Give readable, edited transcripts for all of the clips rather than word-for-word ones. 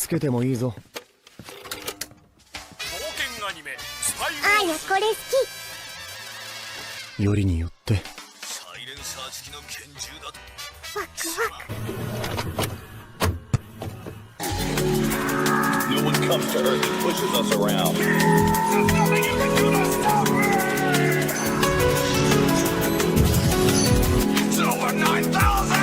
つけてもいいぞ。あやこれ好き。よりによって。サイレンサー付きの拳銃だと。ワクワク。No one comes to Earth and pushes us around. There's nothing you can do to stop me! It's over 9,000!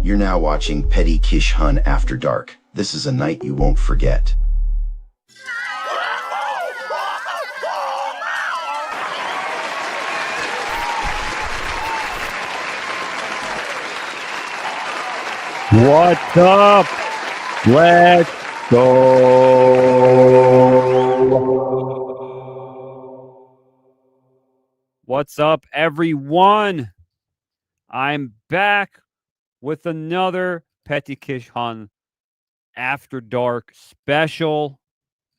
You're now watching Peti Kish Hun After Dark. This is a night you won't forget. What's up? Let's go. What's up, everyone? I'm back with another Peti Kish Hun After Dark special.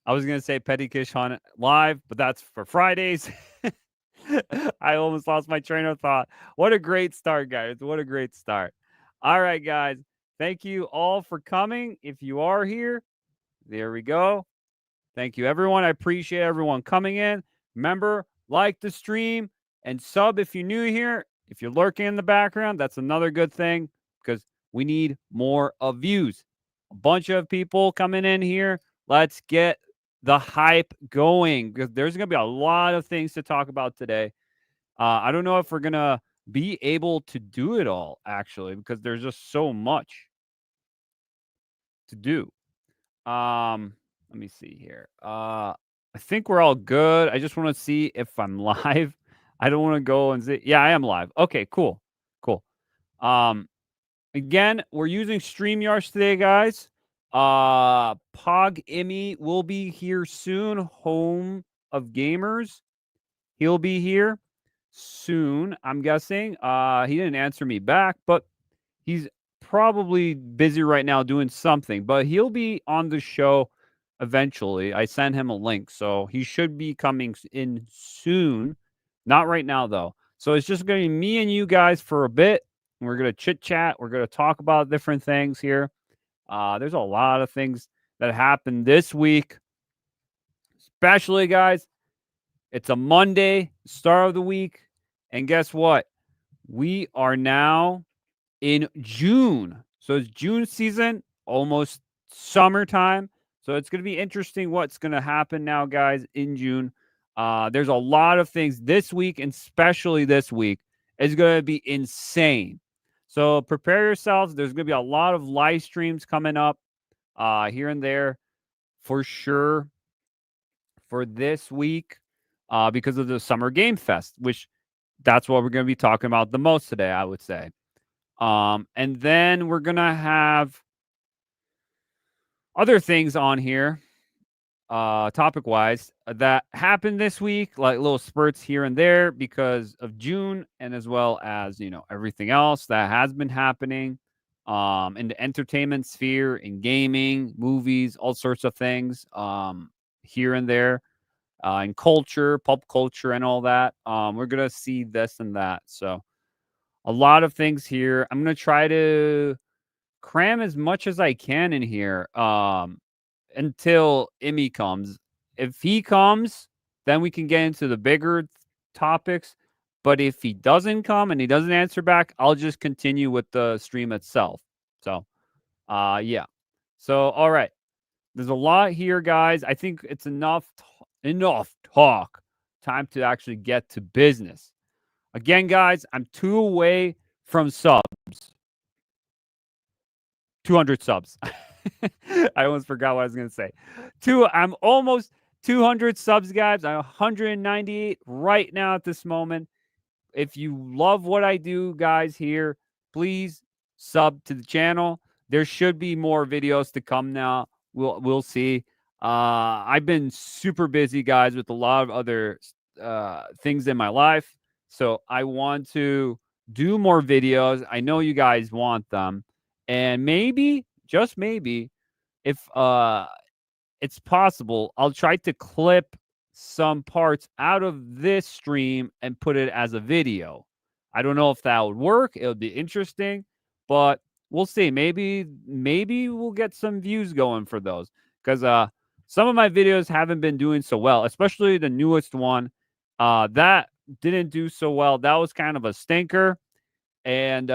I was going to say Peti Kish Hun live, but that's for Fridays. I almost lost my train of thought. What a great start, guys. What a great start. All right, guys. Thank you all for coming. If you are here, there we go. Thank you, everyone. I appreciate everyone coming in. Remember, like the stream and sub if you're new here. If you're lurking in the background, that's another good thing because we need more of views. A bunch of people coming in here. Let's get the hype going because there's going to be a lot of things to talk about today. I don't know if we're going to be able to do it all, actually, because there's just so much to do. Let me see here. I think we're all good. I just want to see if I'm live. I don't want to go and say, yeah, I am live. Okay, cool. Cool. Again, we're using StreamYard today, guys. PogImi will be here soon. Home of Gamers. He'll be here soon, I'm guessing. He didn't answer me back, but he's probably busy right now doing something. But he'll be on the show eventually. I sent him a link, so he should be coming in soon. Not right now, though. So it's just going to be me and you guys for a bit. We're going to chit-chat. We're going to talk about different things here. There's a lot of things that happened this week. Especially, guys, it's a Monday, start of the week. And guess what? We are now in June. So it's June season, almost summertime. So it's going to be interesting what's going to happen now, guys, in June. There's a lot of things this week, and especially this week. is going to be insane. So prepare yourselves. There's going to be a lot of live streams coming up here and there for sure for this week because of the Summer Game Fest, which that's what we're going to be talking about the most today, I would say. And then we're going to have other things on here, topic-wise, that happened this week, like little spurts here and there because of June, and as well as, everything else that has been happening in the entertainment sphere, in gaming, movies, all sorts of things here and there, in culture, pop culture, and all that. We're going to see this and that. So a lot of things here. I'm going to try to cram as much as I can in here until Imi comes. If he comes, then we can get into the bigger topics. But if he doesn't come and he doesn't answer back, I'll just continue with the stream itself. So, yeah. So, all right. There's a lot here, guys. I think it's enough talk. Time to actually get to business. Again, guys, I'm 2 away from subs. 200 subs. I almost forgot what I was going to say. I'm almost 200 subs, guys. I'm 198 right now at this moment. If you love what I do, guys, here, please sub to the channel. There should be more videos to come now. We'll see. I've been super busy, guys, with a lot of other things in my life. So I want to do more videos. I know you guys want them. And maybe, just maybe, if it's possible, I'll try to clip some parts out of this stream and put it as a video. I don't know if that would work. It would be interesting, but we'll see. Maybe we'll get some views going for those, because some of my videos haven't been doing so well, especially the newest one. That didn't do so well. That was kind of a stinker, and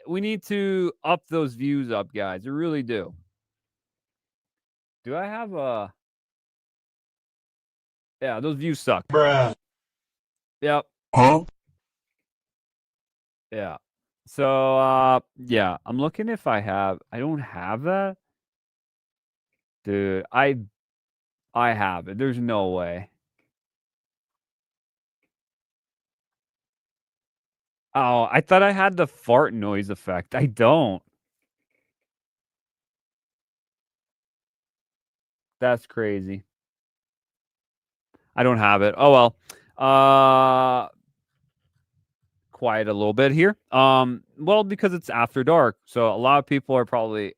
we need to up those views up, guys. We really do. Do I have a... Yeah, those views suck. Bruh. Yep. Huh? Yeah. So, yeah, I'm looking if I don't have that. Dude, I have it. There's no way. Oh, I thought I had the fart noise effect. I don't. That's crazy. I don't have it. Oh, well. Quiet a little bit here. Well, because it's after dark. So a lot of people are probably,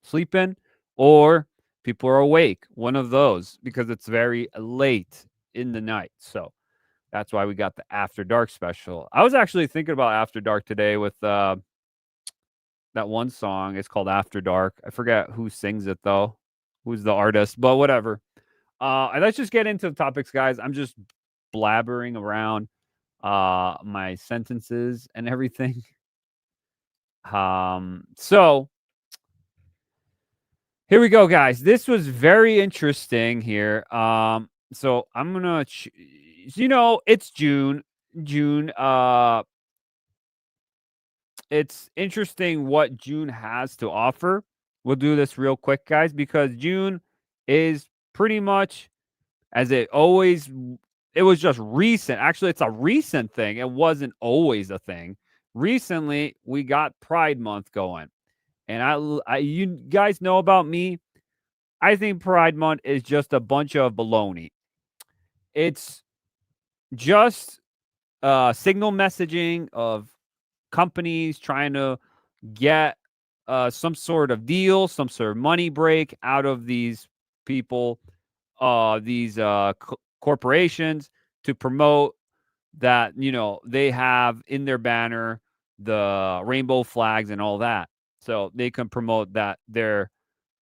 sleeping, or people are awake. One of those, because it's very late in the night. So that's why we got the After Dark special. I was actually thinking about After Dark today with that one song. It's called After Dark. I forget who sings it, though. Who's the artist, but whatever. And let's just get into the topics, guys. I'm just blabbering around my sentences and everything. So here we go, guys. This was very interesting here. So I'm gonna, it's June. It's interesting what June has to offer. We'll do this real quick, guys, because June is pretty much, as it always, it was just recent. Actually, it's a recent thing. It wasn't always a thing. Recently, we got Pride Month going. And you guys know about me. I think Pride Month is just a bunch of baloney. It's just signal messaging of companies trying to get some sort of deal, some sort of money break out of these people, these corporations, to promote that, they have in their banner the rainbow flags and all that. So they can promote that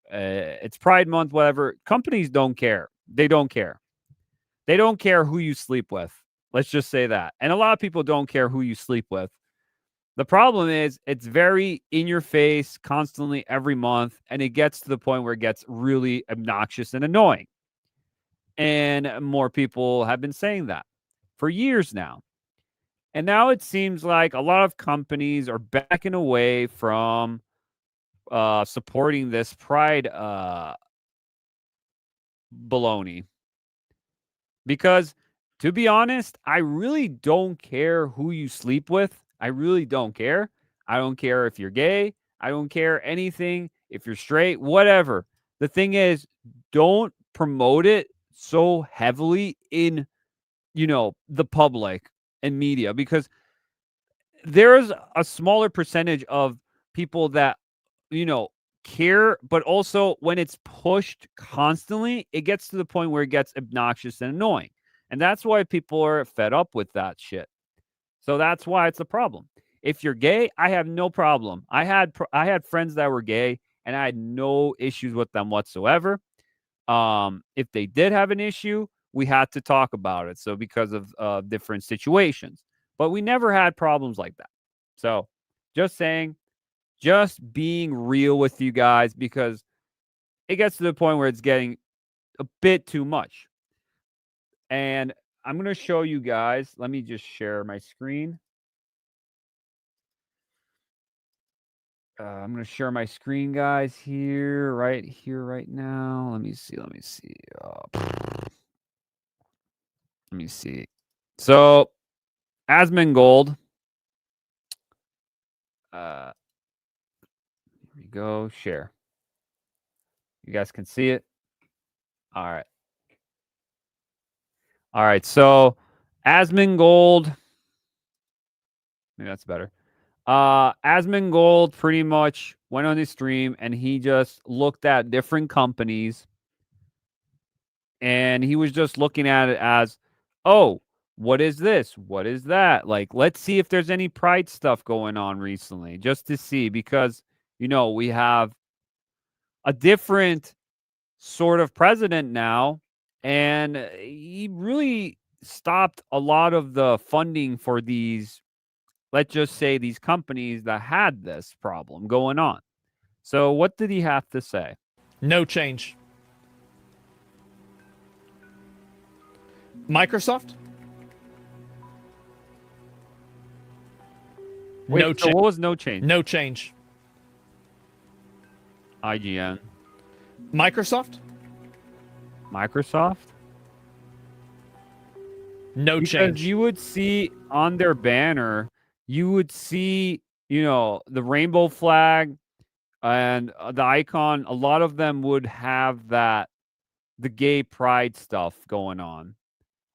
it's Pride Month, whatever. Companies don't care. They don't care. They don't care who you sleep with. Let's just say that. And a lot of people don't care who you sleep with. The problem is it's very in your face constantly every month, and it gets to the point where it gets really obnoxious and annoying. And more people have been saying that for years now. And now it seems like a lot of companies are backing away from supporting this pride baloney. Because, to be honest, I really don't care who you sleep with. I really don't care. I don't care if you're gay. I don't care anything. If you're straight, whatever. The thing is, don't promote it so heavily in, the public and media, because there's a smaller percentage of people that, care, but also when it's pushed constantly, it gets to the point where it gets obnoxious and annoying. And that's why people are fed up with that shit. So that's why it's a problem. If you're gay, I have no problem. I had friends that were gay and I had no issues with them whatsoever. If they did have an issue, we had to talk about it. So because of different situations, but we never had problems like that. So just saying, just being real with you guys, because it gets to the point where it's getting a bit too much. And I'm going to show you guys. Let me just share my screen. I'm going to share my screen, guys, right right now. Let me see. Let me see. So, Asmongold. Here we go. Share. You guys can see it. All right. All right. So, Asmongold. Maybe that's better. Asmongold pretty much went on his stream and he just looked at different companies and he was just looking at it as, oh, what is this? What is that? Like, let's see if there's any pride stuff going on recently, just to see, because, we have a different sort of president now, and he really stopped a lot of the funding for these, let's just say, these companies that had this problem going on. So what did he have to say? No change. Microsoft? Wait, no so change. what was no change? No change. IGN. Microsoft? No Because change. you would see on their banner, you would see, the rainbow flag and the icon. A lot of them would have the gay pride stuff going on,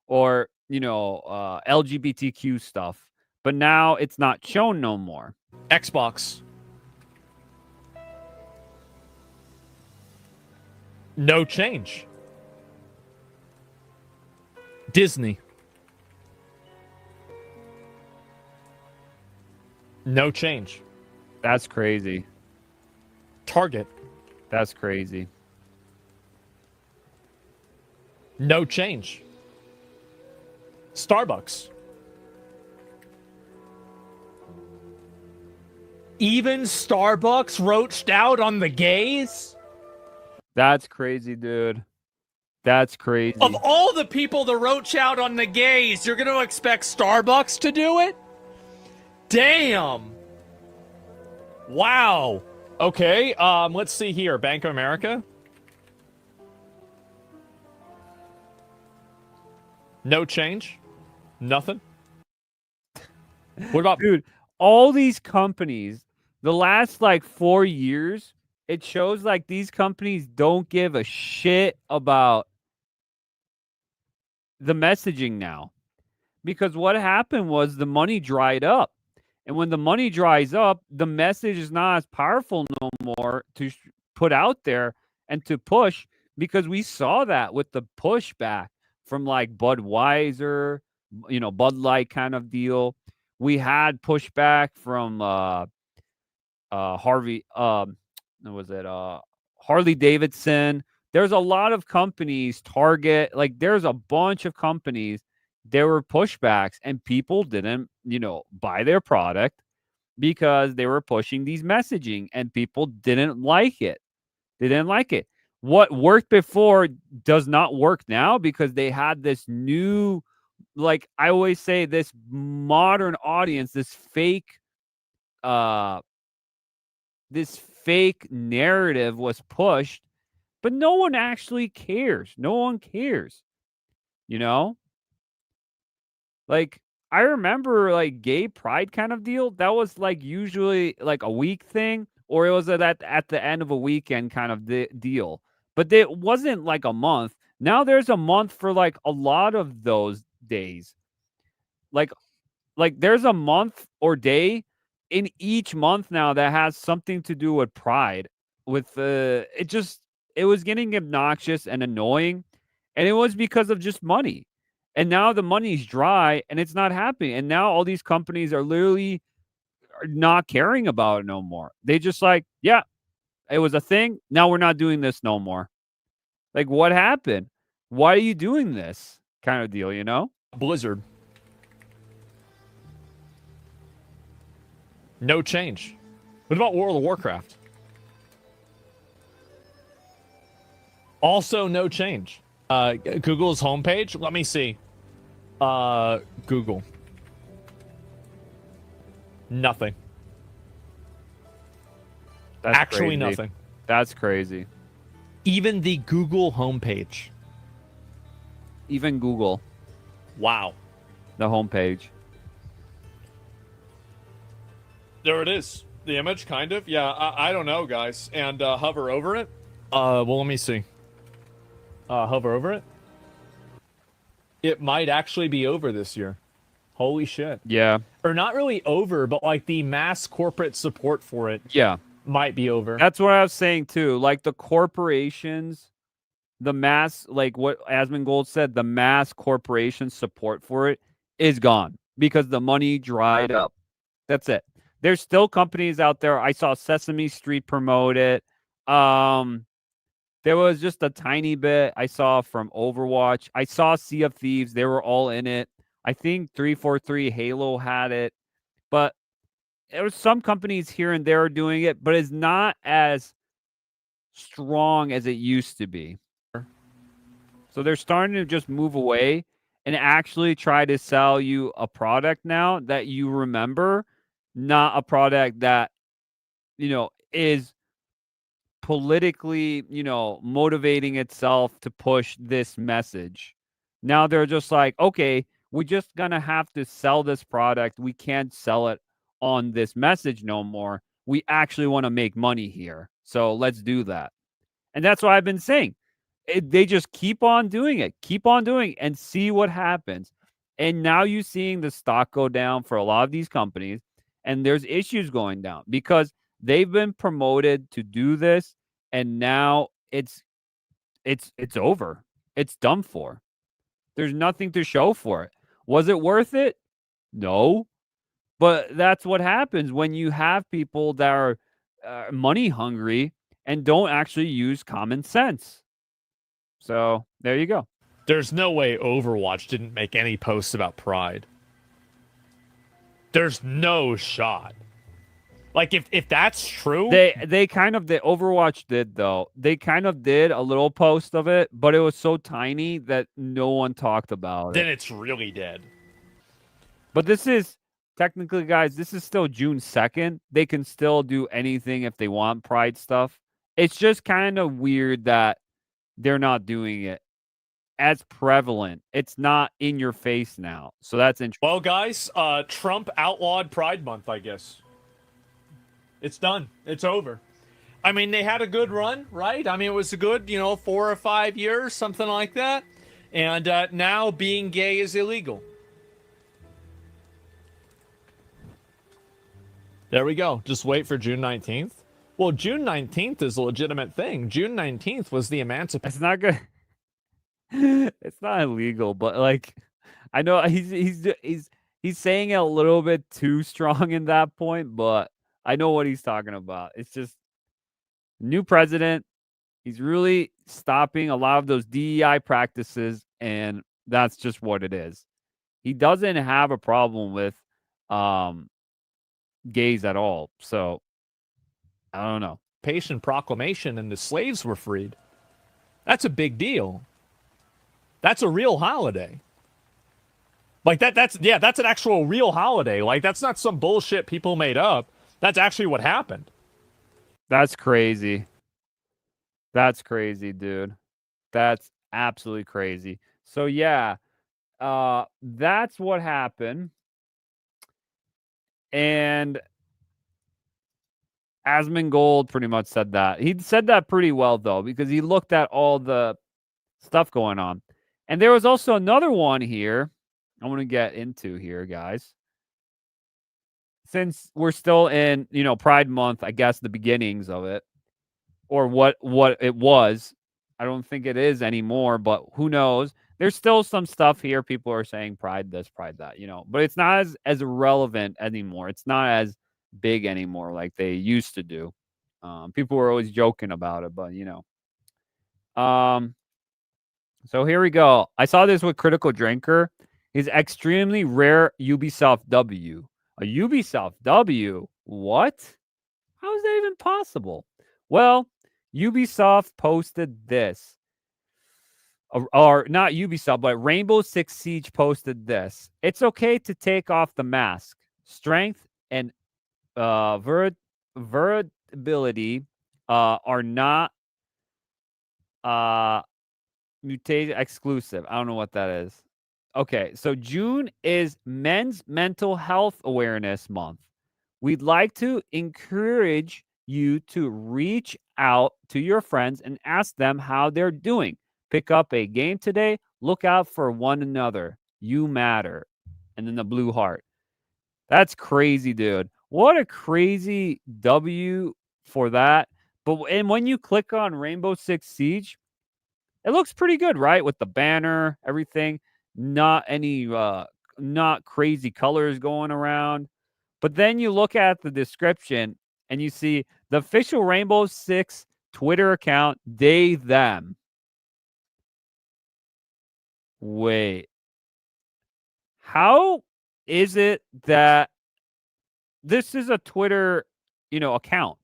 or, LGBTQ stuff. But now it's not shown no more. Xbox. No change. Disney. No change. That's crazy. Target. That's crazy. No change. Starbucks. Even Starbucks roached out on the gays? That's crazy, dude. That's crazy. Of all the people to roach out on the gays, you're going to expect Starbucks to do it? Damn. Wow. Okay, let's see here. Bank of America. No change. Nothing. What about... Dude, all these companies, the last 4 years, it shows these companies don't give a shit about the messaging now. Because what happened was the money dried up. And when the money dries up, the message is not as powerful no more to put out there and to push, because we saw that with the pushback from Budweiser, Bud Light kind of deal. We had pushback from Harley Davidson. There's a lot of companies, Target, there's a bunch of companies. There were pushbacks and people didn't, buy their product because they were pushing these messaging and people didn't like it. They didn't like it. What worked before does not work now because they had this new like I always say, this modern audience, this fake narrative was pushed, but no one actually cares. No one cares. You know? Like, I remember like gay pride kind of deal. That was like usually like a week thing, or it was at the end of a weekend kind of deal. But it wasn't like a month. Now there's a month for like a lot of those days. Like there's a month or day in each month now that has something to do with pride. With it was getting obnoxious and annoying, and it was because of just money. And now the money's dry and it's not happening. And now all these companies are literally not caring about it no more. They just like, yeah, it was a thing. Now we're not doing this no more. Like, what happened? Why are you doing this? Kind of deal, you know? Blizzard. No change. What about World of Warcraft? Also no change. Google's homepage. Let me see. Google. Nothing. That's Actually crazy. nothing. That's crazy. Even the Google homepage. Even Google, Wow. the homepage. There it is. The image, kind of. Yeah, I don't know, guys. And hover over it. Well, let me see. Hover over it. It might actually be over this year. Holy shit. Yeah. Or not really over, but like the mass corporate support for it Yeah. might be over. That's what I was saying too. Like the corporations, the mass, like what Asmongold said, the mass corporation support for it is gone because the money dried up. That's it. There's still companies out there. I saw Sesame Street promote it. There was just a tiny bit I saw from Overwatch. I saw Sea of Thieves. They were all in it. I think 343 Halo had it. But there was some companies here and there doing it, but it's not as strong as it used to be. So they're starting to just move away and actually try to sell you a product now that you remember, not a product that, is politically, motivating itself to push this message. Now they're just like, okay, we're just going to have to sell this product. We can't sell it on this message no more. We actually want to make money here. So let's do that. And that's what I've been saying. They just keep on doing it, and see what happens. And now you're seeing the stock go down for a lot of these companies, and there's issues going down because they've been promoted to do this, and now it's over. It's done for. There's nothing to show for it. Was it worth it? No. But that's what happens when you have people that are money hungry and don't actually use common sense. So there you go. There's no way Overwatch didn't make any posts about pride. There's no shot. Like if that's true, they kind of Overwatch did though. They kind of did a little post of it, but it was so tiny that no one talked about then it. it's really dead. But this is technically, guys, this is still June 2nd. They can still do anything if they want pride stuff. It's just kind of weird that they're not doing it as prevalent. It's not in your face now. So that's interesting. Well, guys, Trump outlawed Pride Month, I guess. It's done. It's over. I mean, they had a good run, right? I mean, it was a good, 4 or 5 years, something like that. And now being gay is illegal. There we go. Just wait for June 19th. Well, June 19th is a legitimate thing. June 19th was the emancipation. It's not good. It's not illegal, but like, I know he's saying it a little bit too strong in that point, but I know what he's talking about. It's just new president. He's really stopping a lot of those DEI practices, and that's just what it is. He doesn't have a problem with gays at all. So I don't know. Proclamation and the slaves were freed. That's a big deal. That's a real holiday. Like that's an actual real holiday. Like that's not some bullshit people made up. That's actually what happened. That's crazy. That's crazy, dude. That's absolutely crazy. So yeah, that's what happened. And Asmongold pretty much said that. He said that pretty well though, because he looked at all the stuff going on. And there was also another one here I want to get into here, guys. Since we're still in, Pride Month, I guess the beginnings of it, or what it was. I don't think it is anymore, but who knows? There's still some stuff here. People are saying Pride this, Pride that, but it's not as relevant anymore. It's not as big anymore like they used to do. People were always joking about it, but so here we go. I saw this with Critical Drinker. His extremely rare Ubisoft W. A Ubisoft W? What? How is that even possible? Well, Ubisoft posted this. Or not Ubisoft, but Rainbow Six Siege posted this. It's okay to take off the mask. Strength and versatility are not mutate exclusive. I don't know what that is. Okay, so June is Men's Mental Health Awareness Month. We'd like to encourage you to reach out to your friends and ask them how they're doing. Pick up a game today. Look out for one another. You matter. And then the blue heart. That's crazy, dude. What a crazy W for that. And when you click on Rainbow Six Siege, it looks pretty good, right? With the banner, everything. Not any not crazy colors going around. But then you look at the description and you see the official Rainbow Six Twitter account, they, them. Wait. How is it that this is a Twitter, account?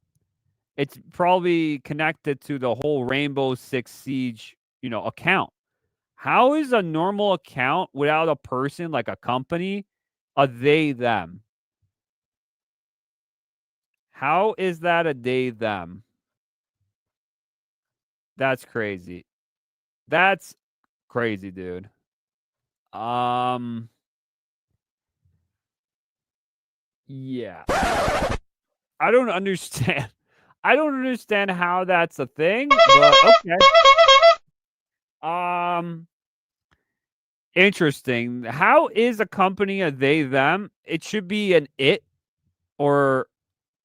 It's probably connected to the whole Rainbow Six Siege, account. How is a normal account without a person, like a company, a they, them? How is that a they, them? That's crazy. That's crazy, dude. Yeah. I don't understand. I don't understand how that's a thing, but okay. Interesting. How is a company a they, them? It should be an it, or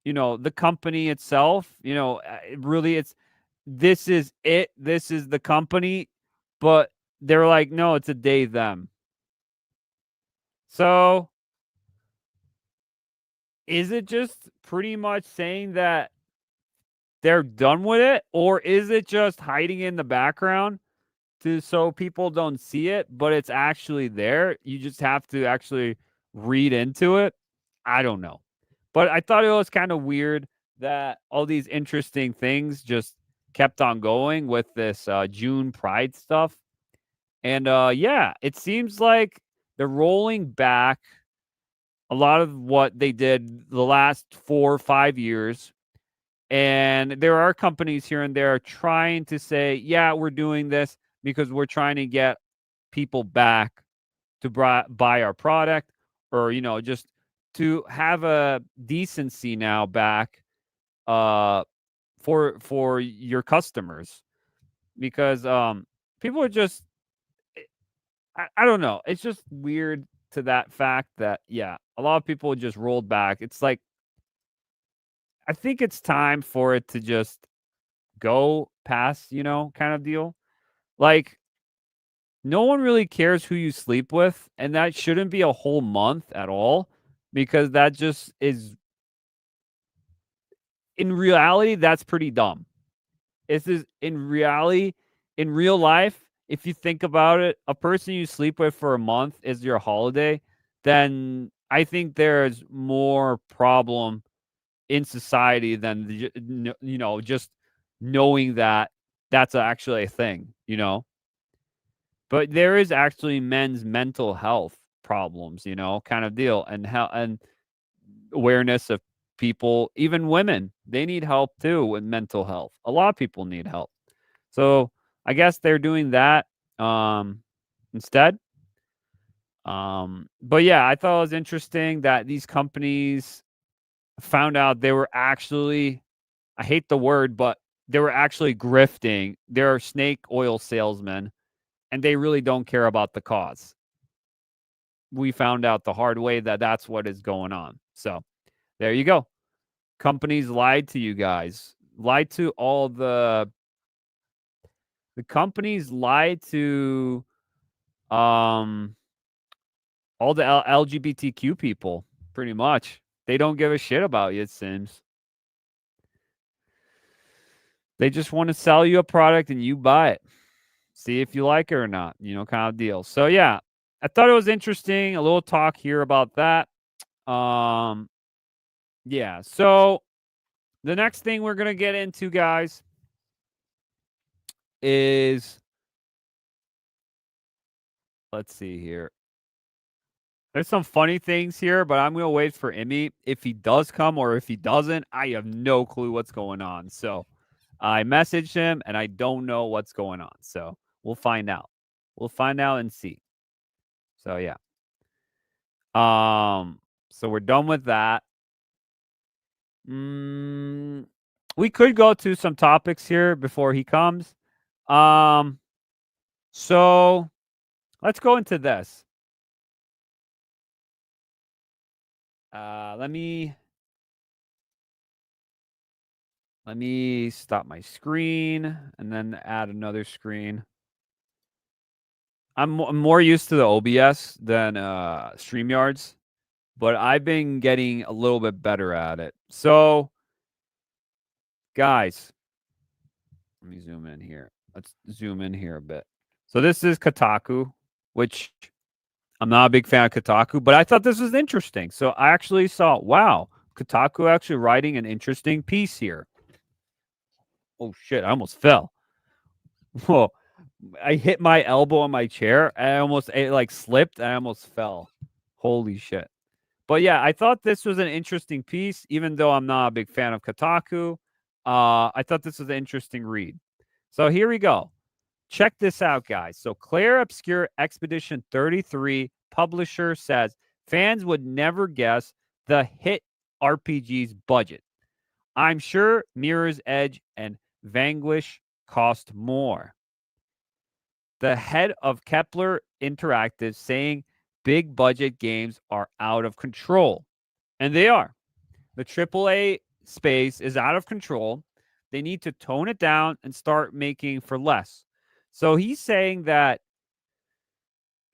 the company itself. Really, this is it. This is the company, but they're like, no, it's a they, them. So is it just pretty much saying that they're done with it, or is it just hiding in the background so people don't see it, but it's actually there? You just have to actually read into it. I don't know. But I thought it was kind of weird that all these interesting things just kept on going with this June Pride stuff. And yeah, it seems like they're rolling back a lot of what they did the last 4 or 5 years. And there are companies here and there trying to say, yeah, we're doing this because we're trying to get people back to buy our product, or, just to have a decency now back for your customers, because people are just, I don't know. It's just weird to that fact that, yeah, a lot of people just rolled back. It's like, I think it's time for it to just go past, kind of deal. Like, no one really cares who you sleep with, and that shouldn't be a whole month at all, because that just is, in reality, that's pretty dumb. This is, in reality, in real life, if you think about it, a person you sleep with for a month is your holiday, then I think there's more problem in society than just knowing that that's actually a thing. But there is actually men's mental health problems, kind of deal, and how and awareness of people, even women, they need help too with mental health. A lot of people need help. So I guess they're doing that instead. But yeah, I thought it was interesting that these companies found out they were actually, I hate the word, but they were actually grifting. They're snake oil salesmen, and they really don't care about the cause. We found out the hard way that that's what is going on. So there you go. Companies lied to you guys. Lied to all the companies lied to all the LGBTQ people, pretty much. They don't give a shit about you, it seems. They just want to sell you a product and you buy it. See if you like it or not, kind of deal. So yeah, I thought it was interesting. A little talk here about that. Yeah, so the next thing we're going to get into, guys, is, let's see here. There's some funny things here, but I'm going to wait for Imi. If he does come or if he doesn't, I have no clue what's going on. So I messaged him and I don't know what's going on. So we'll find out. We'll find out and see. So yeah. So we're done with that. We could go to some topics here before he comes. So let's go into this. Let me stop my screen and then add another screen. I'm more used to the OBS than StreamYards, but I've been getting a little bit better at it. So, guys, let me zoom in here. Let's zoom in here a bit. So this is Kotaku, which I'm not a big fan of Kotaku, but I thought this was interesting. So I actually saw, wow, Kotaku actually writing an interesting piece here. Oh, shit, I almost fell. Whoa. I hit my elbow on my chair. It slipped. I almost fell. Holy shit. But yeah, I thought this was an interesting piece, even though I'm not a big fan of Kotaku. I thought this was an interesting read. So here we go. Check this out, guys. So Clair Obscur Expedition 33 publisher says fans would never guess the hit RPG's budget. I'm sure Mirror's Edge and Vanquish cost more. The head of Kepler Interactive saying big budget games are out of control. And they are. The AAA space is out of control. They need to tone it down and start making for less. So he's saying that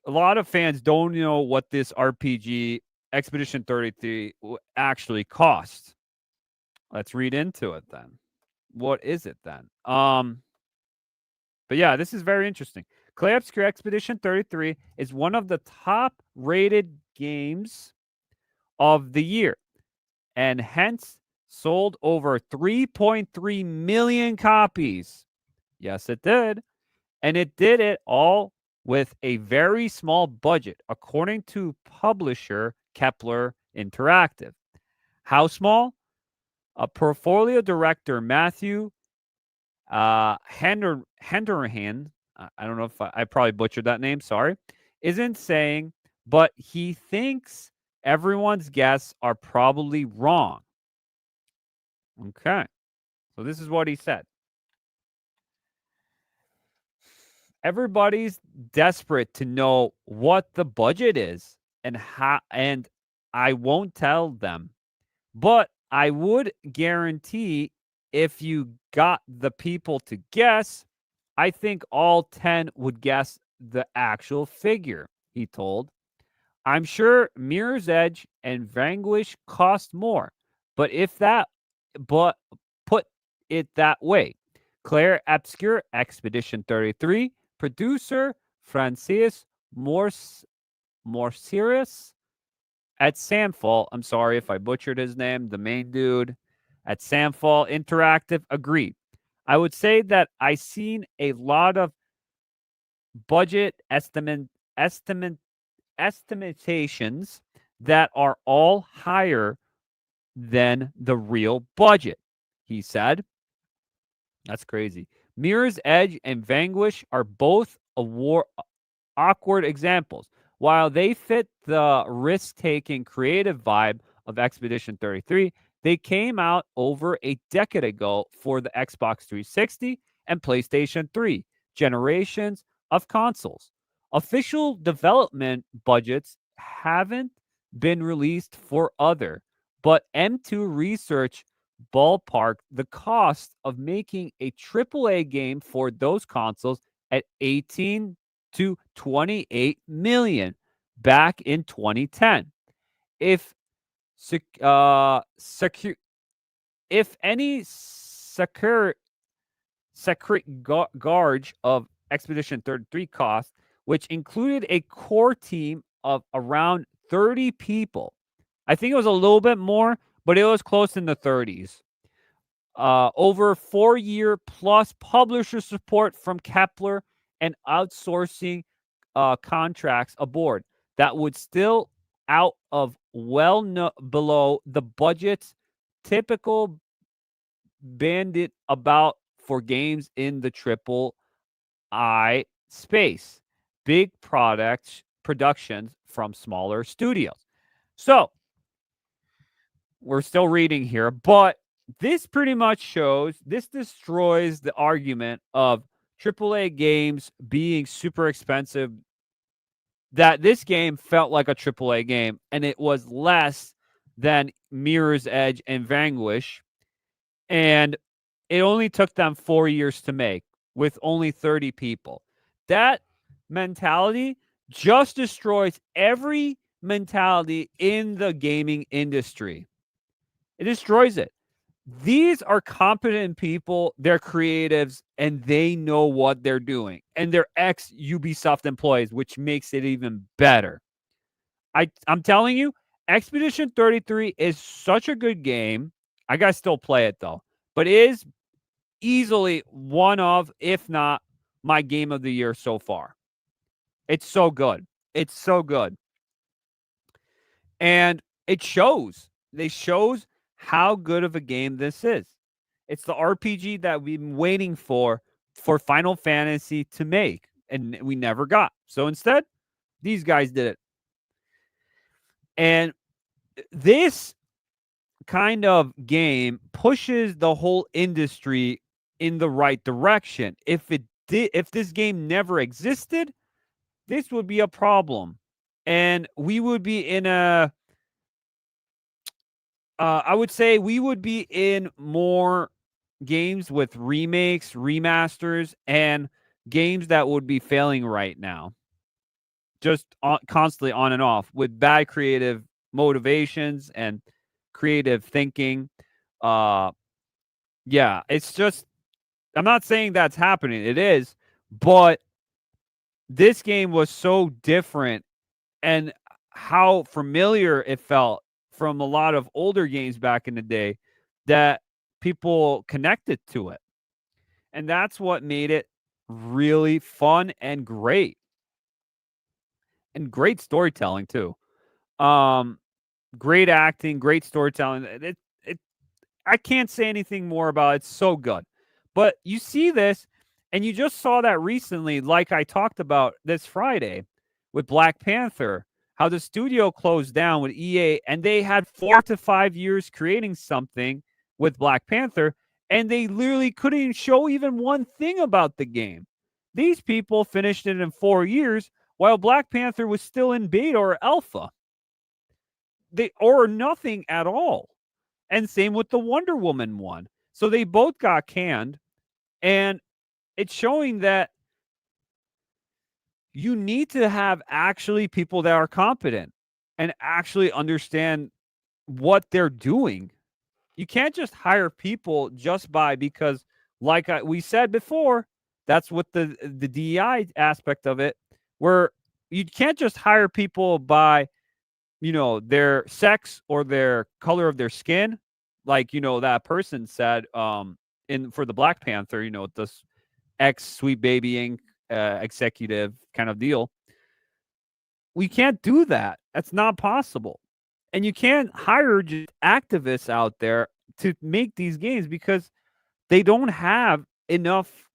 a lot of fans don't know what this RPG Expedition 33 actually cost. Let's read into it then. What is it then? But yeah, this is very interesting. Clair Obscur Expedition 33 is one of the top-rated games of the year, and hence sold over 3.3 million copies. Yes, it did. And it did it all with a very small budget, according to publisher Kepler Interactive. How small? A portfolio director, Matthew Henderhan, I don't know if I probably butchered that name, sorry, isn't saying, but he thinks everyone's guesses are probably wrong. Okay. So this is what he said. Everybody's desperate to know what the budget is and how, and I won't tell them. But I would guarantee if you got the people to guess, I think all 10 would guess the actual figure, he told. I'm sure Mirror's Edge and Vanquish cost more, but put it that way. Clair Obscur Expedition 33 producer Francis Morsiris at Samfall, I'm sorry if I butchered his name, the main dude at Samfall Interactive agreed. I would say that I seen a lot of budget estimations that are all higher than the real budget, he said. That's crazy. Mirror's Edge and Vanquish are both awkward examples. While they fit the risk-taking creative vibe of Expedition 33, they came out over a decade ago for the Xbox 360 and PlayStation 3 generations of consoles. Official development budgets haven't been released for other, but M2 Research ballparked the cost of making a AAA game for those consoles at 18 to 28 million back in 2010. If any secret gauge of Expedition 33 cost, which included a core team of around 30 people. I think it was a little bit more, but it was close in the 30s. Over 4-year plus publisher support from Kepler and outsourcing contracts aboard that would still out of below the budgets typical bandit about for games in the triple I space. Big productions from smaller studios. So we're still reading here, but this pretty much destroys the argument of AAA games being super expensive, that this game felt like a AAA game, and it was less than Mirror's Edge and Vanquish, and it only took them 4 years to make with only 30 people. That mentality just destroys every mentality in the gaming industry. It destroys it. These are competent people, they're creatives, and they know what they're doing. And they're ex-Ubisoft employees, which makes it even better. I'm telling you, Expedition 33 is such a good game. I gotta still play it, though. But it is easily one of, if not, my game of the year so far. It's so good. It's so good. And it shows. It shows how good of a game this is. It's the RPG that we've been waiting for Final Fantasy to make, and we never got. So instead, these guys did it. And this kind of game pushes the whole industry in the right direction. If this game never existed, this would be a problem. And we would be in a I would say we would be in more games with remakes, remasters, and games that would be failing right now. Just constantly on and off with bad creative motivations and creative thinking. Yeah, it's just, I'm not saying that's happening. It is, but this game was so different, and how familiar it felt from a lot of older games back in the day that people connected to it. And that's what made it really fun and great. And great storytelling too. Great acting, great storytelling. I can't say anything more about it. It's so good. But you see this, and you just saw that recently, like I talked about this Friday with Black Panther, how the studio closed down with EA, and they had 4 to 5 years creating something with Black Panther, and they literally couldn't show even one thing about the game. These people finished it in 4 years, while Black Panther was still in beta or alpha. Or nothing at all. And same with the Wonder Woman one. So they both got canned, and it's showing that you need to have actually people that are competent and actually understand what they're doing. You can't just hire people just because, like we said before, that's what the DEI aspect of it, where you can't just hire people by, their sex or their color of their skin. Like, that person said for the Black Panther, this ex-Sweet Baby Inc. Executive kind of deal. we can't do that. That's not possible. And you can't hire just activists out there to make these games because they don't have enough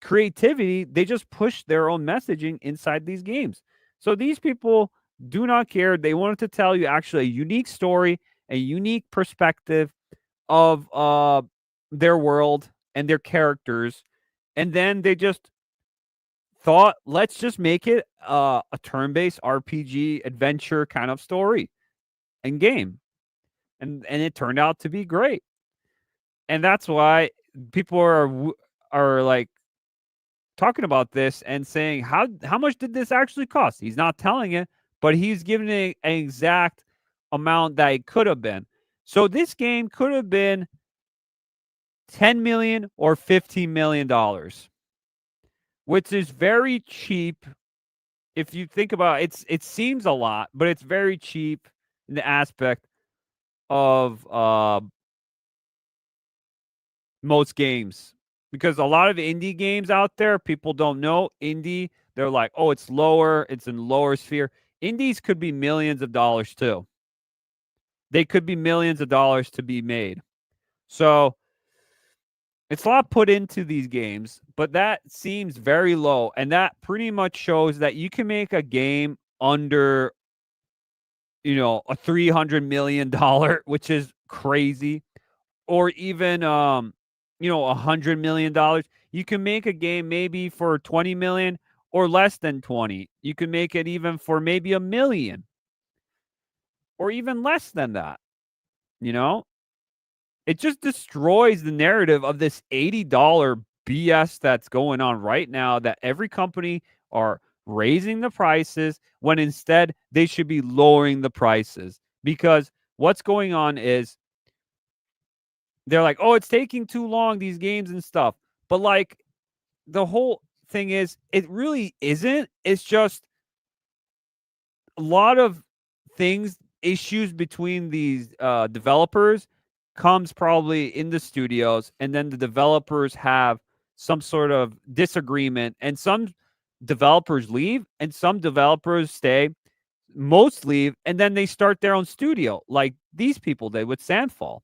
creativity. They just push their own messaging inside these games. So these people do not care. They wanted to tell you actually a unique story, a unique perspective of their world and their characters, and then they just thought, let's just make it a turn-based RPG adventure kind of story and game, and it turned out to be great, and that's why people are like talking about this and saying how much did this actually cost? He's not telling it, but he's giving it an exact amount that it could have been. So this game could have been $10 million or $15 million, which is very cheap. If you think about it, it seems a lot, but it's very cheap in the aspect of most games. Because a lot of indie games out there, people don't know indie. They're like, oh, it's lower. It's in lower sphere. Indies could be millions of dollars too. They could be millions of dollars to be made. So it's a lot put into these games, but that seems very low. And that pretty much shows that you can make a game under, a $300 million, which is crazy. Or even, $100 million. You can make a game maybe for 20 million or less than 20. You can make it even for maybe $1 million or even less than that. It just destroys the narrative of this $80 BS that's going on right now, that every company are raising the prices when instead they should be lowering the prices. Because what's going on is they're like, oh, it's taking too long, these games and stuff. But like the whole thing is, it really isn't. It's just a lot of things, issues between these developers comes probably in the studios, and then the developers have some sort of disagreement, and some developers leave and some developers stay. Most leave, and then they start their own studio like these people did with Sandfall.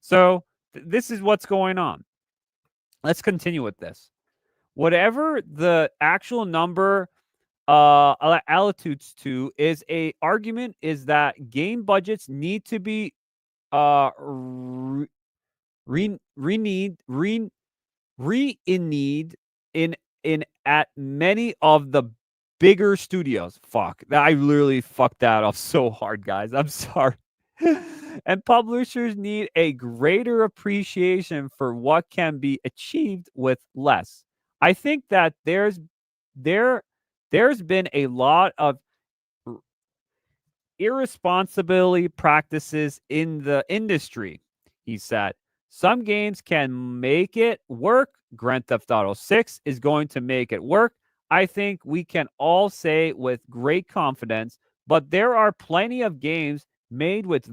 So this is what's going on. Let's continue with this. Whatever the actual number altitudes to is a argument is that game budgets need to be re-need in at many of the bigger studios. Fuck, I literally fucked that up so hard, guys. I'm sorry. And publishers need a greater appreciation for what can be achieved with less. I think that there's been a lot of irresponsibility practices in the industry. He said, some games can make it work. Grand Theft Auto 6 is going to make it work. I think we can all say with great confidence, but there are plenty of games made with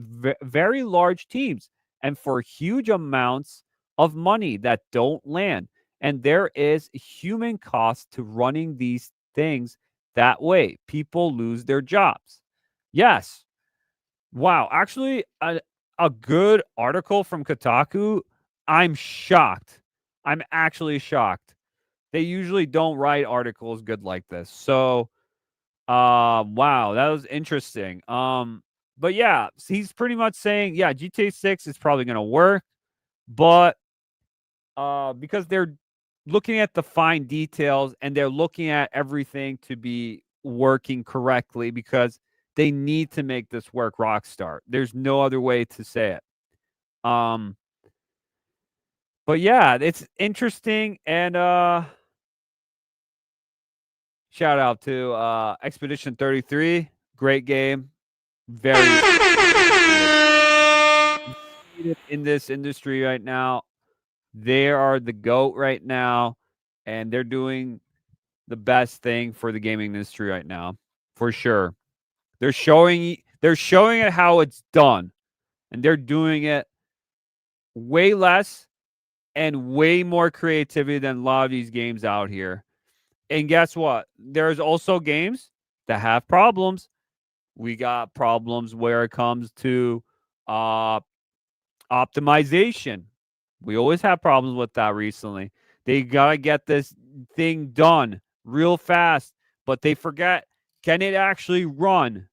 very large teams and for huge amounts of money that don't land. And there is a human cost to running these things that way. People lose their jobs. Yes. Wow. Actually, a good article from Kotaku. I'm shocked. I'm actually shocked. They usually don't write articles good like this. So, wow, that was interesting. But yeah, he's pretty much saying, yeah, GTA 6 is probably going to work, but because they're looking at the fine details and they're looking at everything to be working correctly, because they need to make this work Rockstar. There's no other way to say it. But yeah, it's interesting, and shout out to Expedition 33. Great game. Very in this industry right now. They are the GOAT right now, and they're doing the best thing for the gaming industry right now, for sure. They're showing it how it's done, and they're doing it way less and way more creativity than a lot of these games out here. And guess what? There's also games that have problems. We got problems where it comes to optimization. We always have problems with that recently. They got to get this thing done real fast, but they forget, can it actually run?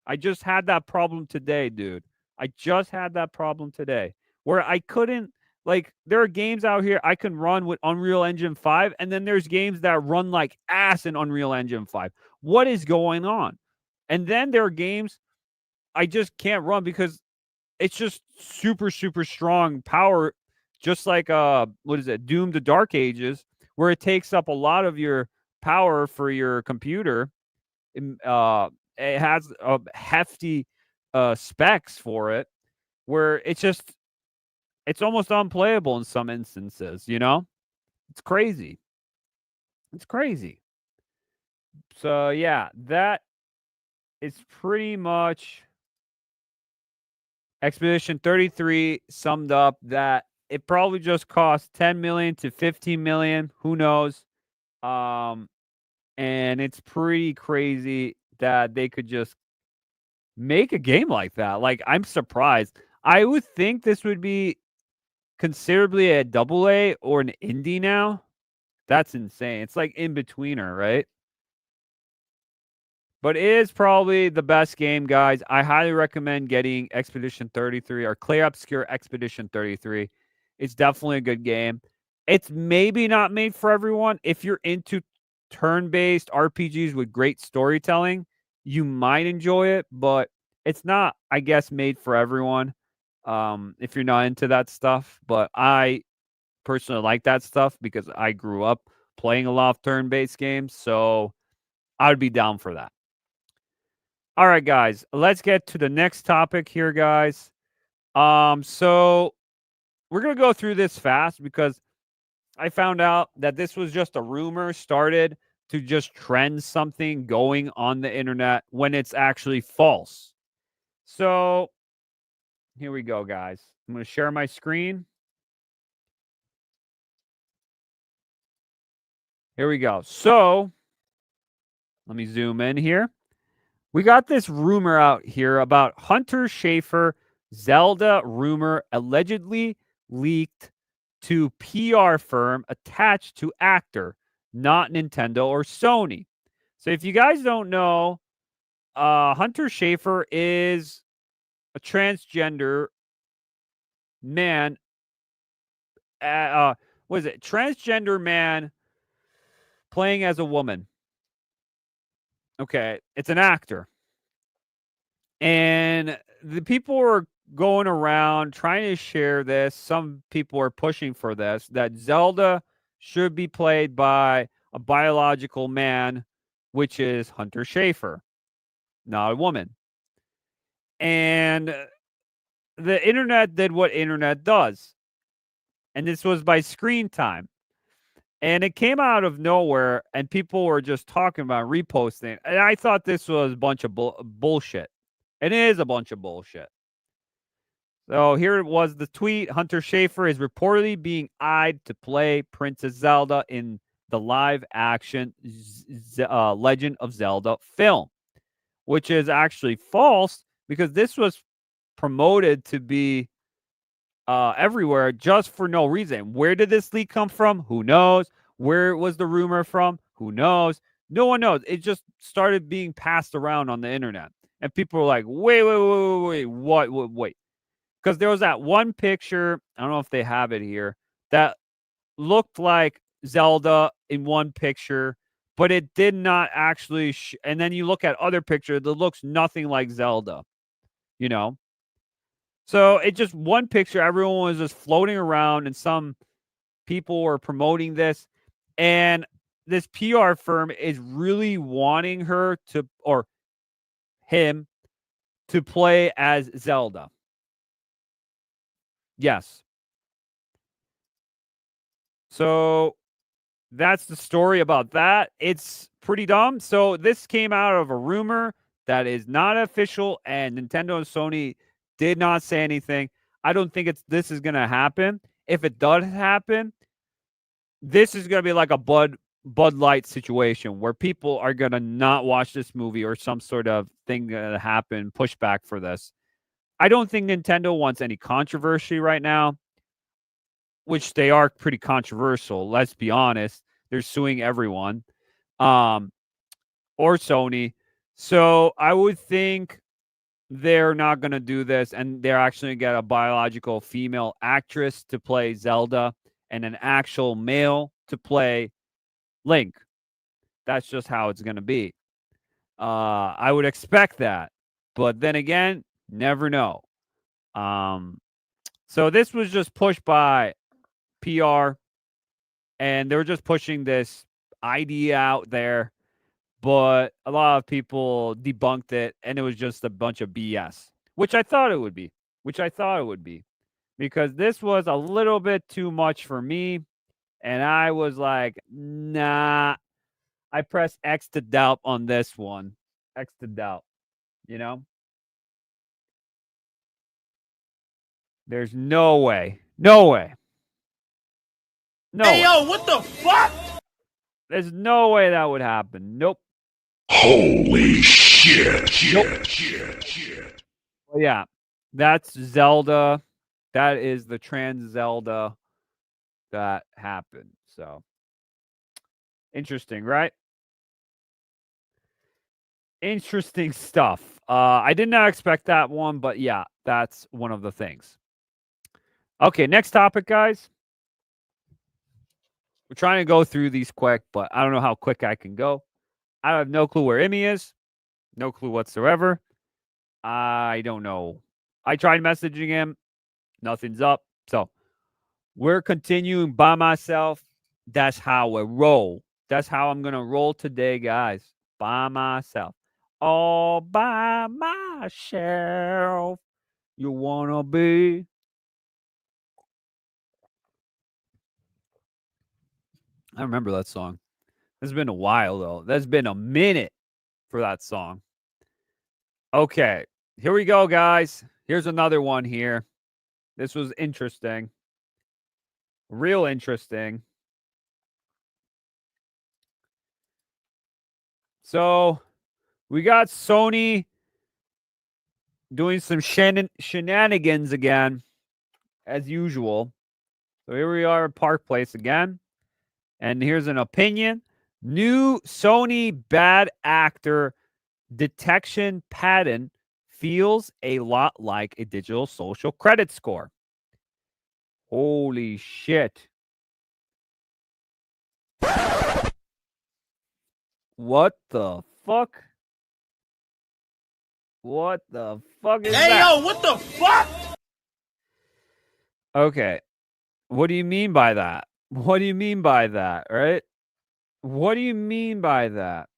I just had that problem today, dude. I just had that problem today where I couldn't, like, there are games out here I can run with Unreal Engine 5, and then there's games that run like ass in Unreal Engine 5. What is going on? And then there are games I just can't run because it's just super, super strong power, just like what is it, Doom: The Dark Ages, where it takes up a lot of your power for your computer. It has hefty specs for it, where it's almost unplayable in some instances. It's crazy. It's crazy. So yeah, that is pretty much Expedition 33 summed up that it probably just cost 10 million to 15 million. Who knows? And it's pretty crazy that they could just make a game like that. Like, I'm surprised. I would think this would be considerably a AA or an indie now. That's insane. It's like in betweener, right? But it is probably the best game, guys. I highly recommend getting Expedition 33 or Clair Obscur Expedition 33. It's definitely a good game. It's maybe not made for everyone. If you're into turn-based RPGs with great storytelling, you might enjoy it, but it's not, I guess, made for everyone if you're not into that stuff. But I personally like that stuff because I grew up playing a lot of turn-based games, so I would be down for that. All right, guys, let's get to the next topic here, guys. So we're going to go through this fast because I found out that this was just a rumor started to just trend something going on the internet when it's actually false. So here we go, guys. I'm going to share my screen. Here we go. So let me zoom in here. We got this rumor out here about Hunter Schafer Zelda rumor allegedly leaked to PR firm attached to actor, not Nintendo or Sony. So if you guys don't know, Hunter Schafer is a transgender man. What is it? Transgender man playing as a woman. Okay, it's an actor. And the people are going around trying to share this. Some people are pushing for this, that Zelda should be played by a biological man, which is Hunter Schafer, not a woman. And the internet did what internet does. And this was by Screen Time. And it came out of nowhere, and people were just talking about reposting. And I thought this was a bunch of bullshit. It is a bunch of bullshit. So here it was, the tweet. Hunter Schafer is reportedly being eyed to play Princess Zelda in the live-action Legend of Zelda film, which is actually false because this was promoted to be everywhere just for no reason. Where did this leak come from? Who knows? Where was the rumor from? Who knows? No one knows. It just started being passed around on the internet. And people were like, wait, what? Because there was that one picture, I don't know if they have it here, that looked like Zelda in one picture, but it did not actually. And then you look at other pictures that looks nothing like Zelda, So it just one picture, everyone was just floating around, and some people were promoting this. And this PR firm is really wanting her to, or him, to play as Zelda. Yes. So that's the story about that. It's pretty dumb. So this came out of a rumor that is not official, and Nintendo and Sony did not say anything. I don't think this is going to happen. If it does happen, this is going to be like a Bud Light situation where people are going to not watch this movie or some sort of thing going to happen, pushback for this. I don't think Nintendo wants any controversy right now, which they are pretty controversial. Let's be honest. They're suing everyone, or Sony. So I would think they're not going to do this, and they're actually going to get a biological female actress to play Zelda and an actual male to play Link. That's just how it's going to be. I would expect that. But then again, never know. So this was just pushed by PR, and they were just pushing this idea out there. But a lot of people debunked it, and it was just a bunch of BS, which I thought it would be. Because this was a little bit too much for me. And I was like, nah. I pressed X to doubt on this one. X to doubt. You know? There's no way. No way. No Hey, way. yo, what the fuck? There's no way that would happen. Nope. Holy shit. Well, yeah. That's Zelda. That is the trans Zelda that happened. So interesting, right? Interesting stuff. I did not expect that one, but yeah, that's one of the things. Okay, next topic, guys. We're trying to go through these quick, but I don't know how quick I can go. I have no clue where Imi is. No clue whatsoever. I don't know. I tried messaging him. Nothing's up. So we're continuing by myself. That's how I roll. That's how I'm going to roll today, guys. By myself. All by myself. You want to be? I remember that song. It's been a while, though. That's been a minute for that song. Okay. Here we go, guys. Here's another one here. This was interesting. Real interesting. So we got Sony doing some shenanigans again, as usual. So here we are at Park Place again. And here's an opinion. New Sony bad actor detection pattern feels a lot like a digital social credit score. Holy shit. What the fuck? What the fuck is that? Hey, yo, what the fuck? Okay. What do you mean by that? What do you mean by that, right? What do you mean by that?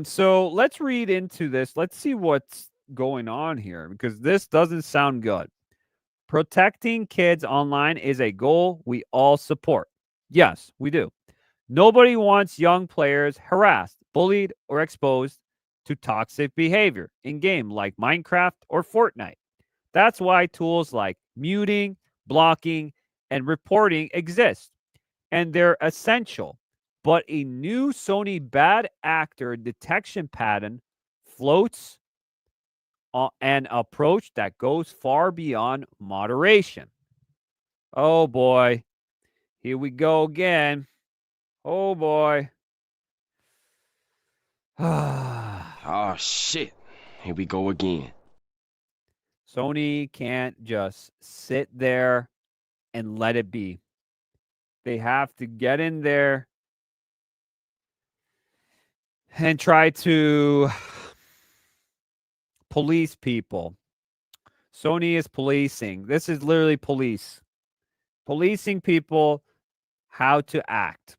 So let's read into this. Let's see what's going on here, because this doesn't sound good. Protecting kids online is a goal we all support. Yes, we do. Nobody wants young players harassed, bullied, or exposed to toxic behavior in game like Minecraft or Fortnite. That's why tools like muting, blocking, and reporting exist, and they're essential. But a new Sony bad actor detection pattern floats an approach that goes far beyond moderation. Oh boy. Here we go again. Oh boy. Oh shit. Here we go again. Sony can't just sit there and let it be. They have to get in there and try to police people. Sony is policing. This is literally policing people how to act.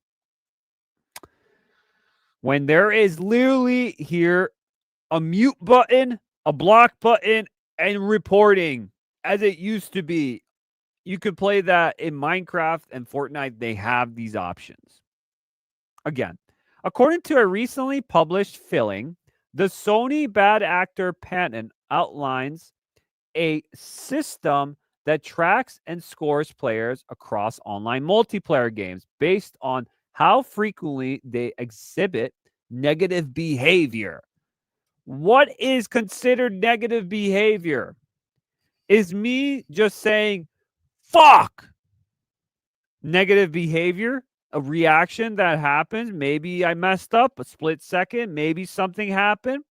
When there is literally here a mute button, a block button, and reporting as it used to be. You could play that in Minecraft and Fortnite. They have these options. Again, according to a recently published filing, the Sony bad actor patent outlines a system that tracks and scores players across online multiplayer games based on how frequently they exhibit negative behavior. What is considered negative behavior? Is me just saying, fuck, negative behavior? A reaction that happens? Maybe I messed up a split second. Maybe something happened.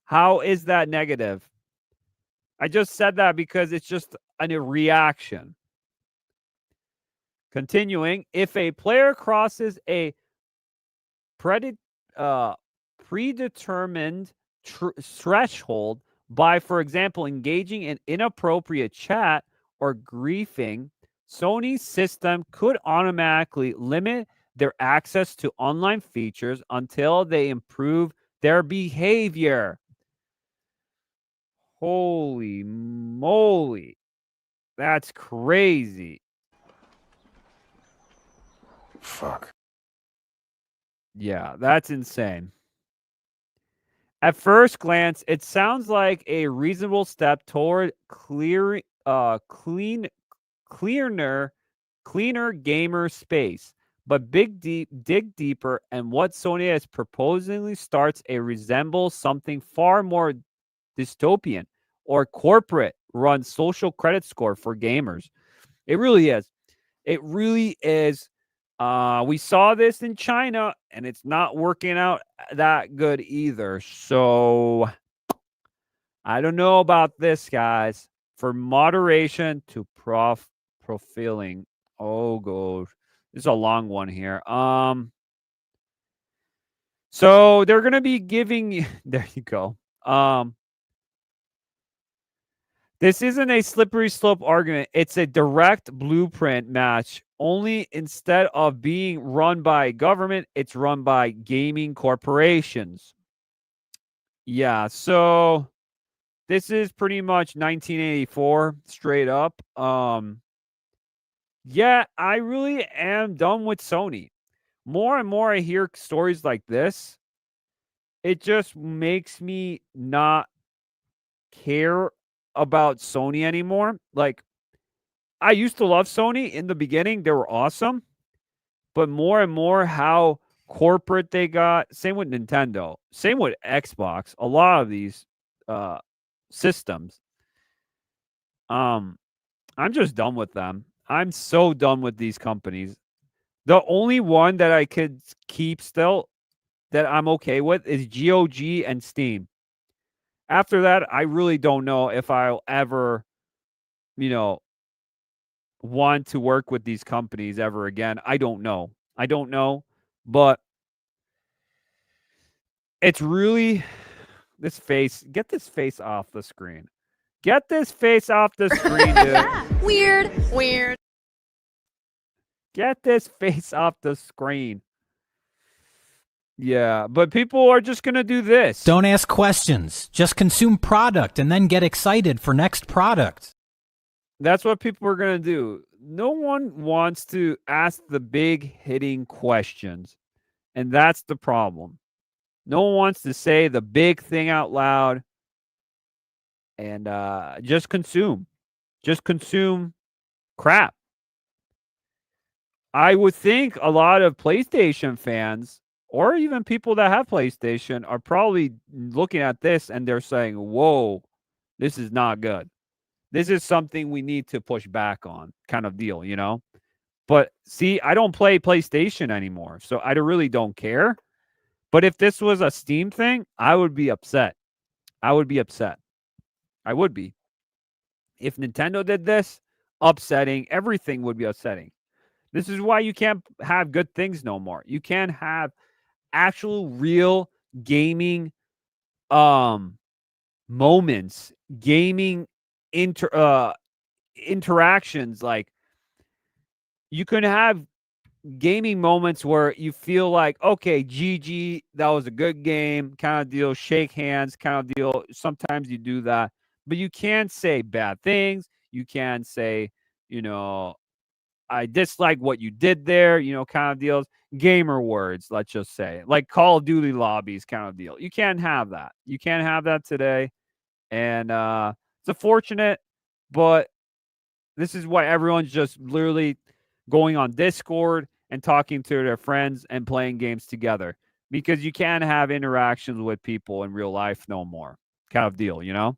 How is that negative? I just said that because it's just a reaction. Continuing, if a player crosses a predetermined threshold by, for example, engaging in inappropriate chat or griefing, Sony's system could automatically limit their access to online features until they improve their behavior. Holy moly. That's crazy. Fuck. Yeah, that's insane. At first glance, it sounds like a reasonable step toward cleaner gamer space. But dig deeper, and what Sony is proposing starts to resemble something far more dystopian or corporate-run social credit score for gamers. It really is. It really is. We saw this in China, and it's not working out that good either. So I don't know about this, guys. For moderation to profiling. Oh, gosh. This is a long one here. So they're going to be giving there you go. This isn't a slippery slope argument. It's a direct blueprint match. Only instead of being run by government, it's run by gaming corporations. Yeah, so this is pretty much 1984 straight up. Yeah, I really am done with Sony. More and more I hear stories like this, it just makes me not care about Sony anymore. Like, I used to love Sony in the beginning. They were awesome. But more and more how corporate they got. Same with Nintendo. Same with Xbox. A lot of these systems. I'm just done with them. I'm so done with these companies. The only one that I could keep still that I'm okay with is GOG and Steam. After that, I really don't know if I'll ever, want to work with these companies ever again. I don't know. But it's really this face. Get this face off the screen. Get this face off the screen, dude. Weird. Get this face off the screen. Yeah, but people are just going to do this. Don't ask questions. Just consume product and then get excited for next product. That's what people are going to do. No one wants to ask the big hitting questions. And that's the problem. No one wants to say the big thing out loud. And just consume. Just consume crap. I would think a lot of PlayStation fans, or even people that have PlayStation, are probably looking at this and they're saying, whoa, this is not good. This is something we need to push back on, kind of deal, But see, I don't play PlayStation anymore, so I really don't care. But if this was a Steam thing, I would be upset. I would be. If Nintendo did this, upsetting, everything would be upsetting. This is why you can't have good things no more. You can't have actual real gaming moments, gaming interactions. Like, you can have gaming moments where you feel like, okay, GG, that was a good game, kind of deal, shake hands, kind of deal. Sometimes you do that, but you can't say bad things. You can't say, I dislike what you did there, kind of deals. Gamer words, let's just say, like Call of Duty lobbies kind of deal. You can't have that. You can't have that today. And it's unfortunate, but this is why everyone's just literally going on Discord and talking to their friends and playing games together, because you can't have interactions with people in real life no more, kind of deal, you know?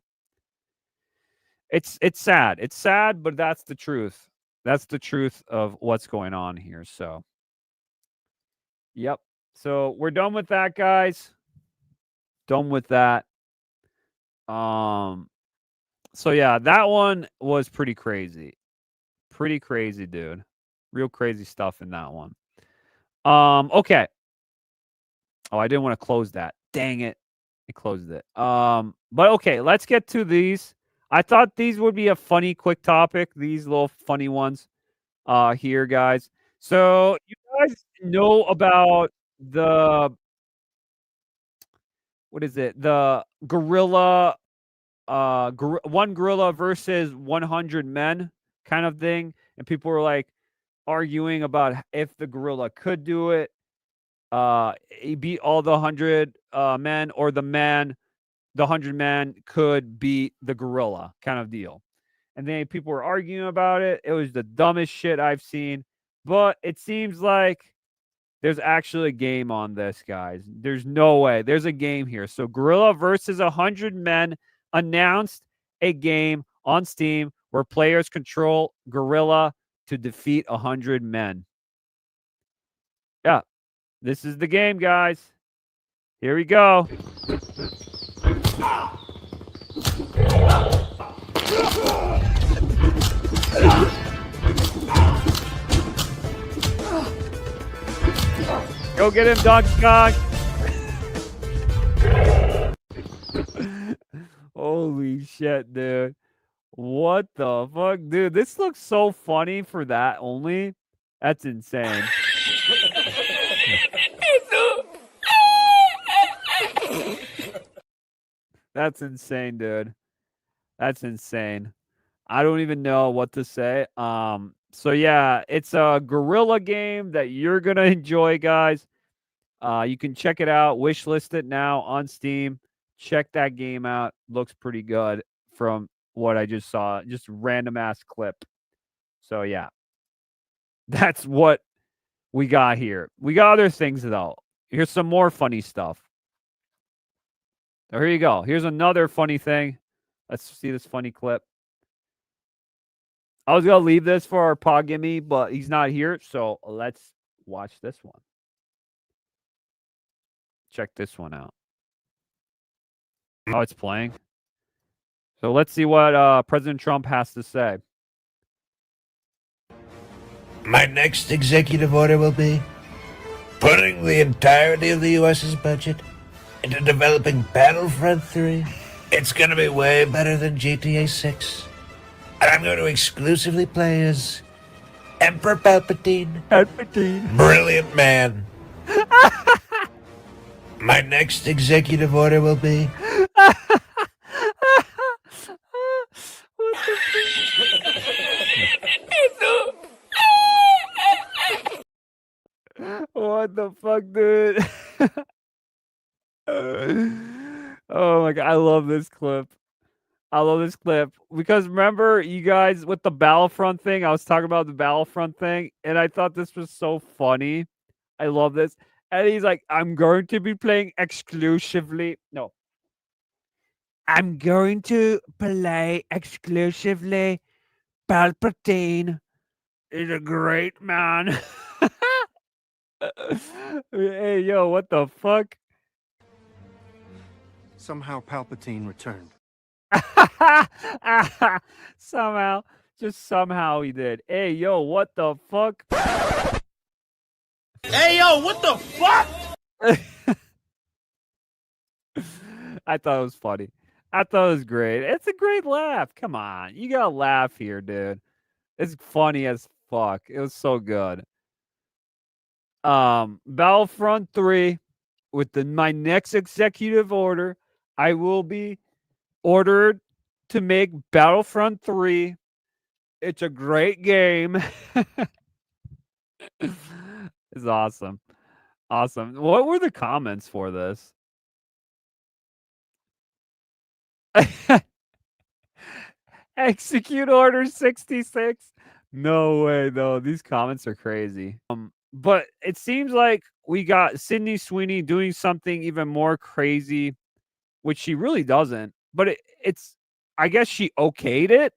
It's sad. It's sad, but that's the truth. That's the truth of what's going on here. So, yep. So we're done with that, guys. Done with that. So yeah, that one was pretty crazy. Pretty crazy, dude. Real crazy stuff in that one. Okay. Oh, I didn't want to close that. Dang it. I closed it. But okay, let's get to these. I thought these would be a funny, quick topic. These little funny ones here, guys. So you guys know about the what is it? The gorilla one gorilla versus 100 men kind of thing, and people were like arguing about if the gorilla could do it. He beat all the 100 men, or the 100 men could beat the gorilla kind of deal. And then people were arguing about it. It was the dumbest shit I've seen. But it seems like there's actually a game on this, guys. There's no way. There's a game here. So Gorilla versus 100 Men announced a game on Steam where players control Gorilla to defeat 100 men. Yeah, this is the game, guys. Here we go. Go get him, Donkey Kong. Holy shit, dude. What the fuck? Dude, this looks so funny for that only. That's insane. That's insane, dude. That's insane. I don't even know what to say. So yeah, it's a gorilla game that you're gonna enjoy, guys. You can check it out, wishlist it now on Steam. Check that game out. Looks pretty good from what I just saw. Just random ass clip. So yeah. That's what we got here. We got other things though. Here's some more funny stuff. So here you go. Here's another funny thing. Let's see this funny clip. I was going to leave this for our PogImi, but he's not here. So let's watch this one. Check this one out. Oh, it's playing. So let's see what President Trump has to say. My next executive order will be putting the entirety of the U.S.'s budget into developing Battlefront 3. It's going to be way better than GTA 6. And I'm going to exclusively play as Emperor Palpatine. Brilliant man. My next executive order will be... What the fuck, dude? Oh my god, I love this clip. I love this clip because remember, you guys, with the Battlefront thing, I was talking about the Battlefront thing, and I thought this was so funny. I love this. And he's like, I'm going to be playing exclusively. No. I'm going to play exclusively Palpatine. He's a great man. Hey, yo, what the fuck? Somehow Palpatine returned. Somehow, just somehow he did. Hey, yo, what the fuck? Hey, yo, what the fuck? I thought it was funny. I thought it was great. It's a great laugh. Come on. You gotta laugh here, dude. It's funny as fuck. It was so good. Battlefront 3, with my next executive order, I will be ordered to make Battlefront 3. It's a great game. It's awesome. Awesome. What were the comments for this? Execute Order 66. No way, though. These comments are crazy. But it seems like we got Sydney Sweeney doing something even more crazy, which she really doesn't. But it's, I guess she okayed it.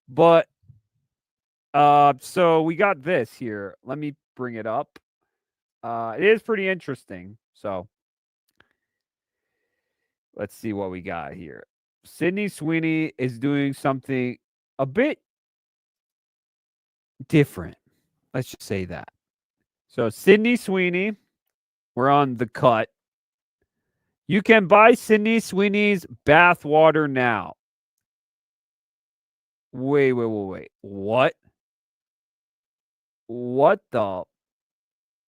But so we got this here. Let me bring it up. It is pretty interesting. So let's see what we got here. Sydney Sweeney is doing something a bit different. Let's just say that. So Sydney Sweeney, we're on the cut. You can buy Sydney Sweeney's bathwater now. Wait. What? What the?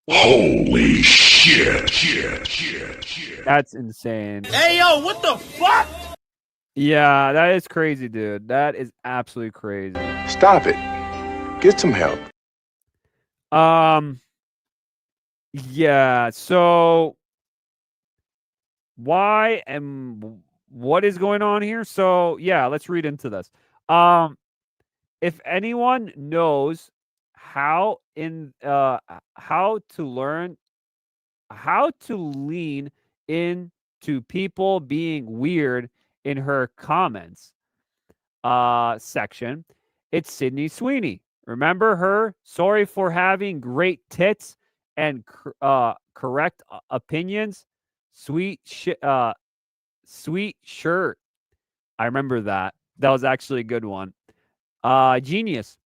Holy shit. That's insane. Hey, yo, what the fuck? Yeah, that is crazy, dude. That is absolutely crazy. Stop it. Get some help. Yeah, so why and what is going on here? So, yeah, let's read into this. If anyone knows how to lean into people being weird in her comments section, it's Sydney Sweeney. Remember her? Sorry for having great tits and correct opinions. Sweet shirt. I remember that. That was actually a good one. Genius.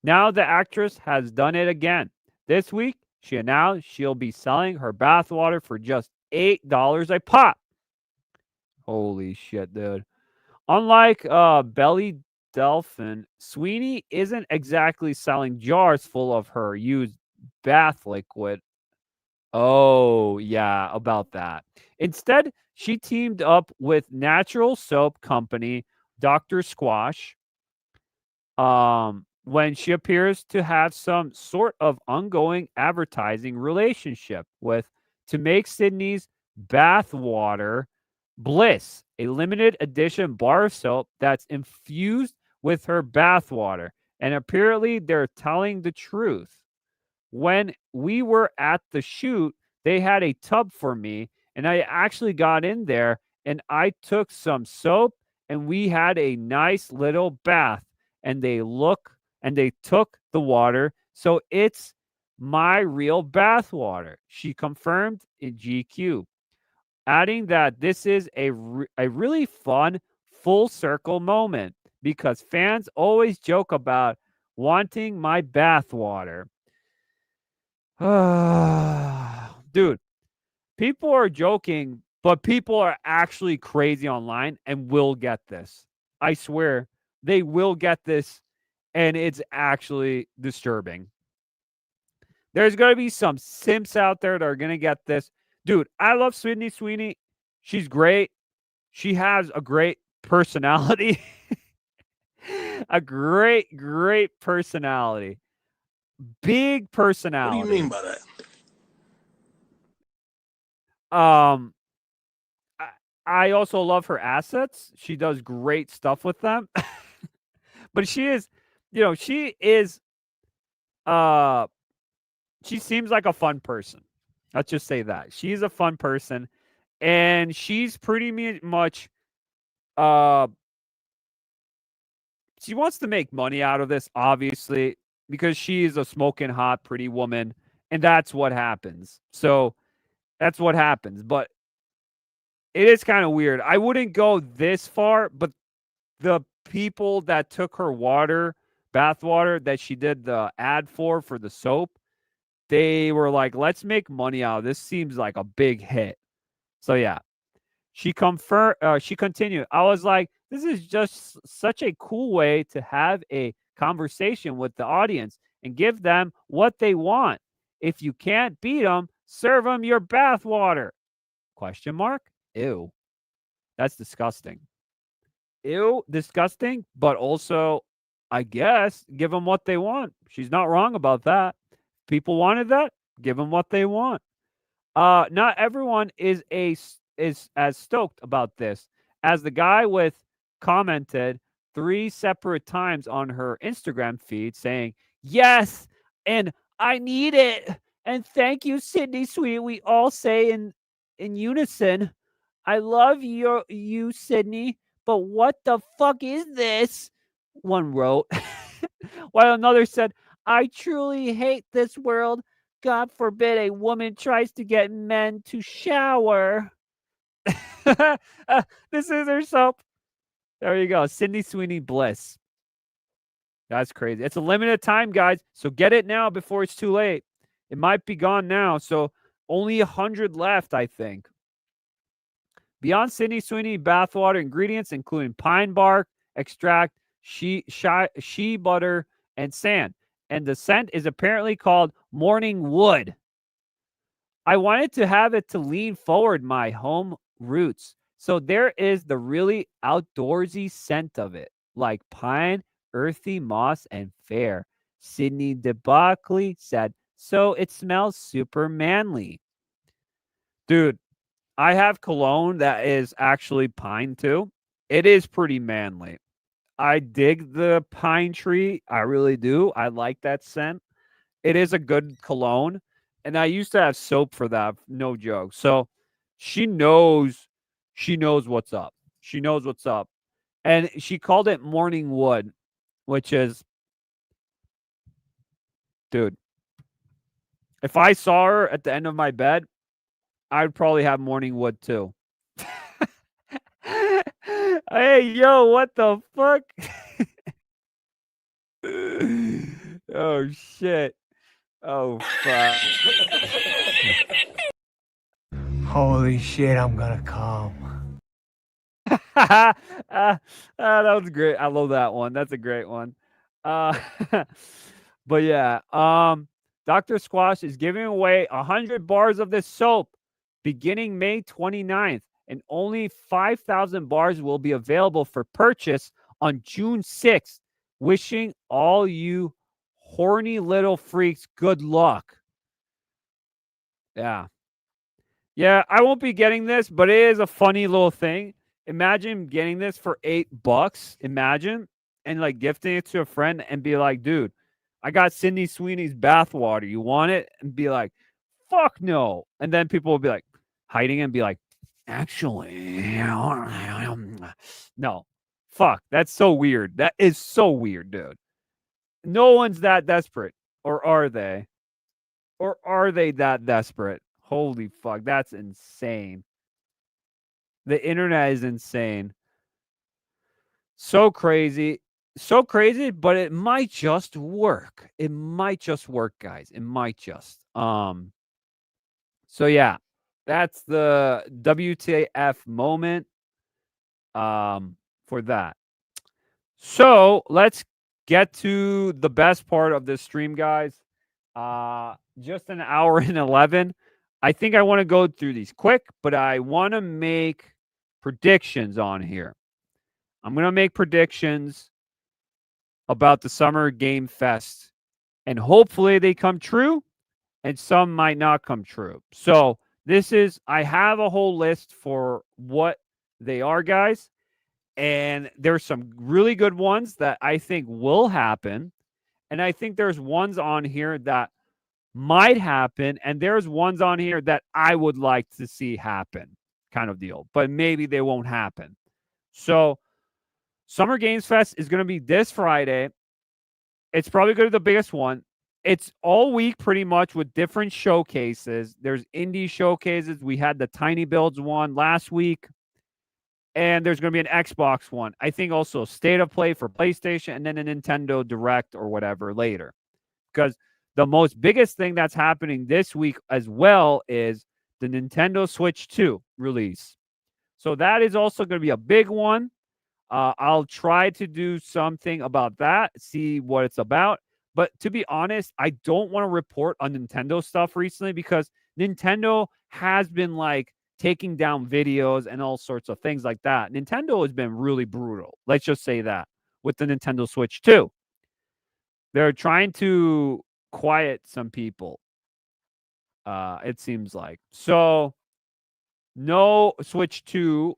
Now the actress has done it again. This week, she announced she'll be selling her bathwater for just $8 a pop. Holy shit, dude. Unlike Belly Delphin, Sweeney isn't exactly selling jars full of her used bath liquid. Oh, yeah, about that. Instead, she teamed up with natural soap company Dr. Squash when she appears to have some sort of ongoing advertising relationship with to make Sydney's bathwater Bliss, a limited edition bar soap that's infused with her bathwater. And apparently they're telling the truth. When we were at the shoot, they had a tub for me, and I actually got in there and I took some soap and we had a nice little bath, and they took the water. So it's my real bathwater, she confirmed in GQ, adding that this is a really fun full circle moment because fans always joke about wanting my bathwater. Dude, people are joking, but people are actually crazy online and will get this. I swear, they will get this, and it's actually disturbing. There's going to be some simps out there that are going to get this. Dude, I love Sydney Sweeney. She's great. She has a great personality. A great personality. Big personality. What do you mean by that? I also love her assets. She does great stuff with them. But she is, she seems like a fun person. Let's just say that. She's a fun person, and she's pretty much she wants to make money out of this, obviously, because she is a smoking hot pretty woman, and that's what happens. So that's what happens. But it is kind of weird. I wouldn't go this far, but the people that took her bathwater that she did the ad for the soap, they were like, let's make money out of this. Seems like a big hit. So yeah, she continued. I was like, this is just such a cool way to have a conversation with the audience and give them what they want. If you can't beat them, serve them your bathwater. ? Ew. That's disgusting. Ew, disgusting, but also, I guess, give them what they want. She's not wrong about that. People wanted that, give them what they want. Not everyone is as stoked about this as the guy with commented 3 separate times on her Instagram feed saying, yes, and I need it. And thank you, Sydney Sweeney. We all say in unison, I love you, Sydney, but what the fuck is this? One wrote. While another said, I truly hate this world. God forbid a woman tries to get men to shower. This is her soap. There you go. Sydney Sweeney Bliss. That's crazy. It's a limited time, guys. So get it now before it's too late. It might be gone now. So only 100 left, I think. Beyond Sydney Sweeney bathwater ingredients, including pine bark, extract, shea butter, and sand. And the scent is apparently called morning wood. I wanted to have it to lean forward my home roots. So there is the really outdoorsy scent of it, like pine, earthy moss, and fair. Sydney DeBuckley said, so it smells super manly. Dude, I have cologne that is actually pine too. It is pretty manly. I dig the pine tree. I really do. I like that scent. It is a good cologne. And I used to have soap for that. No joke. So she knows what's up. She knows what's up. And she called it morning wood, which is, dude, if I saw her at the end of my bed, I'd probably have morning wood too. Hey, yo, what the fuck? Oh, shit. Oh, fuck. Holy shit, I'm gonna come. That was great. I love that one. That's a great one. But yeah, Dr. Squash is giving away 100 bars of this soap beginning May 29th, and only 5,000 bars will be available for purchase on June 6th. Wishing all you horny little freaks good luck. Yeah. Yeah, I won't be getting this, but it is a funny little thing. Imagine getting this for $8. Imagine. And like gifting it to a friend and be like, dude, I got Sydney Sweeney's bathwater. You want it? And be like, fuck no. And then people will be like hiding and be like, actually, no. Fuck. That's so weird. That is so weird, dude. No one's that desperate. Or are they? Or are they that desperate? Holy fuck. That's insane. The internet is insane. So crazy. So crazy, but it might just work. It might just work, guys. It might just. So yeah, that's the WTF moment for that. So let's get to the best part of this stream, guys. Just an hour and 11. I think I want to go through these quick, but I want to make predictions on here. I'm going to make predictions about the Summer Game Fest, and hopefully they come true, and some might not come true. So I have a whole list for what they are, guys, and there's some really good ones that I think will happen, and I think there's ones on here that might happen, and there's ones on here that I would like to see happen, kind of deal, but maybe they won't happen. So Summer Games Fest is going to be this Friday. It's probably going to be the biggest one. It's all week pretty much with different showcases. There's indie showcases. We had the Tiny Builds one last week. And there's going to be an Xbox one. I think also State of Play for PlayStation, and then a Nintendo Direct or whatever later. Because the most biggest thing that's happening this week as well is the Nintendo Switch 2 release. So that is also going to be a big one. I'll try to do something about that, see what it's about. But to be honest, I don't want to report on Nintendo stuff recently because Nintendo has been like taking down videos and all sorts of things like that. Nintendo has been really brutal. Let's just say that with the Nintendo Switch 2. They're trying to quiet some people. It seems like. So no Switch 2.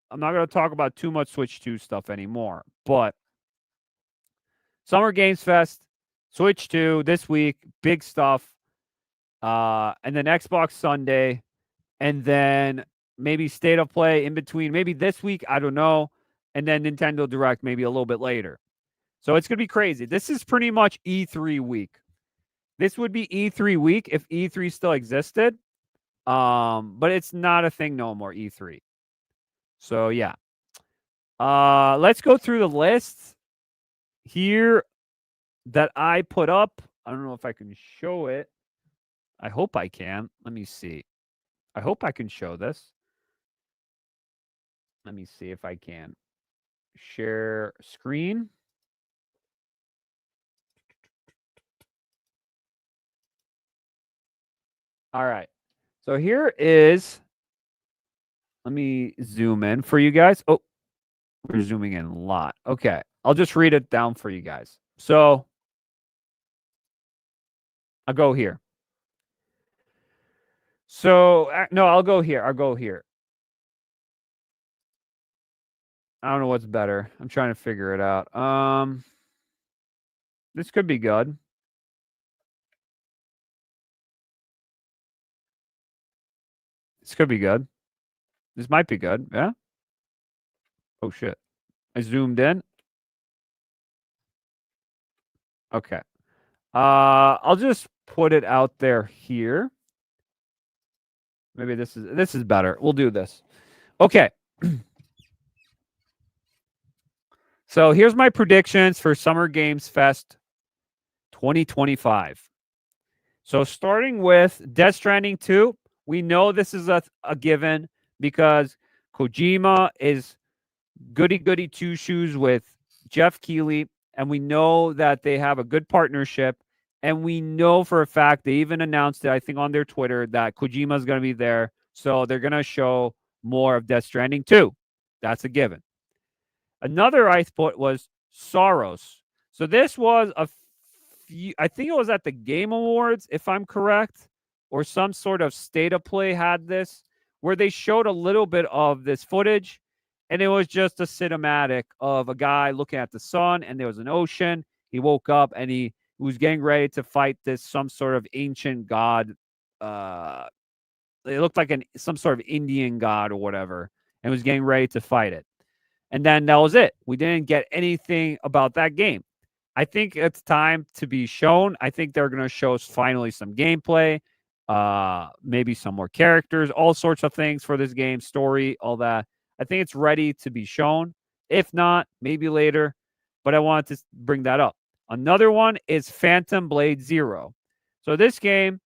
I'm not going to talk about too much Switch 2 stuff anymore, but Summer Games Fest, Switch 2 this week, big stuff. and then Xbox Sunday, and then maybe State of Play in between, maybe this week, I don't know, and then Nintendo Direct maybe a little bit later. So it's going to be crazy. This is pretty much E3 week. This would be E3 week if E3 still existed. But it's not a thing no more, E3. So yeah. Let's go through the list here that I put up. I don't know if I can show it. I hope I can. Let me see. I hope I can show this. Let me see if I can. Share screen. All right. So here is, let me zoom in for you guys. Oh, we're zooming in a lot. Okay. I'll just read it down for you guys. So I'll go here. So, no, I'll go here. I'll go here. I don't know what's better. I'm trying to figure it out. This could be good. This could be good. This might be good. Yeah. Oh, shit. I zoomed in. Okay. I'll just put it out there here. Maybe this is better. We'll do this. Okay. So here's my predictions for Summer Games Fest 2025. So starting with Death Stranding 2, we know this is a given because Kojima is goody two-shoes with Jeff Keighley, and we know that they have a good partnership, and we know for a fact they even announced it, I think, on their Twitter that Kojima is going to be there, so they're going to show more of Death Stranding 2. That's a given. Another I thought was Soros. So this was I think it was at the Game Awards, if I'm correct, or some sort of State of Play had this, where they showed a little bit of this footage, and it was just a cinematic of a guy looking at the sun, and there was an ocean. He woke up, and he was getting ready to fight some sort of ancient god. It looked like some sort of Indian god or whatever, and was getting ready to fight it. And then that was it. We didn't get anything about that game. I think it's time to be shown. I think they're going to show us finally some gameplay, maybe some more characters, all sorts of things for this game, story, all that. I think it's ready to be shown. If not, maybe later. But I wanted to bring that up. Another one is Phantom Blade Zero. So this game,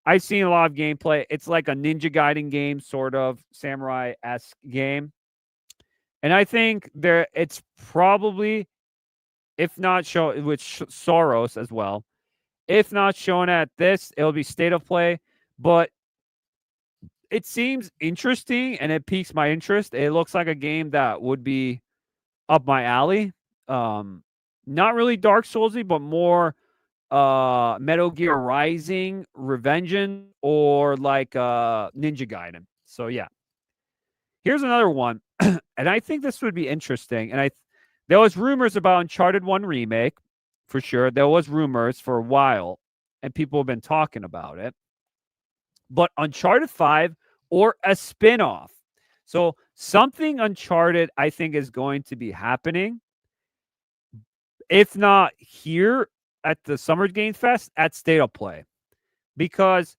I've seen a lot of gameplay. It's like a Ninja Gaiden game, sort of samurai-esque game. And I think it's probably, if not shown with Soros as well, if not shown at this, it'll be State of Play. But it seems interesting, and it piques my interest. It looks like a game that would be up my alley. Not really Dark Soulsy, but more Metal Gear Rising, Revengeance, or like Ninja Gaiden. So yeah. Here's another one, and I think this would be interesting. And there was rumors about Uncharted 1 remake, for sure. There was rumors for a while, and people have been talking about it. But Uncharted 5 or a spin-off. So something Uncharted, I think, is going to be happening. If not here at the Summer Games Fest, at State of Play. Because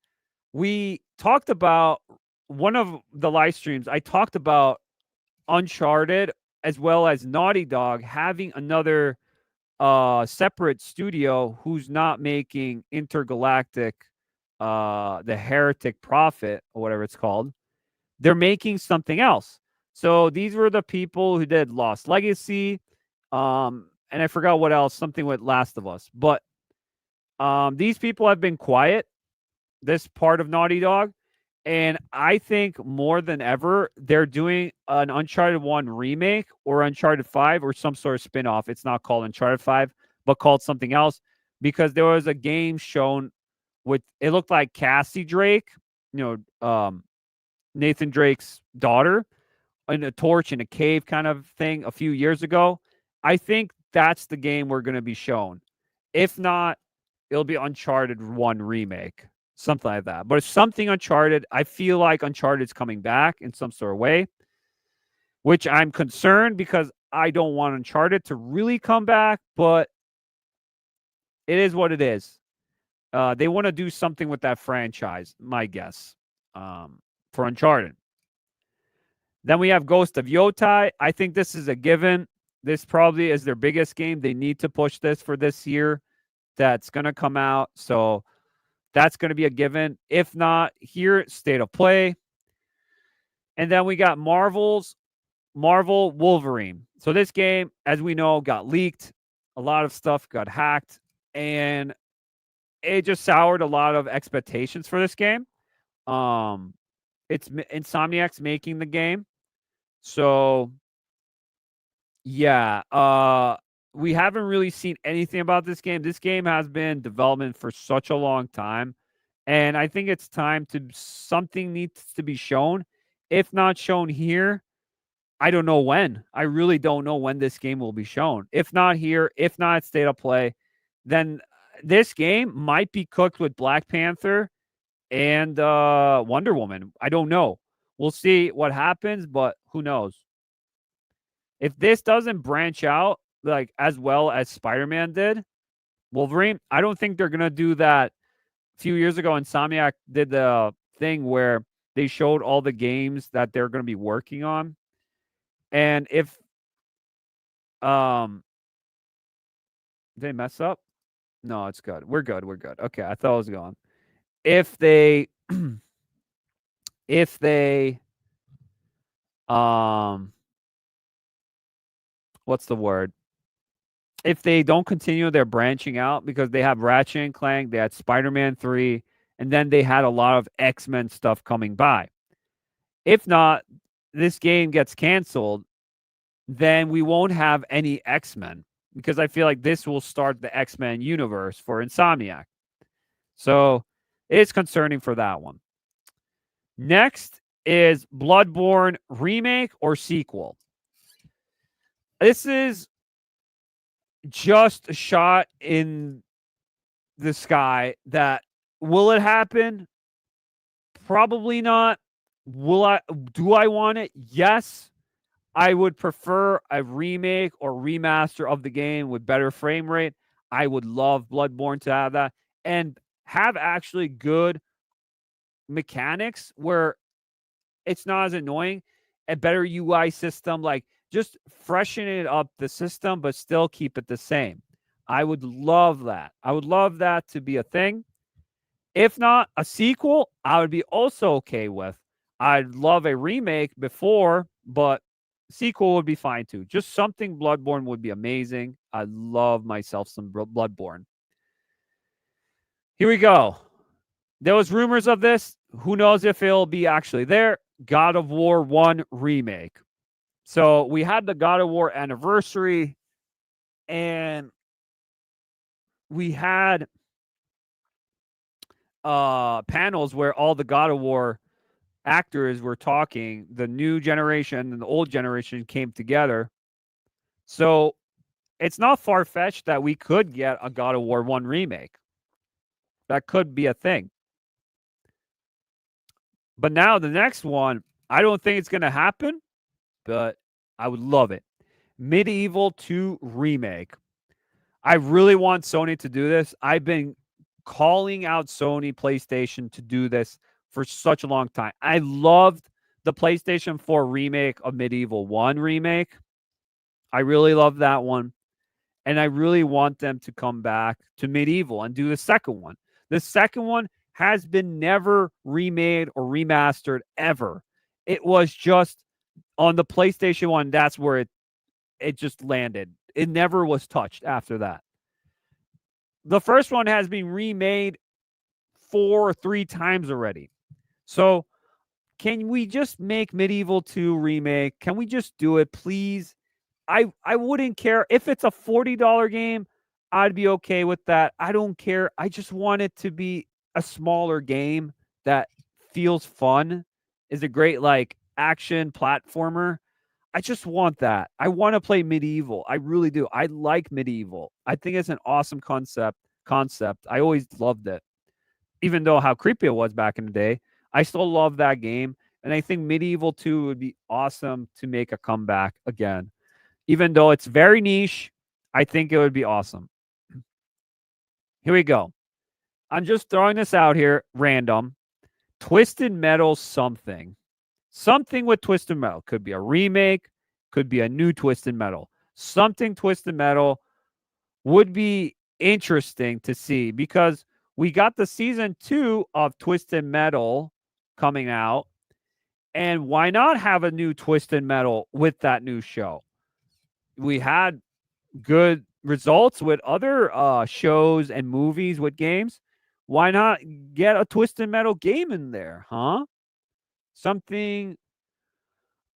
we talked about one of the live streams, I talked about Uncharted as well as Naughty Dog having another separate studio who's not making Intergalactic, the Heretic Prophet, or whatever it's called. They're making something else. So these were the people who did Lost Legacy, and I forgot what else, something with Last of Us. But these people have been quiet, this part of Naughty Dog. And I think more than ever, they're doing an Uncharted 1 remake or Uncharted 5 or some sort of spin-off. It's not called Uncharted 5, but called something else. Because there was a game shown with, it looked like Cassie Drake, Nathan Drake's daughter, in a torch in a cave kind of thing a few years ago. I think that's the game we're going to be shown. If not, it'll be Uncharted 1 remake. Something like that. But it's something Uncharted. I feel like Uncharted's coming back in some sort of way, which I'm concerned because I don't want Uncharted to really come back, but it is what it is. They want to do something with that franchise, my guess, for Uncharted. Then we have Ghost of Yotai. I think this is a given. This probably is their biggest game. They need to push this for this year. That's going to come out. So that's going to be a given. If not, here, State of Play. And then we got Marvel Wolverine. So this game, as we know, got leaked. A lot of stuff got hacked. And it just soured a lot of expectations for this game. It's Insomniac's making the game. So, yeah. We haven't really seen anything about this game. This game has been in development for such a long time. And I think it's time something needs to be shown. If not shown here, I don't know when. I really don't know when this game will be shown. If not here, if not at State of Play, then this game might be cooked with Black Panther and Wonder Woman. I don't know. We'll see what happens, but who knows? If this doesn't branch out like as well as Spider-Man did, Wolverine, I don't think they're going to do that. A few years ago, Insomniac did the thing where they showed all the games that they're going to be working on. And if did they mess up? No, it's good. We're good. We're good. Okay, I thought I was going. If they what's the word? If they don't continue their branching out, because they have Ratchet and Clank, they had Spider-Man 3, and then they had a lot of X-Men stuff coming by. If not, this game gets canceled, then we won't have any X-Men, because I feel like this will start the X-Men universe for Insomniac. So it's concerning for that one. Next is Bloodborne remake or sequel. This is just a shot in the sky that will it happen? Probably not. Do I want it? Yes. I would prefer a remake or remaster of the game with better frame rate. I would love Bloodborne to have that and have actually good mechanics where it's not as annoying, a better UI system, like just freshen it up the system, but still keep it the same. I would love that. I would love that to be a thing. If not a sequel, I would be also okay with. I'd love a remake before, but sequel would be fine too. Just something Bloodborne would be amazing. I love myself some Bloodborne. Here we go. There was rumors of this. Who knows if it'll be actually there. God of War 1 remake. So we had the God of War anniversary, and we had panels where all the God of War actors were talking. The new generation and the old generation came together. So it's not far-fetched that we could get a God of War 1 remake. That could be a thing. But now the next one, I don't think it's going to happen, but I would love it. Medieval 2 remake. I really want Sony to do this. I've been calling out Sony PlayStation to do this for such a long time. I loved the PlayStation 4 remake of Medieval 1 remake. I really love that one. And I really want them to come back to Medieval and do the second one. The second one has been never remade or remastered ever. It was just on the PlayStation 1. That's where it just landed. It never was touched after that. The first one has been remade 4 or 3 times already. So can we just make Medieval 2 remake? Can we just do it, please? I wouldn't care. If it's a $40 game, I'd be okay with that. I don't care. I just want it to be a smaller game that feels fun, is a great like action platformer. I just want that. I want to play Medieval. I really do. I like Medieval. I think it's an awesome concept. I always loved it. even though how creepy it was back in the day, I still love that game. And I think Medieval 2 would be awesome to make a comeback again. Even though it's very niche, I think it would be awesome. Here we go. I'm just throwing this out here, random. Twisted Metal something. Something with Twisted Metal. Could be a remake, could be a new Twisted Metal. Something Twisted Metal would be interesting to see because we got the season 2 of Twisted Metal coming out. And why not have a new Twisted Metal with that new show? We had good results with other shows and movies with games. Why not get a Twisted Metal game in there, huh? Something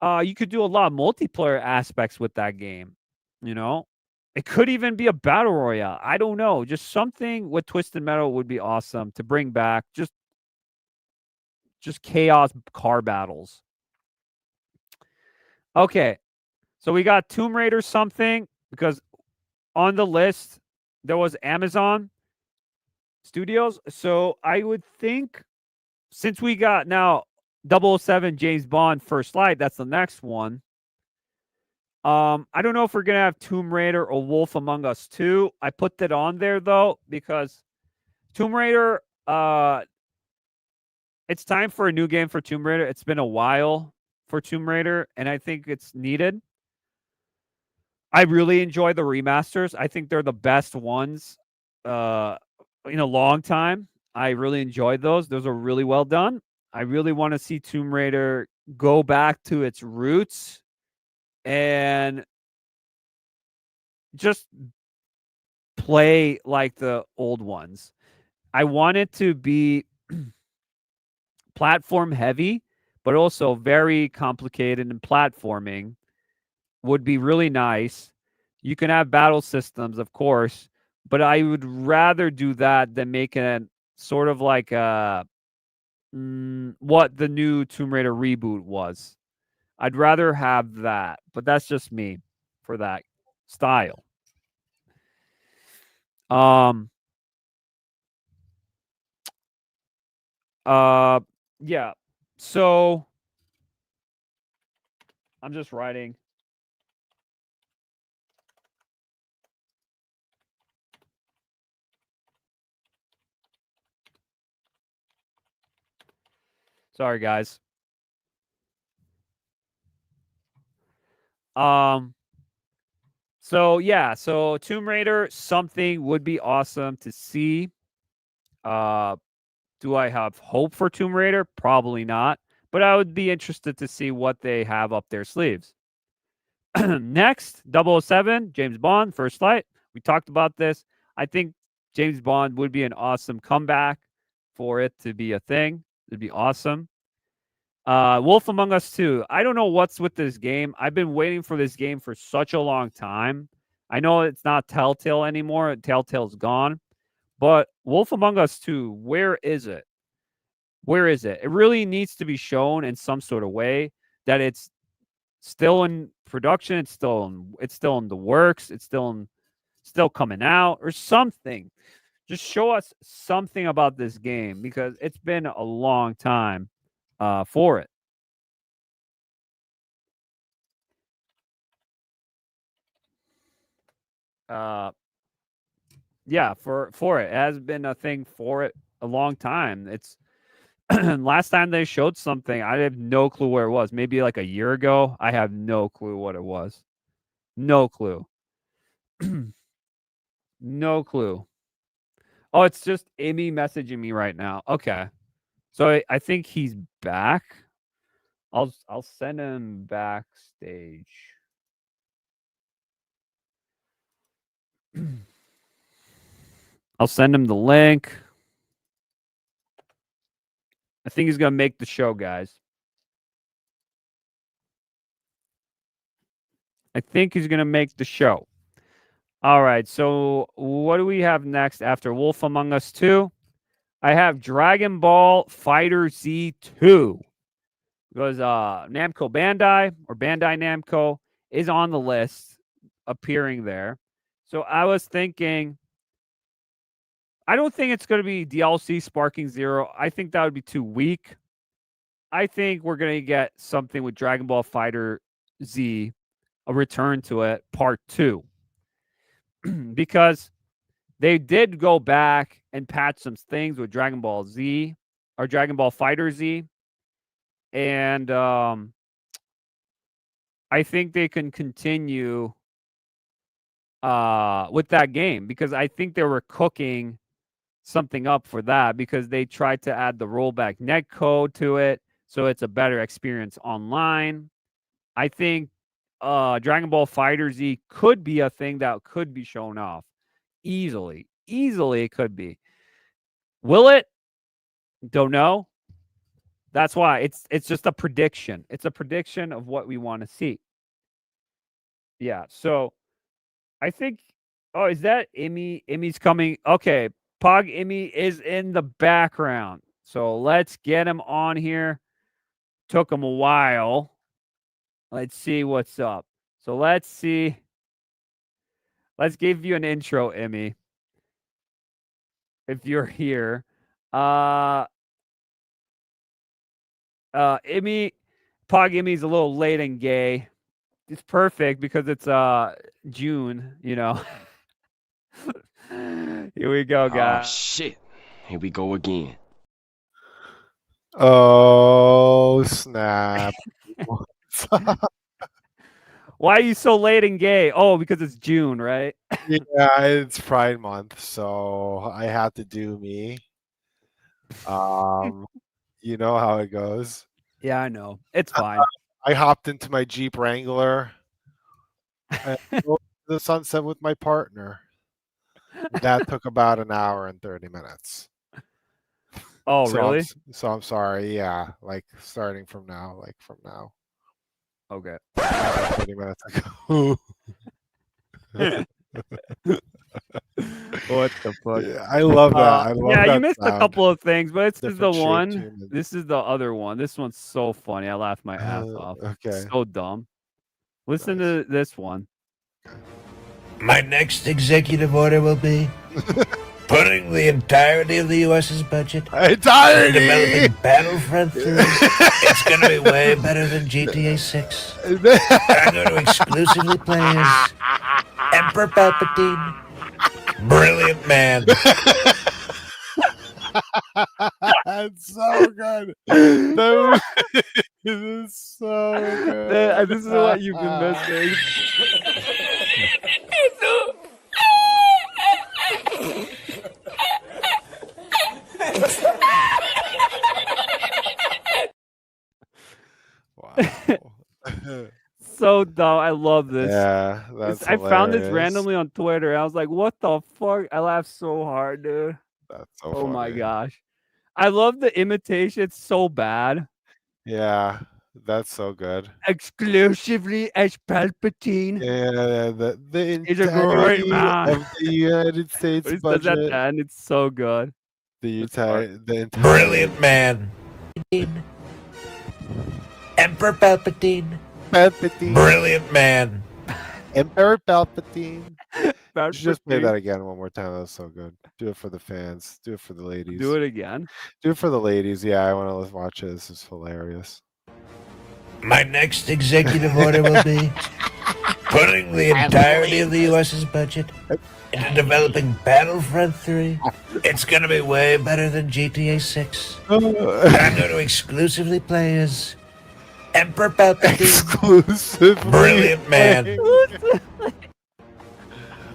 you could do a lot of multiplayer aspects with that game, you know? It could even be a battle royale. I don't know. Just something with Twisted Metal would be awesome to bring back. Just chaos car battles. Okay. So we got Tomb Raider something because on the list there was Amazon Studios. So I would think since we got now 007 James Bond First Light, that's the next one. I don't know if we're gonna have Tomb Raider or Wolf Among Us 2. I put that on there though because Tomb Raider, it's time for a new game for Tomb Raider. It's been a while for Tomb Raider, and I think it's needed. I really enjoy the remasters. I think they're the best ones in a long time. I really enjoyed those. Those are really well done. I really want to see Tomb Raider go back to its roots and just play like the old ones. I want it to be platform heavy, but also very complicated, and platforming would be really nice. You can have battle systems, of course, but I would rather do that than make it sort of like what the new Tomb Raider reboot was. I'd rather have that, but that's just me for that style. Yeah. So I'm just writing. Sorry, guys. So yeah, so Tomb Raider something would be awesome to see. Do I have hope for Tomb Raider? Probably not, but I would be interested to see what they have up their sleeves. Next, 007, James Bond, First Light. We talked about this. I think James Bond would be an awesome comeback for it to be a thing. It'd be awesome. Wolf Among Us 2. I don't know what's with this game. I've been waiting for this game for such a long time. I know it's not Telltale anymore. Telltale's gone. But Wolf Among Us 2, where is it? Where is it? It really needs to be shown in some sort of way that it's still in production. It's still in the works. It's still coming out or something. Just show us something about this game because it's been a long time for it. Yeah, for it. It has been a thing for it a long time. It's last time they showed something, I have no clue where it was. Maybe like a year ago. I have no clue what it was. No clue. No clue. Oh, it's just Amy messaging me right now. Okay. So I think he's back. I'll send him backstage. I'll send him the link. I think he's going to make the show, guys. I think he's going to make the show. All right. So what do we have next after Wolf Among Us 2? I have Dragon Ball Fighter Z2. Because Namco Bandai or Bandai Namco is on the list appearing there. So I was thinking I don't think it's going to be DLC Sparking Zero. I think that would be too weak. I think we're going to get something with Dragon Ball Fighter Z, a return to it, part 2. Because they did go back and patch some things with Dragon Ball Z or Dragon Ball Fighter Z. And I think they can continue with that game because I think they were cooking something up for that because they tried to add the rollback netcode to it so it's a better experience online. I think Dragon Ball Fighter Z could be a thing that could be shown off easily. Easily it could be. Will it? Don't know. That's why it's just a prediction. It's a prediction of what we want to see. Yeah, so I think is that Imi? Imi's coming. Okay, PogImi is in the background. So let's get him on here. Took him a while. Let's see what's up. So let's see. Let's give you an intro, Imi. If you're here. Imi, PogImi's a little late and gay. It's perfect because it's June, you know. Here we go, Oh guys. shit. Here we go again. Oh snap! Why are you so late and gay? Oh, because it's June, right? Yeah, it's Pride Month, so I have to do me. You know how it goes. Yeah, I know. It's fine. I hopped into my Jeep Wrangler and drove to the sunset with my partner. That took about an hour and 30 minutes. Oh, So really? I'm sorry. Yeah, like starting from now, Okay. 30 minutes ago. What the fuck? Yeah, I love that. I love yeah, that you missed sound. a couple of things, but this is the Different shape one. tuning. This is the other one. This one's so funny. I laughed my ass off. Okay. So dumb. Listen Nice. to this one. My next executive order will be putting the entirety of the U.S.'s budget into developing Battlefront 3. It's going to be way better than GTA 6. I'm going to exclusively play as Emperor Palpatine. Brilliant man. That's so good. That is so good. This is what you've been missing. Wow. So dumb. I love this. Yeah, that's I found this hilarious. randomly on Twitter. I was like, what the fuck? I laughed so hard, dude. That's so Oh my funny. gosh. I love the imitation. It's so bad. Yeah, that's so good. Exclusively as Palpatine. Yeah, the He's a great entirety man. of the United States When he says at the budget. end, it's so good. The This part. entire Brilliant man. Emperor Palpatine. Palpatine. Brilliant man. Emperor Palpatine. You should just play Palpatine. that again one more time. That was so good. Do it for the fans. Do it for the ladies. Do it again. Do it for the ladies. Yeah, I want to watch it. This is hilarious. My next executive order will be putting the entirety of the U.S.'s budget into developing Battlefront 3. It's going to be way better than GTA 6. I'm going to exclusively play as Emperor Palpatine. Exclusively. Brilliant man.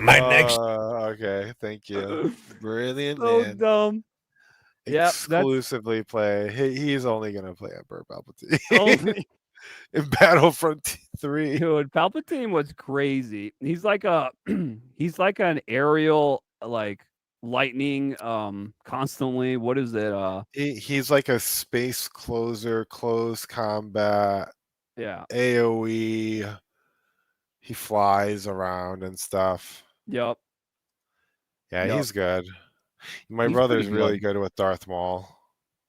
My next. Okay, thank you. Brilliant So man. dumb. Yep, that's Exclusively play. He's only gonna play Emperor Palpatine only in Battlefront 3. dude. Palpatine was crazy. He's like he's like an aerial like lightning constantly. What is it? He's like a space closer, close combat, Yeah. AoE. He flies around and stuff. Yep. Yeah, Yep. he's good. My He's brother's pretty really good. good with Darth Maul.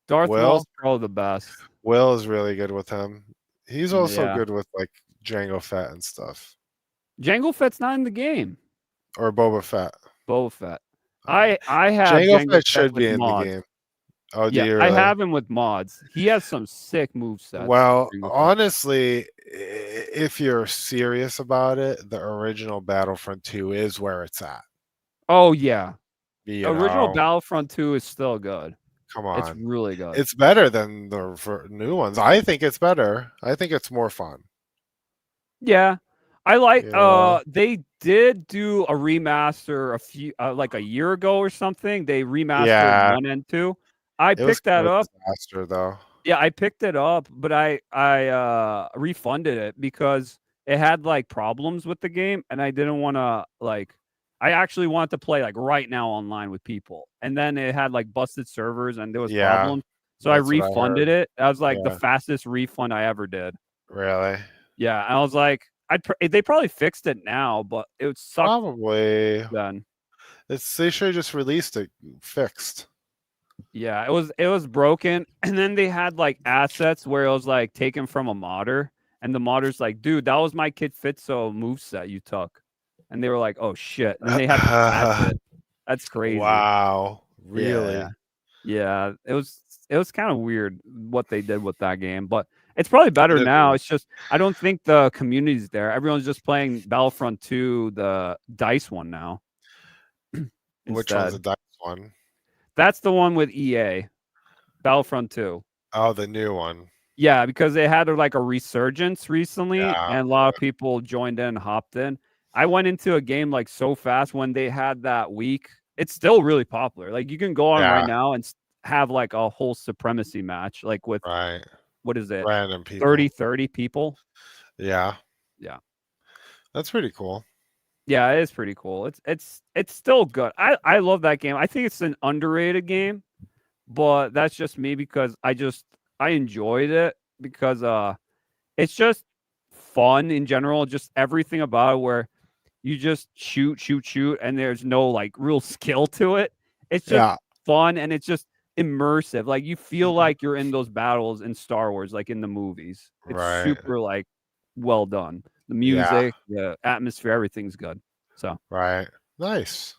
Darth Will? Maul's probably the best. Will is really good with him. He's also Yeah. good with like Jango Fett and stuff. Jango Fett's not in the game. Or Boba Fett. Boba Fett. I have Jango Jango Fett Fett should with be in the mods. game. Oh, do Yeah, you I really? have him with mods. He has some sick movesets. Well, Jango Fett. honestly, if you're serious about it, the original Battlefront 2 is where it's at. Oh yeah, You original know, Battlefront 2 is still good. come It's on. really good. It's better than the new ones. I think it's better. I think it's more fun. Yeah, I like. Yeah. They did do a remaster a few like a year ago or something. They remastered Yeah. 1 and 2. I It was picked that kind of a up. disaster, though. Yeah, I picked it up, but I refunded it because it had like problems with the game, and I didn't want to like. I actually wanted to play like right now online with people, and then it had like busted servers and there was Yeah, problems. So I that's what I refunded heard. it. That was like the Yeah. fastest refund I ever did. Really? Yeah, and I was like, they probably fixed it now, but it would suck Probably. then. They should have just released it fixed. Yeah, it was broken, and then they had like assets where it was like taken from a modder, and the modder's like, dude, that was my Kid Fitzo moveset you took, and they were like, oh shit, and they had to patch it. That's crazy. Wow. Really? Yeah, it was kind of weird what they did with that game, but it's probably better now. It's just I don't think the community's there. Everyone's just playing Battlefront 2, the dice one now. Which one's the dice one? That's the one with EA, Battlefront 2. Oh, the new one. Yeah, because they had like a resurgence recently, Yeah. and a lot of people joined in, hopped in. I went into a game like so fast when they had that week. It's still really popular. Like you can go on right now and have like a whole supremacy match, like with what is it? Random people. 30 people. Yeah. Yeah. That's pretty cool. Yeah, it is pretty cool. It's still good. I love that game. I think it's an underrated game, but that's just me because I enjoyed it because it's just fun in general, just everything about it where you just shoot and there's no like real skill to it. It's just fun and it's just immersive. Like you feel like you're in those battles in Star Wars, like in the movies. It's super like well done. The music, the atmosphere, everything's good. So nice.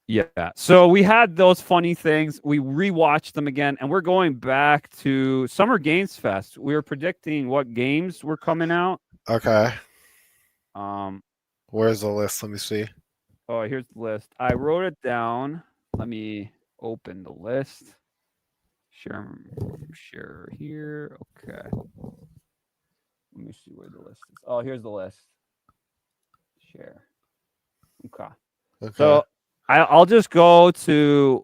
Yeah. So we had those funny things. We rewatched them again, and we're going back to Summer Games Fest. We were predicting what games were coming out. Okay. Where's the list? Let me see. Oh, here's the list. I wrote it down. Let me open the list. Share here. Okay. Let me see where the list is. Oh, here's the list. Share. Okay. So I'll just go to.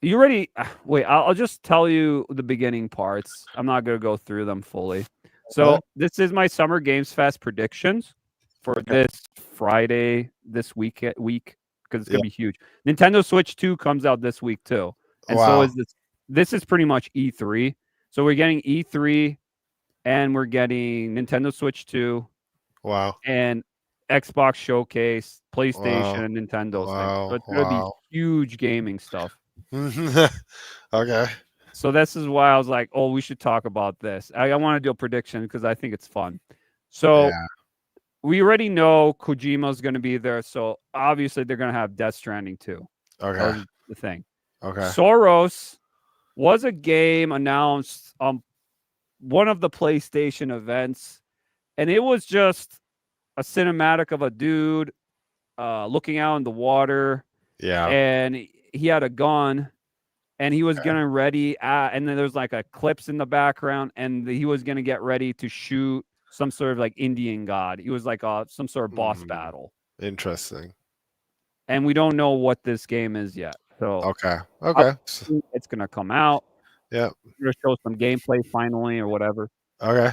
You ready? Wait, I'll just tell you the beginning parts. I'm not going to go through them fully. So this is my Summer Games Fest predictions for this Friday, this week, because it's going to be huge. Nintendo Switch 2 comes out this week too. And so is this. This is pretty much E3. So we're getting E3 and we're getting Nintendo Switch 2. Wow. And Xbox Showcase, PlayStation, and Nintendo. So it's going to be huge gaming stuff. Okay. So this is why I was like, oh, we should talk about this. I want to do a prediction because I think it's fun. So we already know Kojima's going to be there. So obviously they're going to have Death Stranding too. Okay. That was the thing. Okay. Soros was a game announced on one of the PlayStation events, and it was just a cinematic of a dude looking out in the water. Yeah. And he had a gun and he was getting ready. And then there's like a clips in the background and he was going to get ready to shoot some sort of like Indian god. He was like some sort of boss battle. Interesting. And we don't know what this game is yet. So okay. It's going to come out. Yeah. Going to show some gameplay finally or whatever. Okay.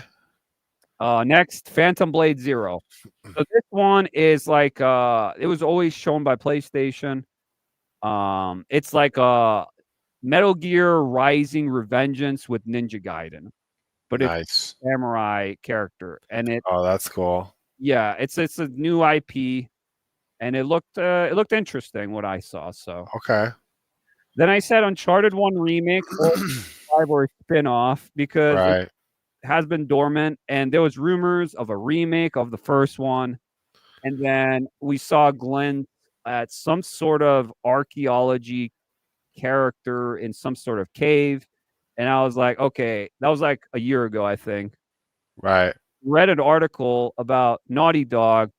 Next, Phantom Blade Zero. So this one is like it was always shown by PlayStation. It's like a Metal Gear Rising Revengeance with Ninja Gaiden, but it's a samurai character, and that's cool. Yeah, it's a new IP, and it looked interesting what I saw. So okay. Then I said Uncharted 1 remake or spin-off because it has been dormant, and there was rumors of a remake of the first one, and then we saw Glenn at some sort of archaeology character in some sort of cave. And I was like, okay, that was like a year ago, I think. Right. Read an article about Naughty Dog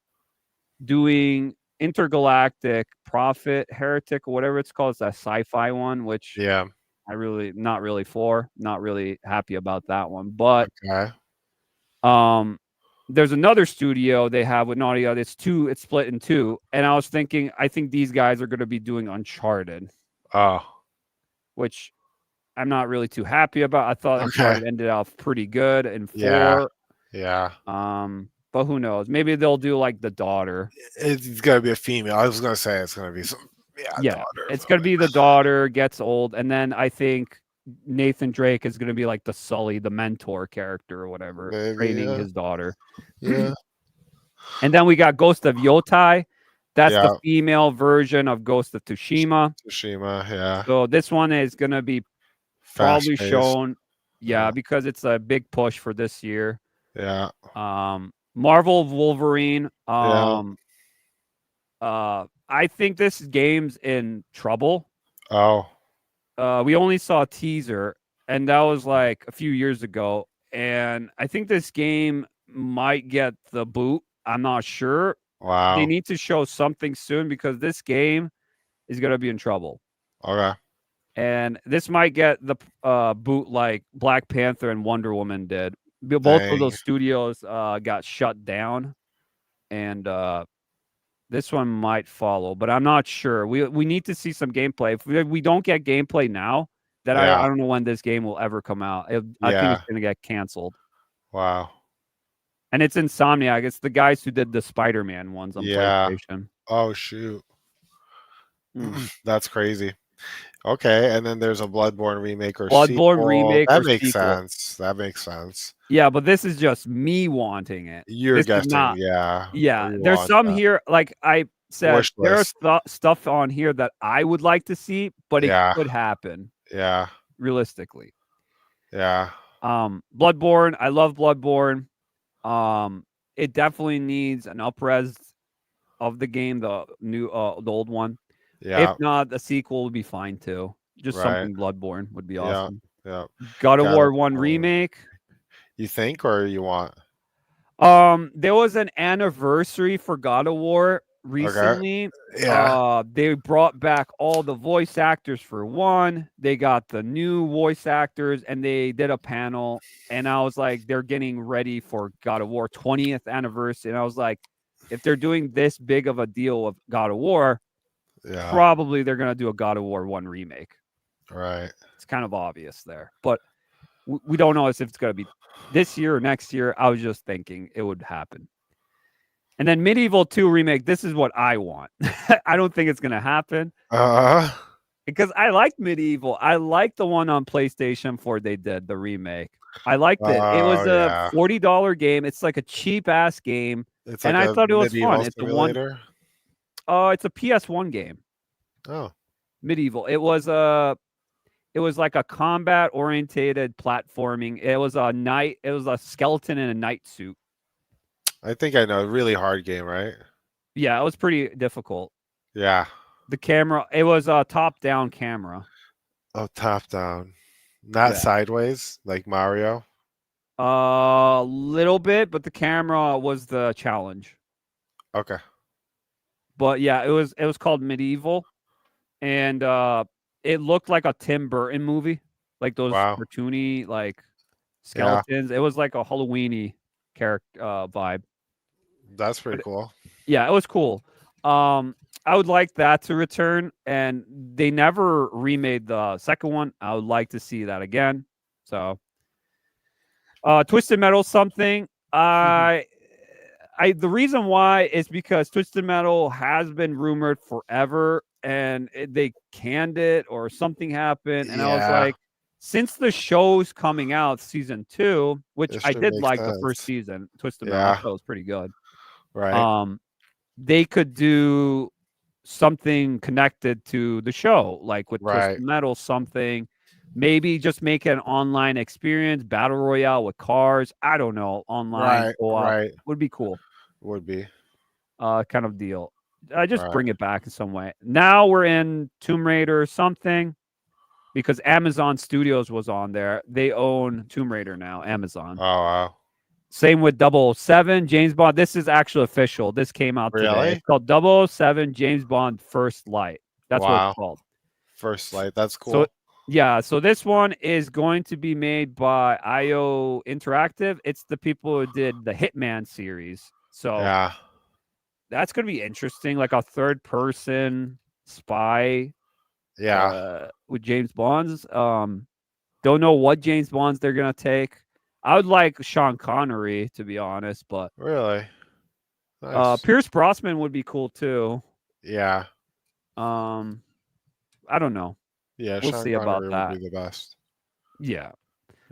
doing Intergalactic Prophet, Heretic, or whatever it's called. It's that sci-fi one, which Yeah. not really happy about that one. But Okay. there's another studio they have with Naughty Dog. It's split in two. And I was thinking, I think these guys are going to be doing Uncharted. Oh. Which I'm not really too happy about. I thought Uncharted ended off pretty good in 4. Yeah. Yeah. But who knows? Maybe they'll do like the daughter. It's gonna be a female. I was gonna say it's gonna be some. Yeah, daughter, it's gonna be the daughter gets old, and then I think Nathan Drake is gonna be like the Sully, the mentor character or whatever, training his daughter. Yeah. And then we got Ghost of Yotai. That's the female version of Ghost of Tsushima. Yeah. So this one is gonna be probably shown. Yeah, because it's a big push for this year. Yeah. Marvel Wolverine. I think this game's in trouble. Oh. We only saw a teaser, and that was like a few years ago. And I think this game might get the boot. I'm not sure. Wow. They need to show something soon because this game is going to be in trouble. Okay. And this might get the boot like Black Panther and Wonder Woman did. Both of those studios got shut down, and this one might follow, but I'm not sure. We need to see some gameplay. If we don't get gameplay now, then I don't know when this game will ever come out. I think it's going to get canceled. Wow. And it's Insomniac. It's the guys who did the Spider-Man ones on PlayStation. Oh, shoot. That's crazy. Okay, and then there's a Bloodborne remake or sequel. Remake. That makes sense. That makes sense. Yeah, but this is just me wanting it. You're guessing, yeah. There's some here, like I said, there's stuff on here that I would like to see, but it could happen. Yeah. Realistically. Yeah. Bloodborne. I love Bloodborne. It definitely needs an up-res of the game, the old one. Yeah. If not, the sequel would be fine too. Just something Bloodborne would be awesome. Yeah. God of War 1 remake. You think, or you want? There was an anniversary for God of War recently. Okay. Yeah. They brought back all the voice actors for 1. They got the new voice actors, and they did a panel. And I was like, they're getting ready for God of War 20th anniversary. And I was like, if they're doing this big of a deal with God of War, probably they're going to do a God of War 1 remake. Right. It's kind of obvious there. But we don't know if it's going to be this year or next year. I was just thinking it would happen. And then Medieval 2 remake, this is what I want. I don't think it's going to happen. Because I liked Medieval. I liked the one on PlayStation 4 they did, the remake. I liked it. It was a $40 game. It's like a cheap-ass game. It's and like I thought it was fun. It's the one. It's a PS1 game. Oh. Medieval. It was like a combat orientated platforming. It was a skeleton in a knight suit. I think I know. A really hard game, right? Yeah, it was pretty difficult. Yeah. The camera, it was a top-down camera. Oh, top-down. Not sideways like Mario? A little bit, but the camera was the challenge. Okay. But yeah, it was called Medieval. And it looked like a Tim Burton movie. Like those cartoony like skeletons. It was like a Halloween-y character vibe. That's pretty cool. Yeah, it was cool. I would like that to return, and they never remade the second one. I would like to see that again. So, Twisted Metal something. The reason why is because Twisted Metal has been rumored forever, and they canned it or something happened, and I was like, since the show's coming out, season 2, which I did like the first season, Twisted Metal, I thought it was pretty good. Right. They could do something connected to the show, like with Twisted Metal, something. Maybe just make an online experience, battle royale with cars. I don't know, online co-op would be cool. Would be kind of deal. just Right. bring it back in some way. Now we're in Tomb Raider or something because Amazon Studios was on there. They own Tomb Raider now, Amazon. Oh wow. Same with 007, James Bond. This is actually official. This came out today. Really? It's called 007 James Bond First Light. That's what Wow. it's called. First Light. That's cool. So yeah, so this one is going to be made by IO Interactive. It's the people who did the Hitman series. So yeah. that's going to be interesting, like a third person spy Yeah. with James Bonds. Don't know what James Bonds they're going to take. I would like Sean Connery, to be honest, but Really. Nice. Pierce Brosnan would be cool too. Yeah. I don't know. Yeah. We'll Sean see about Connery that. would be the best. Yeah.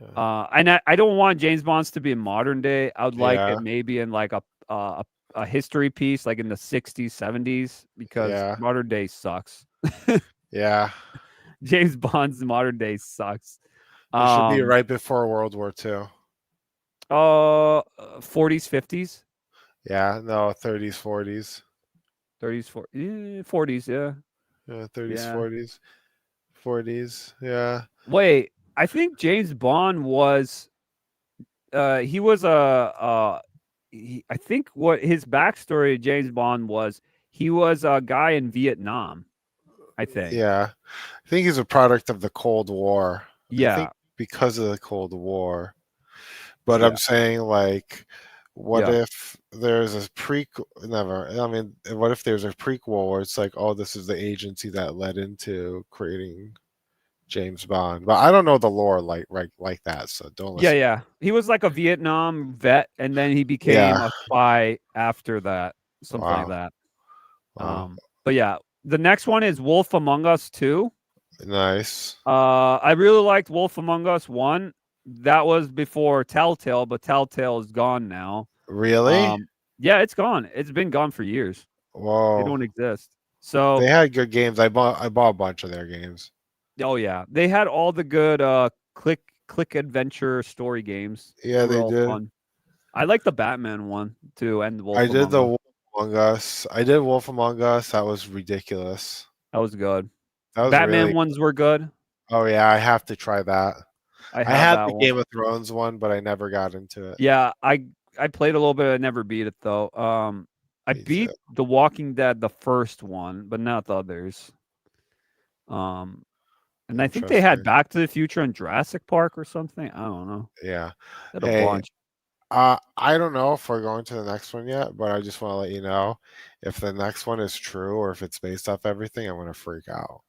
Yeah. And I don't want James Bonds to be in modern day. I would like Yeah. it maybe in like a history piece, like in the 60s, 70s, because Yeah. modern day sucks. Yeah. James Bond's modern day sucks. It should be right before World War II. 40s, 50s, Yeah. No, 30s, 40s. 30s, 40s, yeah. Yeah. 30s, Yeah. 40s. 40s. Yeah. Wait, I think James Bond was he was I think what his backstory of James Bond was, he was a guy in Vietnam, I think. Yeah. I think he's a product of the Cold War. I Yeah. think because of the Cold War. But Yeah. I'm saying, like, what Yeah. if there's a prequel? Never. I mean, what if there's a prequel where it's like, oh, this is the agency that led into creating James Bond? But I don't know the lore like that, so don't listen. Yeah. He was like a Vietnam vet, and then he became a spy after that, something like that. Wow. But yeah, the next one is Wolf Among Us 2. Nice. I really liked Wolf Among Us 1. That was before Telltale, but Telltale is gone now. Really? Yeah, it's gone. It's been gone for years. Whoa. They don't exist. So they had good games. I bought a bunch of their games. Oh yeah, they had all the good click adventure story games. Yeah, they all did. Fun. I like the Batman one too, and the Wolf I did the Among Us. Wolf Among Us. I did Wolf Among Us. That was ridiculous. That was good. That was Batman really... ones were good. Oh yeah, I have to try that. I had that the one. Game of Thrones one, but I never got into it. Yeah, I played a little bit. I never beat it though. I beat The Walking Dead, the first one, but not the others. And I think they had Back to the Future and Jurassic Park or something. I don't know. Yeah. Had a bunch. I don't know if we're going to the next one yet, but I just want to let you know if the next one is true or if it's based off everything, I'm gonna freak out.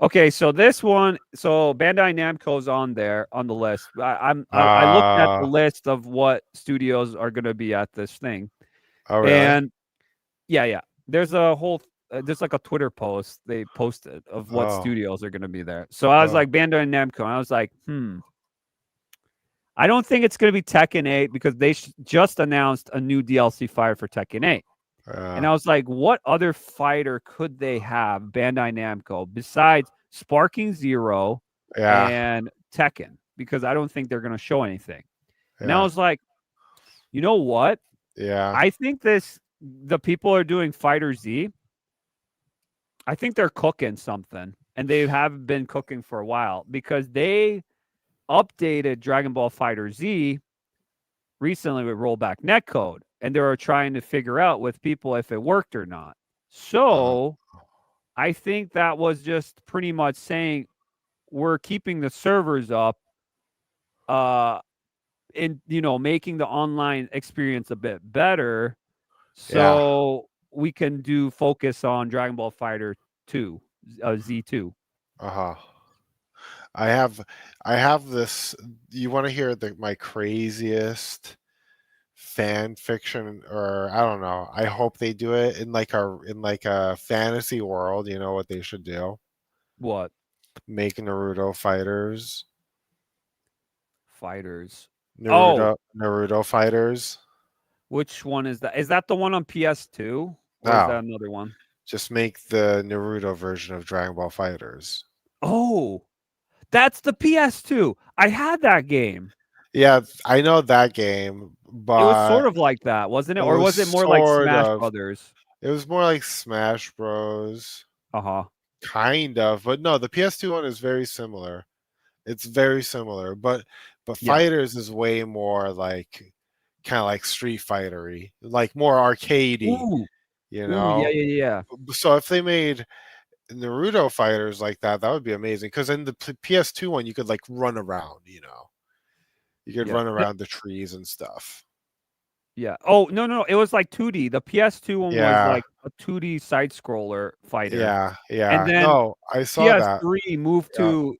Okay, so this one, so Bandai Namco's on there on the list. I looked at the list of what studios are going to be at this thing. Oh, really? And yeah, there's a whole, there's like a Twitter post they posted of what studios are going to be there. So I was like Bandai Namco, and I was like, I don't think it's going to be Tekken 8 because they just announced a new DLC fighter for Tekken 8. And I was like, what other fighter could they have, Bandai Namco, besides Sparking Zero and Tekken? Because I don't think they're going to show anything. Yeah. And I was like, you know what? Yeah. I think the people are doing Fighter Z. I think they're cooking something. And they have been cooking for a while because they updated Dragon Ball Fighter Z recently with rollback netcode. And they were trying to figure out with people if it worked or not. So I think that was just pretty much saying we're keeping the servers up, in making the online experience a bit better, so we can do focus on Dragon Ball Fighter 2, Z2. I have this. You want to hear my craziest fan fiction, or I don't know, I hope they do it in like a fantasy world. You know what they should do? What? Make Naruto fighters. Naruto fighters. Which one is that? Is that the one on PS2? Or is that another one? Just make the Naruto version of Dragon Ball Fighters. Oh, that's the PS2. I had that game. Yeah, I know that game, but it was sort of like that, wasn't it? Or was it more like Smash Brothers? It was more like Smash Bros. Uh-huh. Kind of, but no, the PS2 one is very similar. It's very similar, but Yeah. Fighters is way more like kind of like Street Fightery, like more arcadey, Ooh. you Ooh, yeah, know. yeah. So if they made Naruto Fighters like that, that would be amazing. Because in the PS2 one, you could like run around, you know, you could Yeah. run around the trees and stuff. Yeah. Oh, no. It was like 2D. The PS2 one was Yeah, like a 2D side scroller fighter. yeah, And yeah. then No, I saw that. PS3 moved Yeah. to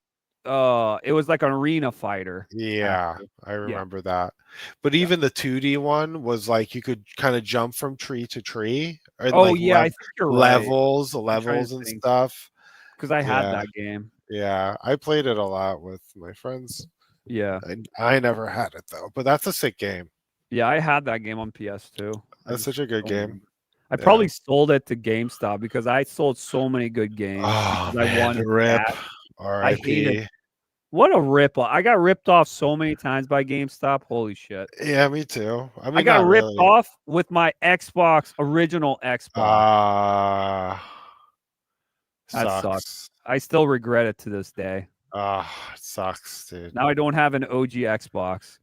it was like an arena fighter. Yeah, actually. I Yeah. remember that. But even the 2D one was like you could kind of jump from tree to tree, or Oh like yeah, I think you're right. levels I'm trying to and think. stuff. Because I had Yeah, that game. yeah. I played it a lot with my friends. Yeah. I never had it though, but that's a sick game. Yeah, I had that game on PS2. That's such a good game. I Yeah. probably sold it to GameStop because I sold so many good games. Oh because I man, wanted the rip. that. I hated R.I.P. What a rip off. I got ripped off so many times by GameStop. Holy shit. Yeah, me too. I mean, I got not ripped really. off with my Xbox, original Xbox. That Sucks. sucks. I still regret it to this day. It sucks, dude. Now I don't have an OG Xbox.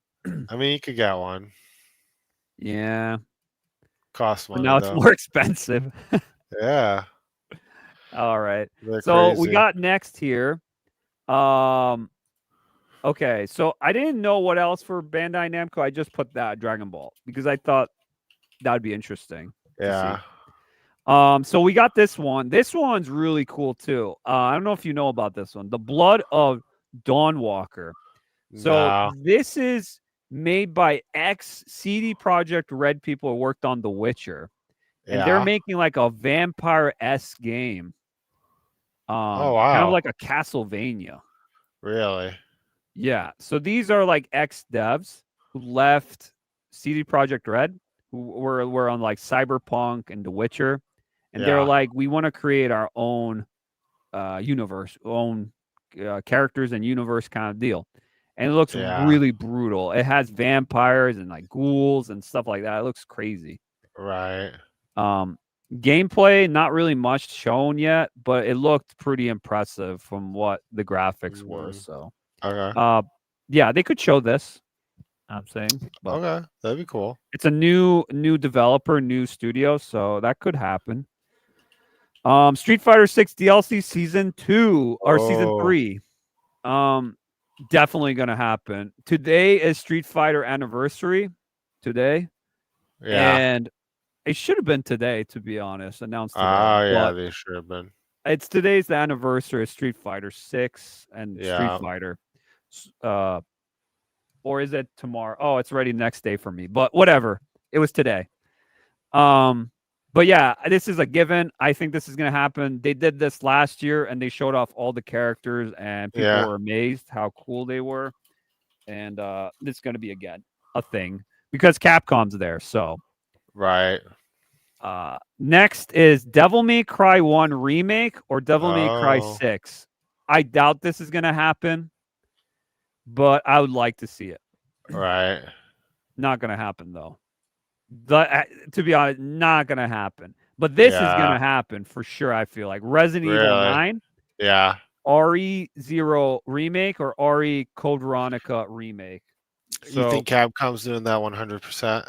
I mean, you could get one. Yeah. Costs But money now it's though. more expensive. Yeah. All right. They're So we crazy. got next here. Okay, so I didn't know what else for Bandai Namco. I just put that Dragon Ball because I thought that would be interesting. Yeah. So we got this one. This one's really cool too. I don't know if you know about this one. The Blood of Dawnwalker. So No. this is made by ex CD Projekt Red people who worked on The Witcher. And they're Yeah. making like a vampire-esque game. Oh Kind of wow. like a Castlevania. Really? Yeah. So these are like ex-devs who left CD Projekt Red, who were on like Cyberpunk and The Witcher. And they're Yeah. like, we want to create our own universe, own characters and universe kind of deal. And it looks Yeah. really brutal. It has vampires and like ghouls and stuff like that. It looks crazy. Right. Gameplay, not really much shown yet, but it looked pretty impressive from what the graphics were. So, Okay. yeah, they could show this. I'm saying, but Okay. That'd be cool. it's a new developer, new studio, so that could happen. Street Fighter 6 DLC season 2 or season Oh. 3. Definitely gonna happen. Today is Street Fighter anniversary. Today. Yeah. And it should have been today, to be honest. Announced today. Yeah, but they should have been. it's today's the anniversary of Street Fighter 6 and Yeah. Street Fighter. Or is it tomorrow? Oh, it's already next day for me. But whatever. It was today. But yeah, this is a given. I think this is gonna happen. They did this last year and they showed off all the characters and people Yeah. were amazed how cool they were. And this is gonna be again a thing because Capcom's there. So Right. next is Devil May Cry 1 remake or Devil May Cry Oh. 6. I doubt this is gonna happen, but I would like to see it. Right. Not gonna happen though. To be honest, not gonna happen. But this is Yeah. gonna happen for sure. I feel like Resident Evil Really? 9, Yeah. RE0 remake, or RE Code Veronica remake. You think Capcom's doing that 100%?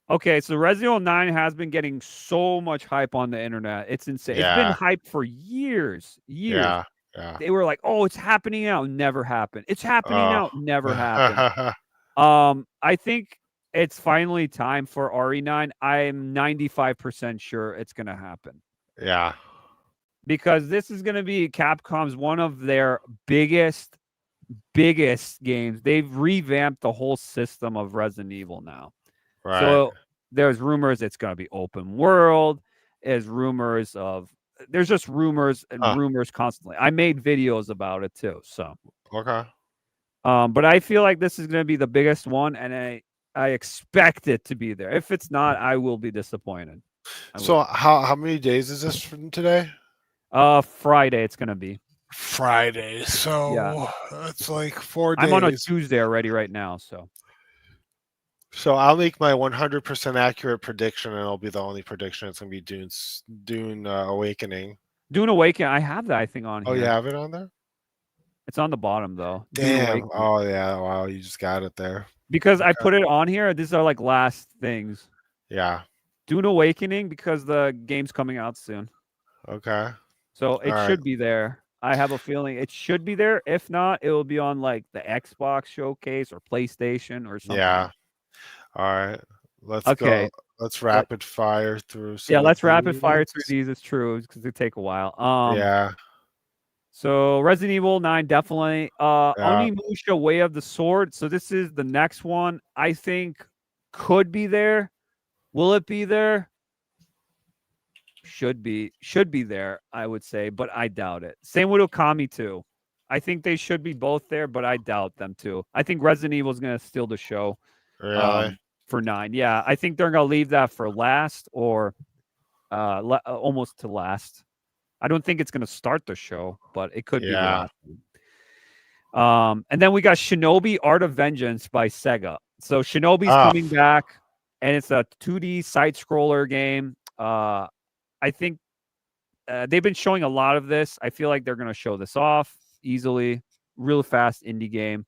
Okay, so Resident Evil 9 has been getting so much hype on the internet. It's insane. It's been Yeah. hyped for years. Yeah. Yeah. They were like, "Oh, it's happening now." Never happened. It's happening Oh. now. Never happened. I think it's finally time for RE9. I'm 95% sure it's going to happen Yeah. because this is going to be Capcom's one of their biggest games. They've revamped the whole system of Resident Evil now. Right. So there's rumors it's going to be open world. There's just rumors and rumors constantly. I made videos about it too. So, Okay. but I feel like this is going to be the biggest one, and I expect it to be there. If it's not, I will be disappointed. So how many days is this from today? Friday it's going to be. Friday. So Yeah. it's like 4 days. I'm on a Tuesday already right now, so. So I'll make my 100% accurate prediction, and it'll be the only prediction. It's gonna be Dune Awakening. Dune Awakening. I have that, I think, on Oh, here. you have it on there? It's on the bottom though. Dune Damn. Awakening. Oh yeah. Wow. You just got it there. Because I put it on here. These are like last things. Yeah. Dune Awakening because the game's coming out soon. Okay. So it All should right. be there. I have a feeling it should be there. If not, it will be on like the Xbox showcase or PlayStation or something. Yeah. All right. Let's Okay. go. Let's rapid fire through some Yeah, of let's rapid fire through these. these. It's true because they take a while. Yeah. So Resident Evil 9 definitely. Yeah. Onimusha Way of the Sword. So this is the next one. I think could be there. Will it be there? Should be there, I would say, but I doubt it. Same with Okami too. I think they should be both there, but I doubt them too. I think Resident Evil is going to steal the show. Really? For 9. Yeah, I think they're going to leave that for last or almost to last. I don't think it's going to start the show, but it could be last. And then we got Shinobi Art of Vengeance by Sega. So Shinobi's coming back, and it's a 2D side scroller game. I think they've been showing a lot of this. I feel like they're going to show this off easily. Real fast indie game.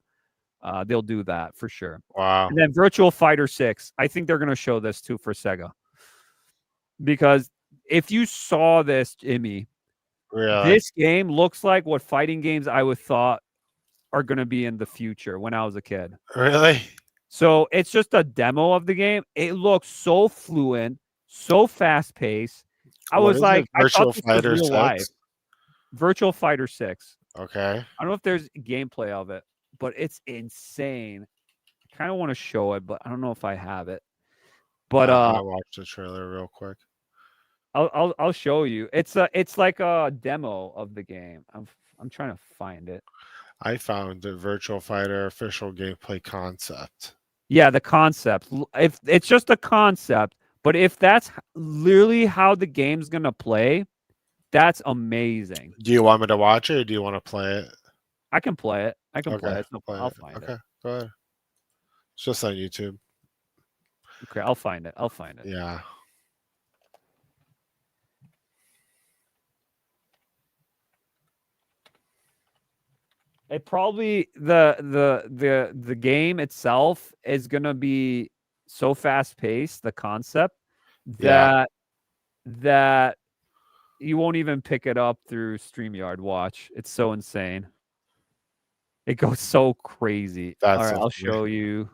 They'll do that for sure. Wow. And then Virtual Fighter 6. I think they're going to show this too for Sega. Because if you saw this, Jimmy, this game looks like what fighting games I would thought are going to be in the future when I was a kid. Really? So it's just a demo of the game. It looks so fluent, so fast paced. I was like, Virtual Fighter 6? Live. Virtual Fighter 6. Okay. I don't know if there's gameplay of it, but it's insane. I kind of want to show it, but I don't know if I have it. But I'll watch the trailer real quick. I'll show you. It's like a demo of the game. I'm trying to find it. I found the Virtual Fighter official gameplay concept. Yeah, the concept. If it's just a concept, but if that's literally how the game's gonna play, that's amazing. Do you want me to watch it, or do you want to play it? I can play it. I can play it. No, Play I'll it. find it. Okay, go ahead. It's just on YouTube. Okay, I'll find it. Yeah. It probably the game itself is gonna be so fast paced, the concept that you won't even pick it up through StreamYard. Watch, it's so insane. It goes so crazy. All right, I'll show you.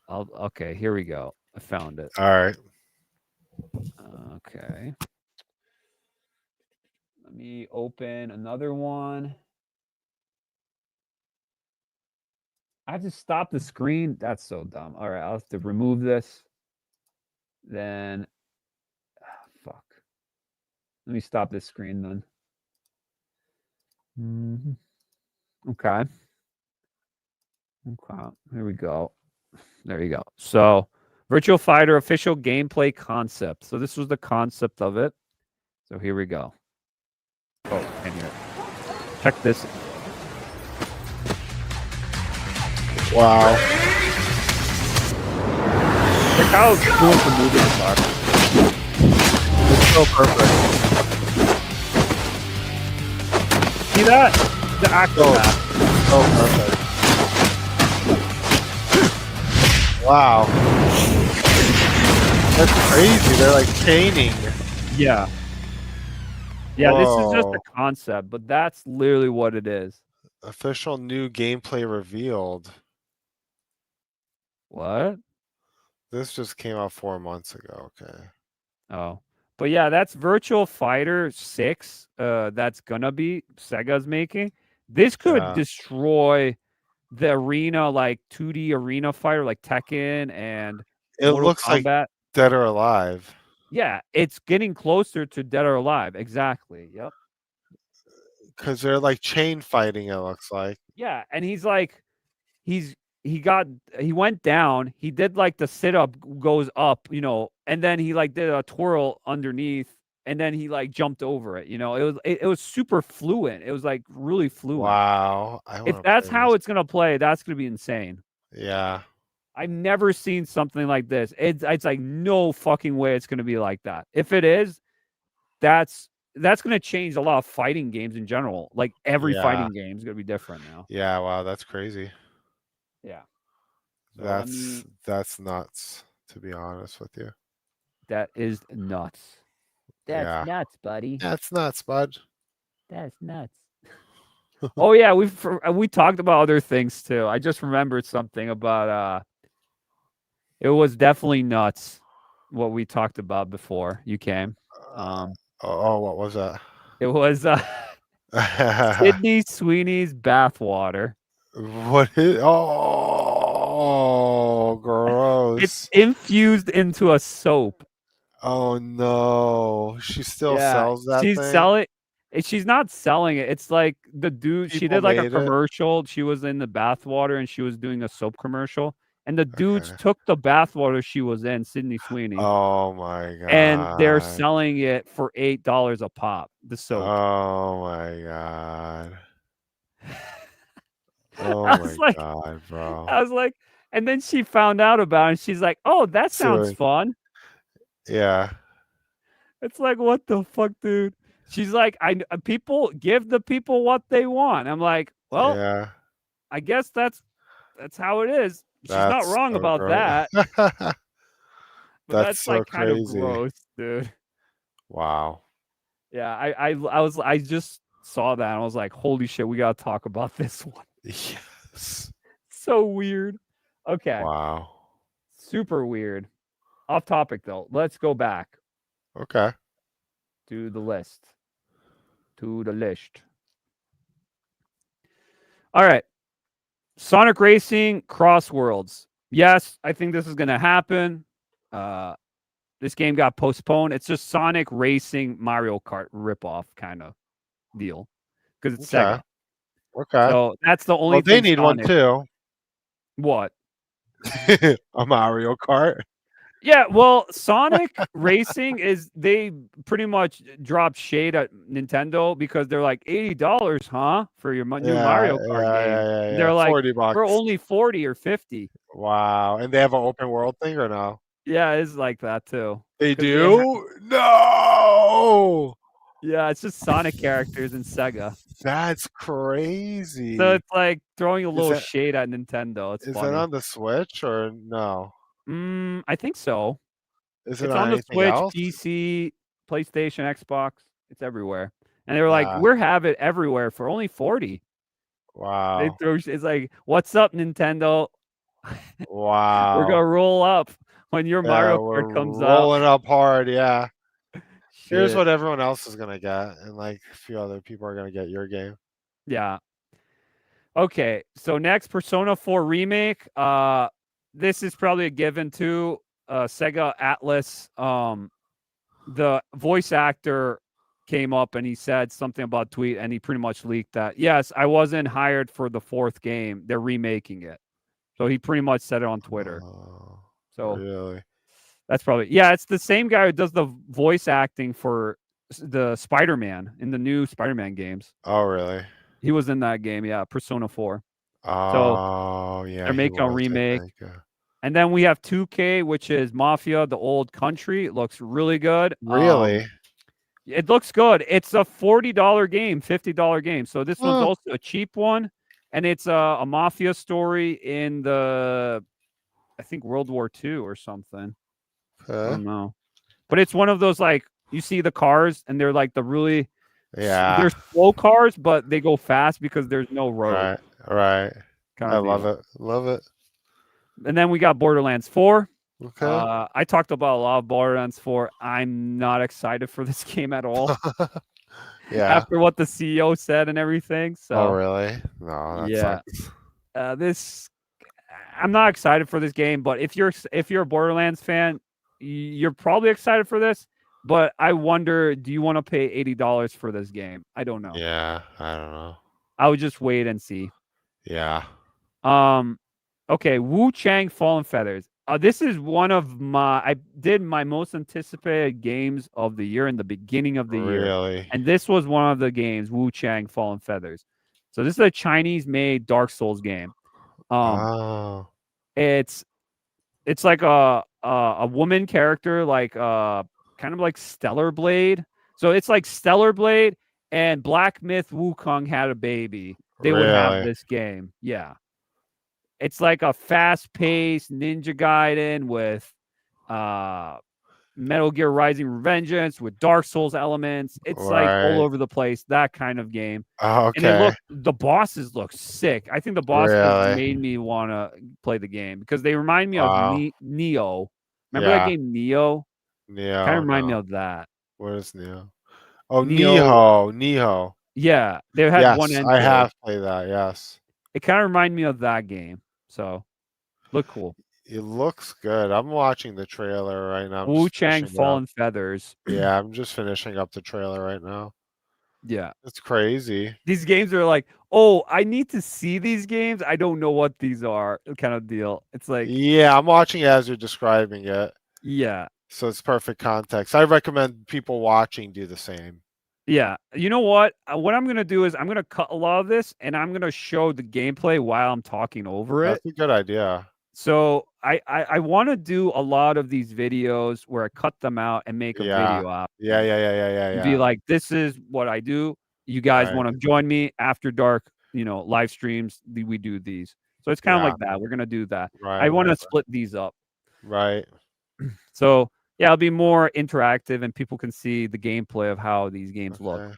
Okay, here we go. I found it. All right. Okay. Let me open another one. I have to stop the screen. That's so dumb. All right, I'll have to remove this. Then, fuck. Let me stop this screen then. Okay. Here we go. There you go. So, Virtual Fighter official gameplay concept. So this was the concept of it. So here we go. Oh, and here. Check this. Wow. Look how fluent the movements are. It's so perfect. See that? The acrobat. So perfect. Wow. That's crazy. They're like chaining. Yeah. Yeah, Whoa. This is just a concept, but that's literally what it is. Official new gameplay revealed. What? This just came out 4 months ago. Okay. Oh. But yeah, that's Virtual Fighter 6. That's gonna be Sega's making. This could destroy the arena, like 2D arena fighter, like Tekken and It Mortal looks Kombat. like Dead or Alive. Yeah, it's getting closer to Dead or Alive. Exactly. Yep. Because they're like chain fighting, it looks like. Yeah, and he's like, he went down. He did like the sit up goes up, and then he like did a twirl underneath, and then he like jumped over it. It was super fluent. It was like really fluent. Wow. If that's how it's gonna play, that's gonna be insane. Yeah. I've never seen something like this. It's like no fucking way it's going to be like that. If it is, that's going to change a lot of fighting games in general. Like every fighting game is going to be different now. Yeah, wow, that's crazy. Yeah. So, That's nuts, to be honest with you. That is nuts. That's nuts, buddy. That's nuts, bud. That's nuts. Oh yeah, we talked about other things too. I just remembered something about it was definitely nuts what we talked about before you came. What was that? It was Sydney Sweeney's bathwater. What is? Oh, gross! It's infused into a soap. Oh no, she still sells that She's thing? selling. She's not selling it. It's like the dude. She did like a commercial. She was in the bathwater and she was doing a soap commercial. And the dudes took the bathwater she was in, Sydney Sweeney. Oh my god! And they're selling it for $8 a pop. The soap. Oh my god! Oh my god, bro! I was like, and then she found out about it. And she's like, "Oh, that sounds fun." Yeah. It's like, what the fuck, dude? She's like, people give the people what they want. I'm like, well, I guess that's how it is. She's not wrong about that. But that's so like kind of gross, dude. Wow. Yeah, I just saw that and I was like, holy shit, we gotta talk about this one. Yes. So weird. Okay. Wow. Super weird. Off topic though. Let's go back. Okay. To the list. All right. Sonic Racing Cross Worlds. Yes, I think this is going to happen. This game got postponed. It's just Sonic Racing Mario Kart ripoff kind of deal because it's Sega. Okay. So that's the only thing. They need one too. What? A Mario Kart. Yeah, well, Sonic Racing they pretty much dropped shade at Nintendo because they're like $80, huh, for your new Mario Kart game. Yeah. They're like, $40. we're only 40 or 50. Wow, and they have an open world thing or no? Yeah, it's like that too. They do? No. Yeah, it's just Sonic characters in Sega. That's crazy. So it's like throwing a little shade at Nintendo. Is that on the Switch or no? I think so. It's on the Switch, PC, PlayStation, Xbox. It's everywhere. And they were like, "We're have it everywhere for only 40." Wow. It's like, "What's up, Nintendo?" Wow. We're gonna roll up when your Mario Kart comes up. Rolling up hard, yeah. Shit. Here's what everyone else is gonna get, and like a few other people are gonna get your game. Yeah. Okay, so next, Persona 4 Remake. This is probably a given too. Sega Atlas. The voice actor came up and he said something about tweet, and he pretty much leaked that. Yes, I wasn't hired for the 4th game. They're remaking it. So he pretty much said it on Twitter. So really, that's probably it's the same guy who does the voice acting for the Spider-Man in the new Spider-Man games. Oh, really? He was in that game. Yeah, Persona 4. Oh, yeah. They're making a remake. And then we have 2K, which is Mafia: The Old Country. It looks really good. Really? It looks good. It's a $40 game, $50 game. So this one's also a cheap one, and it's a mafia story in I think World War II or something. I don't know, but it's one of those like you see the cars, and they're like they're slow cars, but they go fast because there's no road. Right. I love it. And then we got Borderlands 4. Okay. I talked about a lot of Borderlands 4. I'm not excited for this game at all. After what the CEO said and everything. So. Oh, really? No, that sucks. I'm not excited for this game, but if you're a Borderlands fan, you're probably excited for this. But I wonder, do you want to pay $80 for this game? I don't know. Yeah, I don't know. I would just wait and see. Yeah. Okay, Wu Chang Fallen Feathers. This is one of I did my most anticipated games of the year in the beginning of the year. Really? And this was one of the games, Wu Chang Fallen Feathers. So this is a Chinese-made Dark Souls game. It's It's like a woman character, like kind of like Stellar Blade. So it's like Stellar Blade and Black Myth Wukong had a baby. They would have Really? this game. Yeah. It's like a fast-paced Ninja Gaiden with Metal Gear Rising Revengeance with Dark Souls elements. It's like all Right. over the place, that kind of game. Oh, And okay. the bosses look sick. I think the bosses Really? made me want to play the game because they remind me of Wow. Neo. Remember that Yeah. game Neo? Kind Neo. of remind me No. of that. What is Neo? Oh, Neo. Neo. Yeah, they had one Yes, end I to it. have played that. Yes. It kind of reminded me of that game. So, look cool. It looks good. I'm watching the trailer right now. I'm Wu just Chang finishing up. Fallen Feathers. Yeah, I'm just finishing up the trailer right now. Yeah. It's crazy. These games are like, oh, I need to see these games. I don't know what these are, kind of deal. It's like, Yeah, I'm watching it as you're describing it. yeah. So it's perfect context. I recommend people watching do the same. Yeah. You know what? What I'm going to do is I'm going to cut a lot of this and I'm going to show the gameplay while I'm talking over it. That's a good idea. So I want to do a lot of these videos where I cut them out and make a video out. Yeah. Be like, this is what I do. You guys Right. want to join me after dark, live streams. We do these. So it's kind of like that. We're going to do that. Right. I want to split these up. Right. So yeah, it'll be more interactive and people can see the gameplay of how these games look.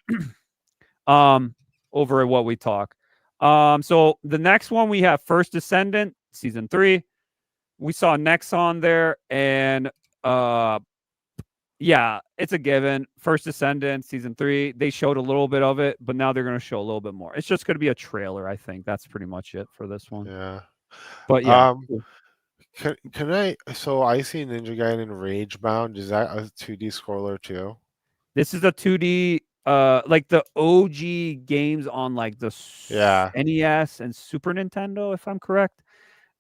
Over what we talk. So the next one we have First Descendant, Season 3. We saw Nexon there, and yeah, it's a given. First Descendant, Season 3. They showed a little bit of it, but now they're going to show a little bit more. It's just going to be a trailer, I think. That's pretty much it for this one. Yeah. But yeah. Can I? So I see Ninja Gaiden Ragebound. Is that a 2D scroller too? This is a 2D, like the OG games on like the NES and Super Nintendo, if I'm correct.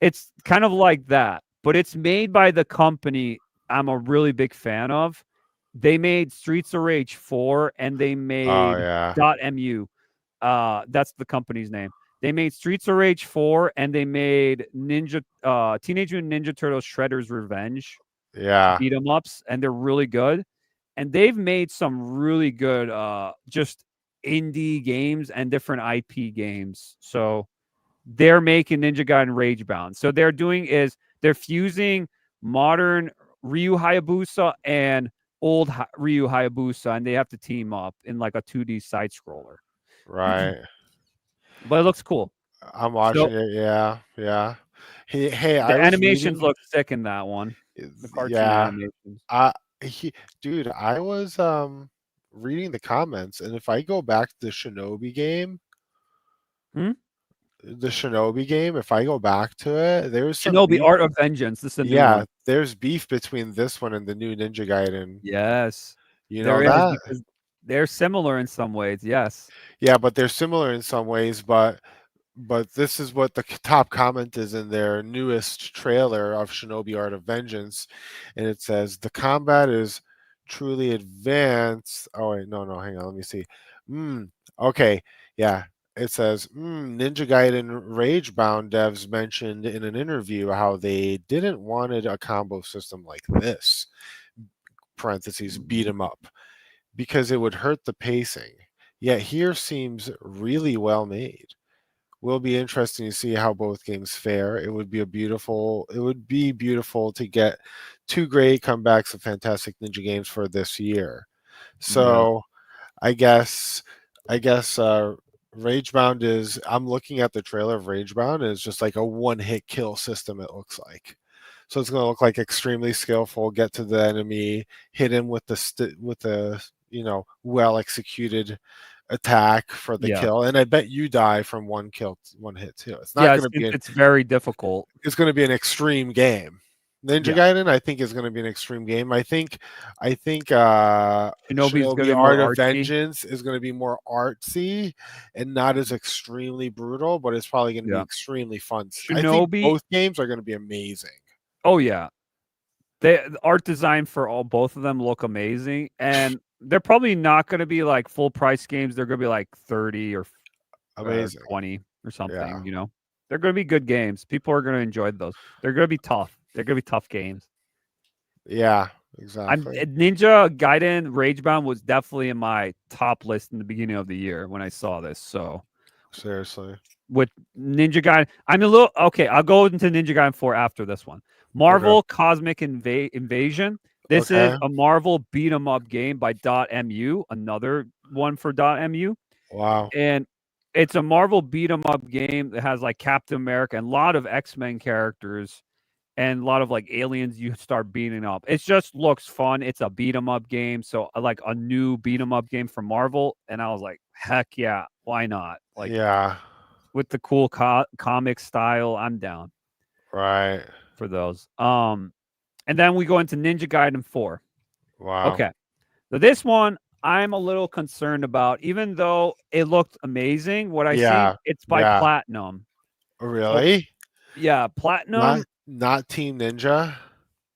It's kind of like that, but it's made by the company I'm a really big fan of. They made Streets of Rage 4 and they made .mu. That's the company's name. They made Streets of Rage 4 and they made Teenage Mutant Ninja Turtles Shredder's Revenge. Yeah. Beat 'em ups, and they're really good. And they've made some really good just indie games and different IP games. So they're making Ninja Gaiden Ragebound. So they're doing is they're fusing modern Ryu Hayabusa and old Ryu Hayabusa, and they have to team up in like a 2D side scroller. Right. But it looks cool. I'm watching it. Yeah. Hey, the animations look sick in that one. The cartoon animations. Dude, I was reading the comments, and if I go back to the Shinobi game, if I go back to it, there's some Shinobi Art of Vengeance. This is a new one. There's beef between this one and the new Ninja Gaiden. Yes. You know that? Because they're similar in some ways, yes. Yeah, but they're similar in some ways, but this is what the top comment is in their newest trailer of Shinobi Art of Vengeance, and it says the combat is truly advanced. Oh wait, no, hang on, let me see. Okay, yeah. It says Ninja Gaiden Ragebound devs mentioned in an interview how they didn't wanted a combo system like this, parentheses, beat 'em up, because it would hurt the pacing. Yet here seems really well made. Will be interesting to see how both games fare. It would be beautiful to get two great comebacks of fantastic Ninja games for this year. So I guess Ragebound is, I'm looking at the trailer of Ragebound, and it's just like a one-hit kill system, it looks like. So it's going to look like extremely skillful, get to the enemy, hit him with the well executed attack for the kill, and I bet you die from one hit too. It's not going to be it's very difficult. It's going to be an extreme game. Ninja Gaiden, I think, is going to be an extreme game. I think Shinobi Art of Vengeance is going to be more artsy and not as extremely brutal, but it's probably going to be extremely fun. I think both games are going to be amazing. Oh yeah, the art design for both of them look amazing, and they're probably not going to be like full price games. They're going to be like 30 or amazing 20 or something. They're going to be good games. People are going to enjoy those. They're going to be tough. They're gonna be tough games. Yeah, exactly. Ninja Gaiden Ragebound was definitely in my top list in the beginning of the year when I saw this. So Seriously. with Ninja Gaiden, I'm a little okay. I'll go into Ninja Gaiden 4 after this one. Marvel Cosmic Invasion. This is a Marvel beat 'em up game by .mu, another one for .mu. Wow. And it's a Marvel beat 'em up game that has like Captain America and a lot of X-Men characters and a lot of like aliens you start beating up. It just looks fun. It's a beat 'em up game. So like a new beat 'em up game from Marvel. And I was like, heck yeah, why not? Like, yeah. With the cool comic style, I'm down. Right. For those. And then we go into Ninja Gaiden 4. Wow. Okay. So this one I'm a little concerned about, even though it looked amazing. What I see, it's by Platinum. Really? So, yeah, Platinum. Not Team Ninja.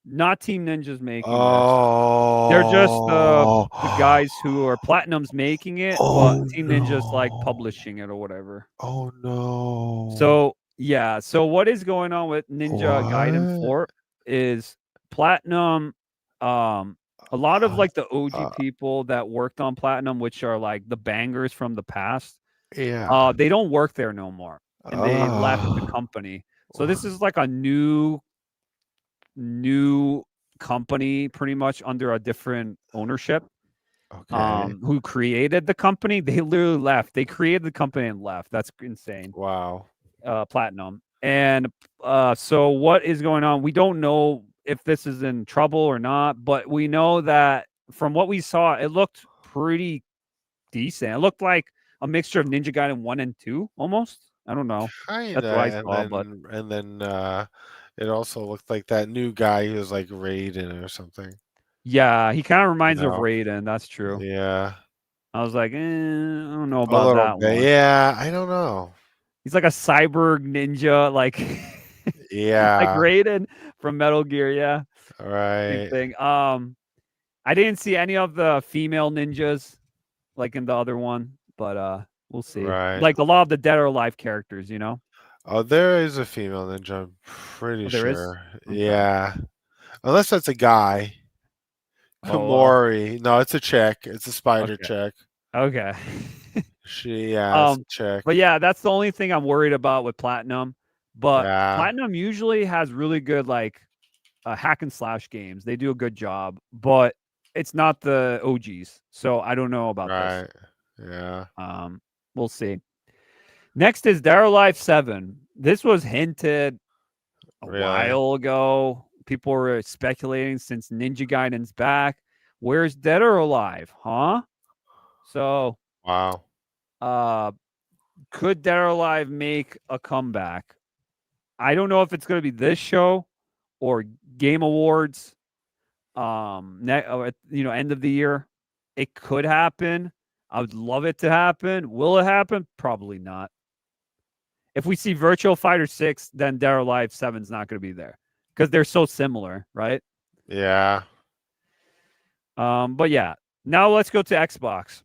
Not Team Ninja's making this. They're just the guys who are Platinum's making it, but Team Ninja's like publishing it or whatever. Oh no. So yeah, so what is going on with Ninja Gaiden 4 is Platinum, a lot of like the OG people that worked on Platinum, which are like the bangers from the past. Yeah. They don't work there no more. And they left the company. So this is like a new company pretty much under a different ownership. Okay. Who created the company? They literally left. They created the company and left. That's insane. Wow. Platinum. And so what is going on? We don't know if this is in trouble or not, but we know that from what we saw, it looked pretty decent. It looked like a mixture of Ninja Gaiden 1 and 2 almost. I don't know. Kinda, That's what I saw, and then it also looked like that new guy who was like Raiden or something. Yeah, he kind of reminds me of Raiden. That's true. Yeah. I was like, I don't know about that one. Yeah, I don't know. He's like a cyborg ninja, like like Raiden from Metal Gear. Yeah, right. Same thing. I didn't see any of the female ninjas like in the other one, but we'll see. Right. Like a lot of the Dead or Alive characters, you know. Oh, there is a female ninja. I'm pretty there is? sure. Okay. Yeah, unless that's a guy. Komori. No, it's a chick. It's a spider chick. Okay. It's a chick. But yeah, that's the only thing I'm worried about with Platinum. But Platinum usually has really good like hack and slash games. They do a good job, but it's not the OGs. So I don't know about this. Yeah. We'll see. Next is Dead or Alive 7. This was hinted a while ago. People were speculating since Ninja Gaiden's back. Where's Dead or Alive? Huh? So wow. Could Dead or Alive make a comeback? I don't know if it's going to be this show or Game Awards. End of the year. It could happen. I would love it to happen. Will it happen? Probably not. If we see Virtual Fighter 6, then Dead or Alive 7 is not going to be there because they're so similar, right? Yeah. But yeah. Now let's go to Xbox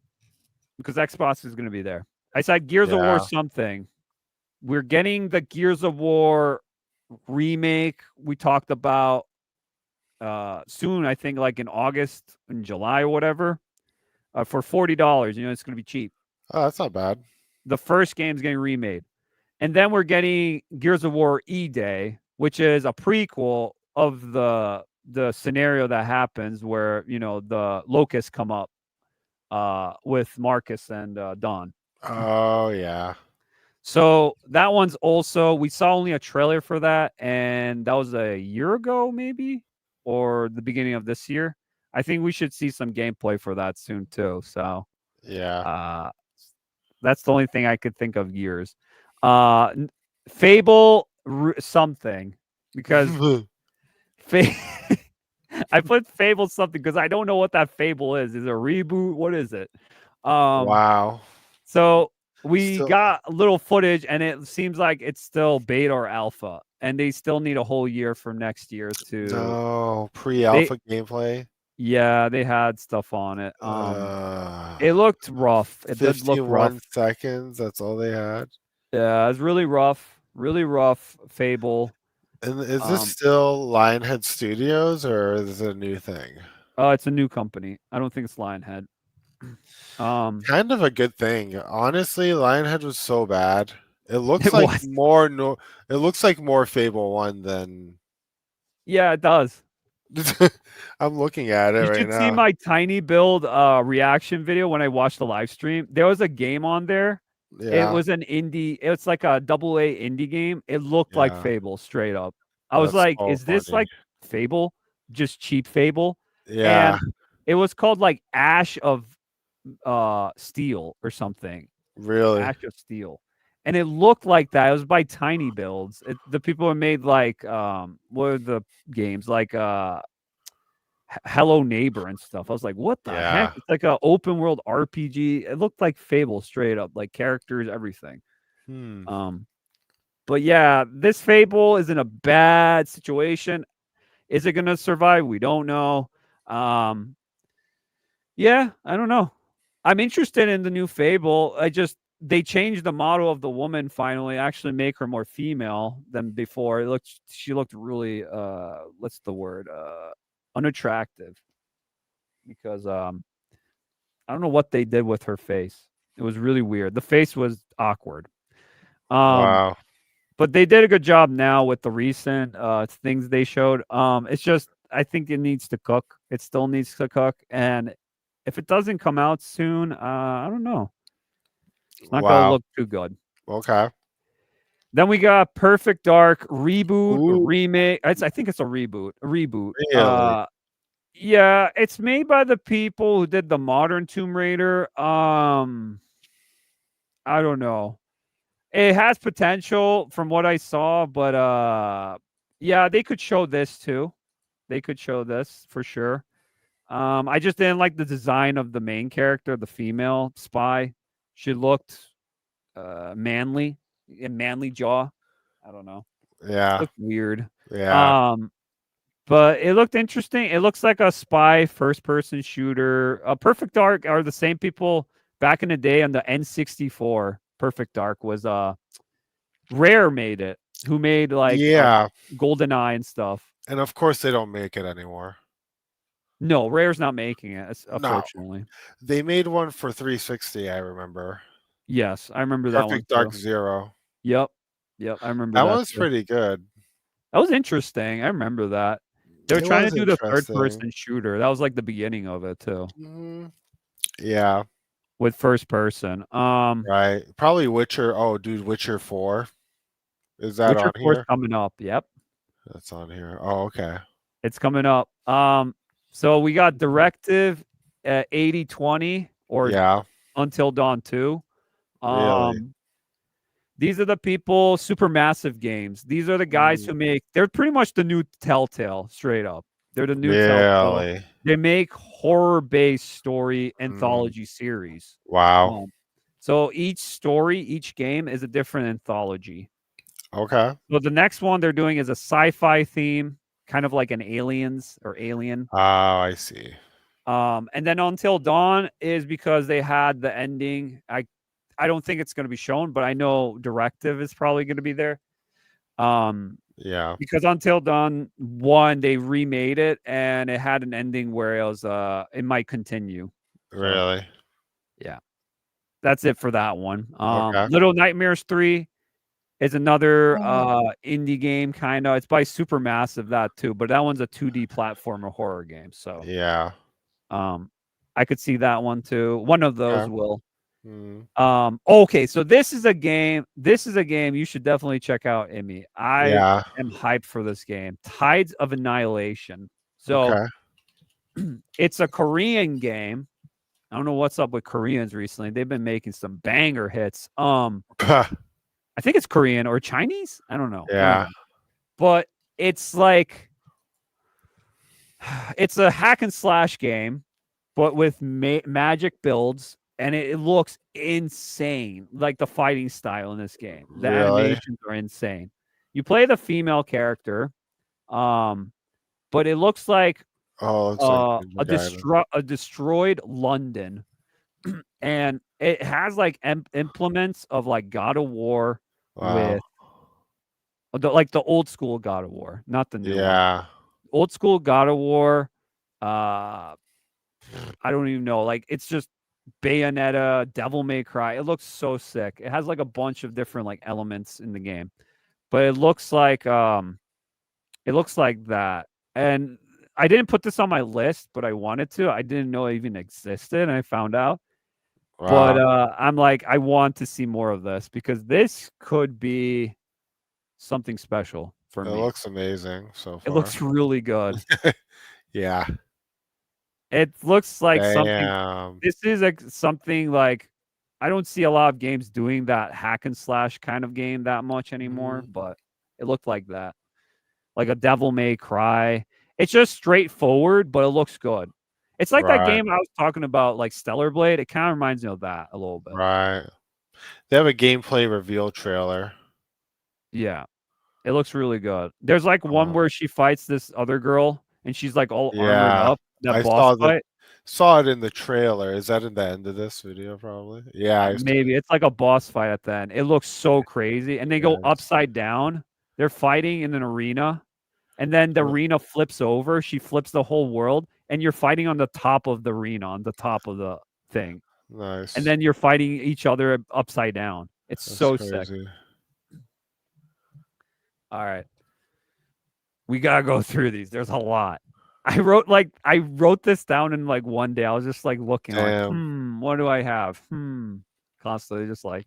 because Xbox is going to be there. I said Gears of War something. We're getting the Gears of War remake we talked about soon, I think like in August and July or whatever, for $40. You know, it's going to be cheap. Oh, that's not bad. The first game's getting remade. And then we're getting Gears of War E-Day, which is a prequel of the scenario that happens where, you know, the locusts come up with Marcus and Dawn. Oh, yeah. So that one's also, we saw only a trailer for that, and that was a year ago, maybe, or the beginning of this year. I think we should see some gameplay for that soon, too. So, yeah, that's the only thing I could think of Gears. Fable something, because I put Fable something because I don't know what that Fable is. Is it a reboot? What is it? Wow. So we got a little footage, and it seems like it's still beta or alpha, and they still need a whole year for next year to pre-alpha gameplay. Yeah, they had stuff on it. It looked rough. It did look rough. 51 seconds. That's all they had. Yeah, it was really rough. Really rough Fable. And is Um, this still Lionhead Studios or is it a new thing? it's a new company. I don't think it's Lionhead. Kind of a good thing. Honestly, Lionhead was so bad. It looks It like was. more no it looks like more Fable 1 than Yeah, it does. I'm looking at it You right should see now. my tiny build reaction video when I watched the live stream. There was a game on there. It Yeah, was an indie. It's like a double A indie game. It looked like yeah. Fable straight up. I was That's like, so is this funny. like Fable? Just cheap Fable? Yeah, And it was called like Ash of Steel or something. really. Ash of Steel. And it looked like that. It was by Tiny Builds. The people who made like what are the games? Like Hello Neighbor and stuff. I was like, what the heck? Yeah. It's like a open world RPG. It looked like Fable straight up, like characters, everything. Hmm. But yeah, this Fable is in a bad situation. Is it gonna survive? We don't know. Yeah, I don't know. I'm interested in the new Fable. They changed the model of the woman finally, actually make her more female than before. She looked really what's the word? Unattractive because I don't know what they did with her face. It was really weird. The face was awkward. Wow. But they did a good job now with the recent things they showed. It's just I think it needs to cook. It still needs to cook, and if it doesn't come out soon, I don't know. It's not gonna Wow. look too good. Okay. Then we got Perfect Dark reboot, Ooh, remake. I think it's a reboot. A reboot. really? Yeah, it's made by the people who did the modern Tomb Raider. I don't know. It has potential from what I saw, but yeah, they could show this too. They could show this for sure. I just didn't like the design of the main character, the female spy. She looked manly, a manly jaw. I don't know. Yeah. Looked weird. Yeah. But it looked interesting. It looks like a spy first person shooter. Perfect Dark are the same people back in the day on the N64. Perfect Dark was Rare made it, who made like Yeah. GoldenEye and stuff. And of course they don't make it anymore. No, Rare's not making it, No. unfortunately. They made one for 360, I remember. Yes, I remember that one Perfect Dark too. Zero. Yep. I remember That that one's too. pretty good. That was interesting. I remember that. They were It trying to was do the third interesting. person shooter. That was like the beginning of it too. Yeah. With first person. Right. Probably Witcher. Oh, dude, Witcher 4. Is that Witcher on 4 is here? coming up. Yep. That's on here. Oh, okay. It's coming up. So we got Directive 8020 or Yeah. Until Dawn 2. Really? These are the people, Supermassive Games. These are the guys who make, they're pretty much the new Telltale, straight up. They're the new Telltale. Really? They make horror-based story anthology series. Wow. So each story, each game is a different anthology. Okay. So the next one they're doing is a sci-fi theme, kind of like an Aliens or Alien. Oh, I see. And then Until Dawn is because they had the ending. I don't think it's going to be shown, but I know Directive is probably going to be there. Yeah. Because Until Dawn 1, they remade it and it had an ending where it was it might continue. Really? Yeah. That's it for that one. Okay. Little Nightmares 3 is another indie game kind of. It's by Supermassive, that too, but that one's a 2D platformer horror game. So Yeah. I could see that one too. One of those Okay. will. Mm. Okay, so this is a game you should definitely check out, Emmy. I am hyped for this game. Tides of Annihilation. So it's a Korean game. I don't know what's up with Koreans recently. They've been making some banger hits. I think it's Korean or Chinese. I don't know. Yeah. But it's like it's a hack and slash game, but with magic builds. And it looks insane, like the fighting style in this game. The animations are insane. You play the female character, but it looks like a destroyed London, and it has like implements of like God of War with like the old school God of War, not the new one. Yeah. Old school God of War. I don't even know. Like it's just Bayonetta, Devil May Cry. It looks so sick. It has like a bunch of different like elements in the game, but it looks like that. And I didn't put this on my list, but I wanted to. I didn't know it even existed, and I found out. Wow. But I'm like, I want to see more of this because this could be something special for It me. looks amazing so far. It looks really good. Yeah. It looks like something. Damn. This is like something like I don't see a lot of games doing that hack and slash kind of game that much anymore, but it looked like that. Like a Devil May Cry. It's just straightforward, but it looks good. It's like that Right. game I was talking about, like Stellar Blade. It kind of reminds me of that a little bit. Right. They have a gameplay reveal trailer. Yeah. It looks really good. There's like one where she fights this other girl and she's like all armored up. That I boss fight. saw it in the trailer. Is that in the end of this video? Probably. Yeah. Maybe it's like a boss fight at the end. It looks so crazy, and they go upside down. They're fighting in an arena, and then the arena flips over. She flips the whole world, and you're fighting on the top of the arena, on the top of the thing. Nice. And then you're fighting each other upside down. It's so sick. All right. We gotta go through these. There's a lot. I wrote this down in like one day. I was just like looking like, what do I have? Constantly just like,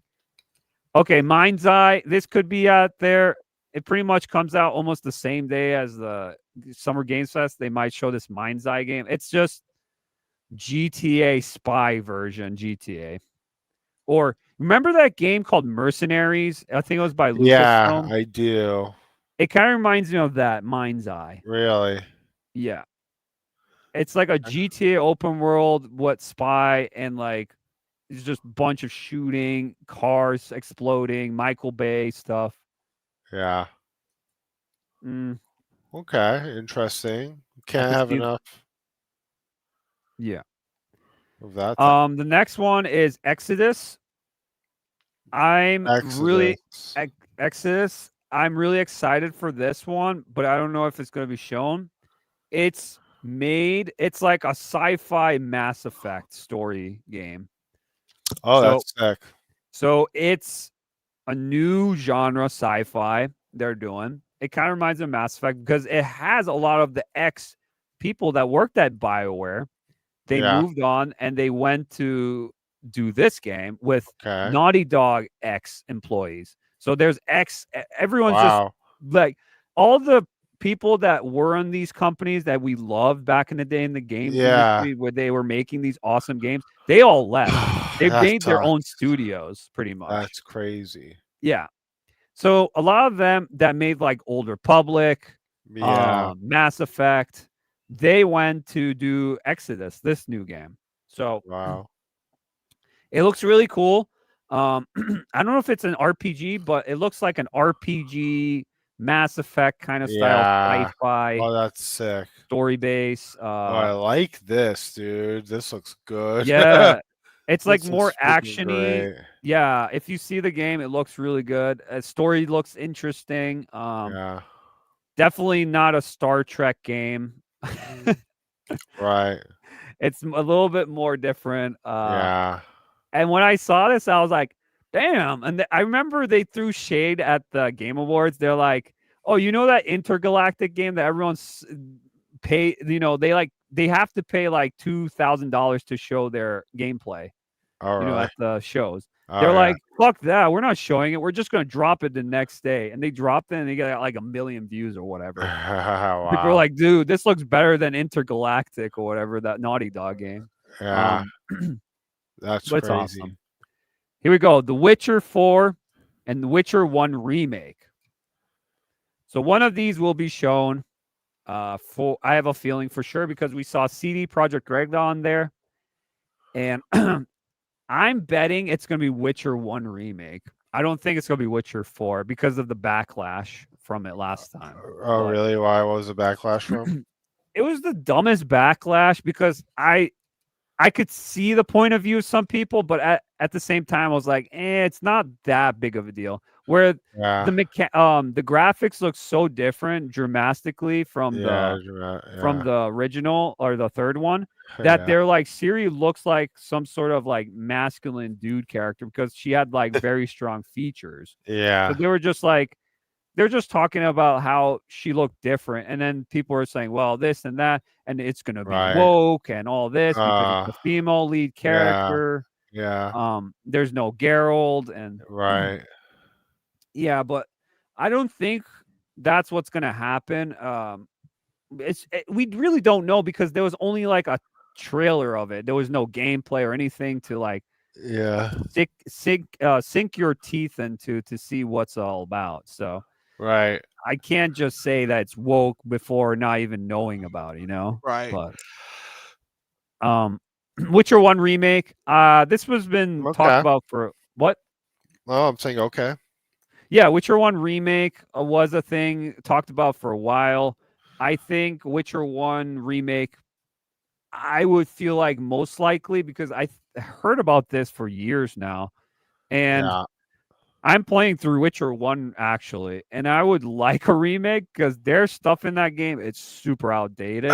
okay, Mind's Eye. This could be out there. It pretty much comes out almost the same day as the Summer Games Fest. They might show this Mind's Eye game. It's just GTA Spy version GTA. Or remember that game called Mercenaries? I think it was by Lucasfilm. Yeah, I do. It kind of reminds me of that Mind's Eye. Really? Yeah. It's like a GTA open world, what spy, and like it's just a bunch of shooting, cars exploding, Michael Bay stuff. Yeah. Mm. Okay, interesting. Can't have enough. Yeah. Of that. The next one is Exodus. Exodus. I'm really excited for this one, but I don't know if it's going to be shown. It's like a sci-fi Mass Effect story game. Oh, that's sick. So it's a new genre sci-fi they're doing. It kind of reminds me of Mass Effect because it has a lot of the ex people that worked at BioWare. They moved on and they went to do this game with Naughty Dog ex employees. So there's everyone's just like all the people that were in these companies that we loved back in the day in the game industry where they were making these awesome games, they all left. They made their own studios pretty much. That's crazy. Yeah. So a lot of them that made like Old Republic, Mass Effect, they went to do Exodus, this new game. So it looks really cool. I don't know if it's an RPG, but it looks like an RPG Mass Effect kind of style sci-fi. Oh, that's sick. Story base. I like this, dude. This looks good. Yeah. It's like more actiony. Yeah. If you see the game, it looks really good. Story looks interesting. Definitely not a Star Trek game. Right. It's a little bit more different. And when I saw this, I was like, damn. And I remember they threw shade at the Game Awards. They're like, oh, you know that intergalactic game that everyone's pay, they have to pay like $2,000 to show their gameplay, at the shows. They're like, fuck that. We're not showing it. We're just going to drop it the next day. And they dropped it and they got like 1 million views or whatever. People are like, dude, this looks better than Intergalactic or whatever, that Naughty Dog game. Yeah. That's crazy. Awesome. Here we go. The Witcher 4 and The Witcher 1 remake. So one of these will be shown. I have a feeling for sure because we saw CD Projekt Red on there. And I'm betting it's going to be Witcher 1 remake. I don't think it's going to be Witcher 4 because of the backlash from it last time. Oh, really? Why was the backlash from? It was the dumbest backlash because I could see the point of view of some people, but at the same time, I was like, it's not that big of a deal. where Yeah. the graphics look so different dramatically from Yeah. the original or the third one that they're like Siri looks like some sort of like masculine dude character because she had like very strong features. Yeah. So they were just like they're just talking about how she looked different, and then people are saying, well, this and that, and it's gonna be woke and all this because it's a female lead character. Yeah. There's no Geralt and Right. yeah, but I don't think that's what's gonna happen. We really don't know because there was only like a trailer of it. There was no gameplay or anything to like Yeah. sink your teeth into to see what's all about. So Right. I can't just say that it's woke before not even knowing about it, Right. But Witcher 1 remake. This was been talked about for what? Oh, I'm saying okay. Yeah, Witcher 1 remake was a thing talked about for a while. I think Witcher 1 remake, I would feel like most likely because I heard about this for years now. And I'm playing through Witcher 1 actually, and I would like a remake because there's stuff in that game. It's super outdated.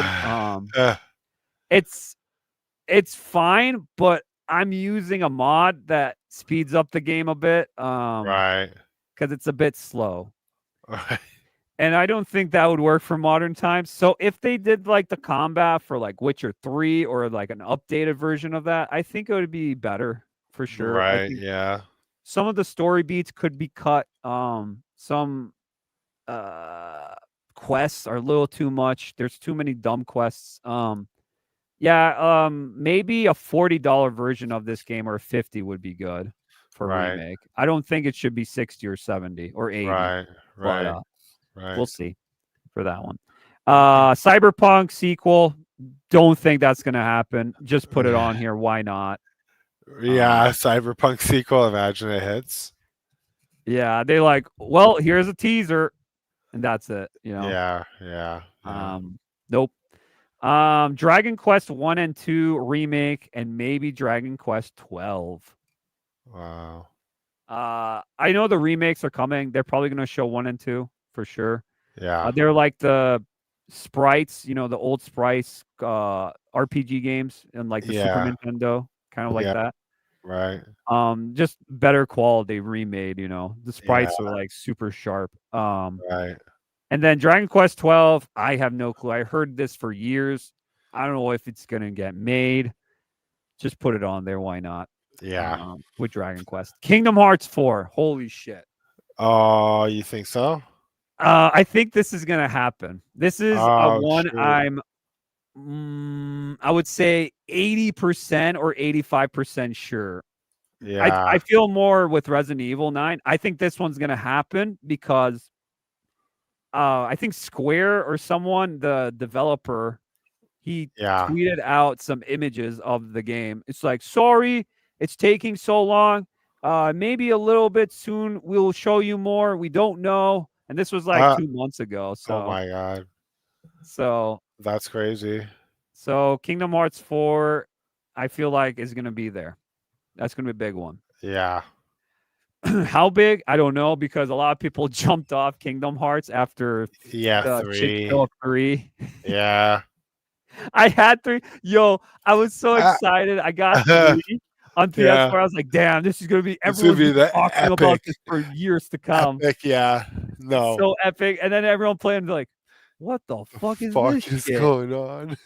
It's fine, but I'm using a mod that speeds up the game a bit. Right. Because it's a bit slow. And I don't think that would work for modern times. So if they did like the combat for like Witcher 3 or like an updated version of that, I think it would be better for sure. Right. Yeah. Some of the story beats could be cut. Some quests are a little too much. There's too many dumb quests. Maybe a $40 version of this game or 50 would be good for remake. I don't think it should be 60 or 70 or 80. Right. But, we'll see for that one. Cyberpunk sequel. Don't think that's gonna happen. Just put it on here. Why not? Yeah, Cyberpunk sequel. Imagine it hits. Yeah, they like. Well, here's a teaser, and that's it. Yeah. Nope. Dragon Quest 1 and 2 remake, and maybe Dragon Quest 12. Wow. I know the remakes are coming. They're probably gonna show 1 and 2 for sure. Yeah. They're like the sprites, the old sprites, RPG games, and like the Super Nintendo, kind of like that. Right. Just better quality remade. The sprites are like super sharp. Right. And then Dragon Quest 12, I have no clue. I heard this for years. I don't know if it's gonna get made. Just put it on there. Why not? Yeah. With Dragon Quest. Kingdom Hearts 4. Holy shit. Oh, you think so? I think this is gonna happen. This is one shoot. I would say 80% or 85% sure. Yeah. I feel more with Resident Evil 9. I think this one's gonna happen because I think Square or someone, the developer, he tweeted out some images of the game. It's like, sorry, it's taking so long. Maybe a little bit soon we'll show you more. We don't know. And this was like 2 months ago. So oh my god. So that's crazy. So Kingdom Hearts 4, I feel like is gonna be there. That's gonna be a big one. Yeah. How big? I don't know because a lot of people jumped off Kingdom Hearts after 3. Yeah. I had 3. Yo, I was so excited. I got 3 on PS4. I was like, damn, this is gonna be everyone's been talking about this for years to come. Epic, yeah. No. So epic. And then everyone playing like, what the fuck is this shit? Going on?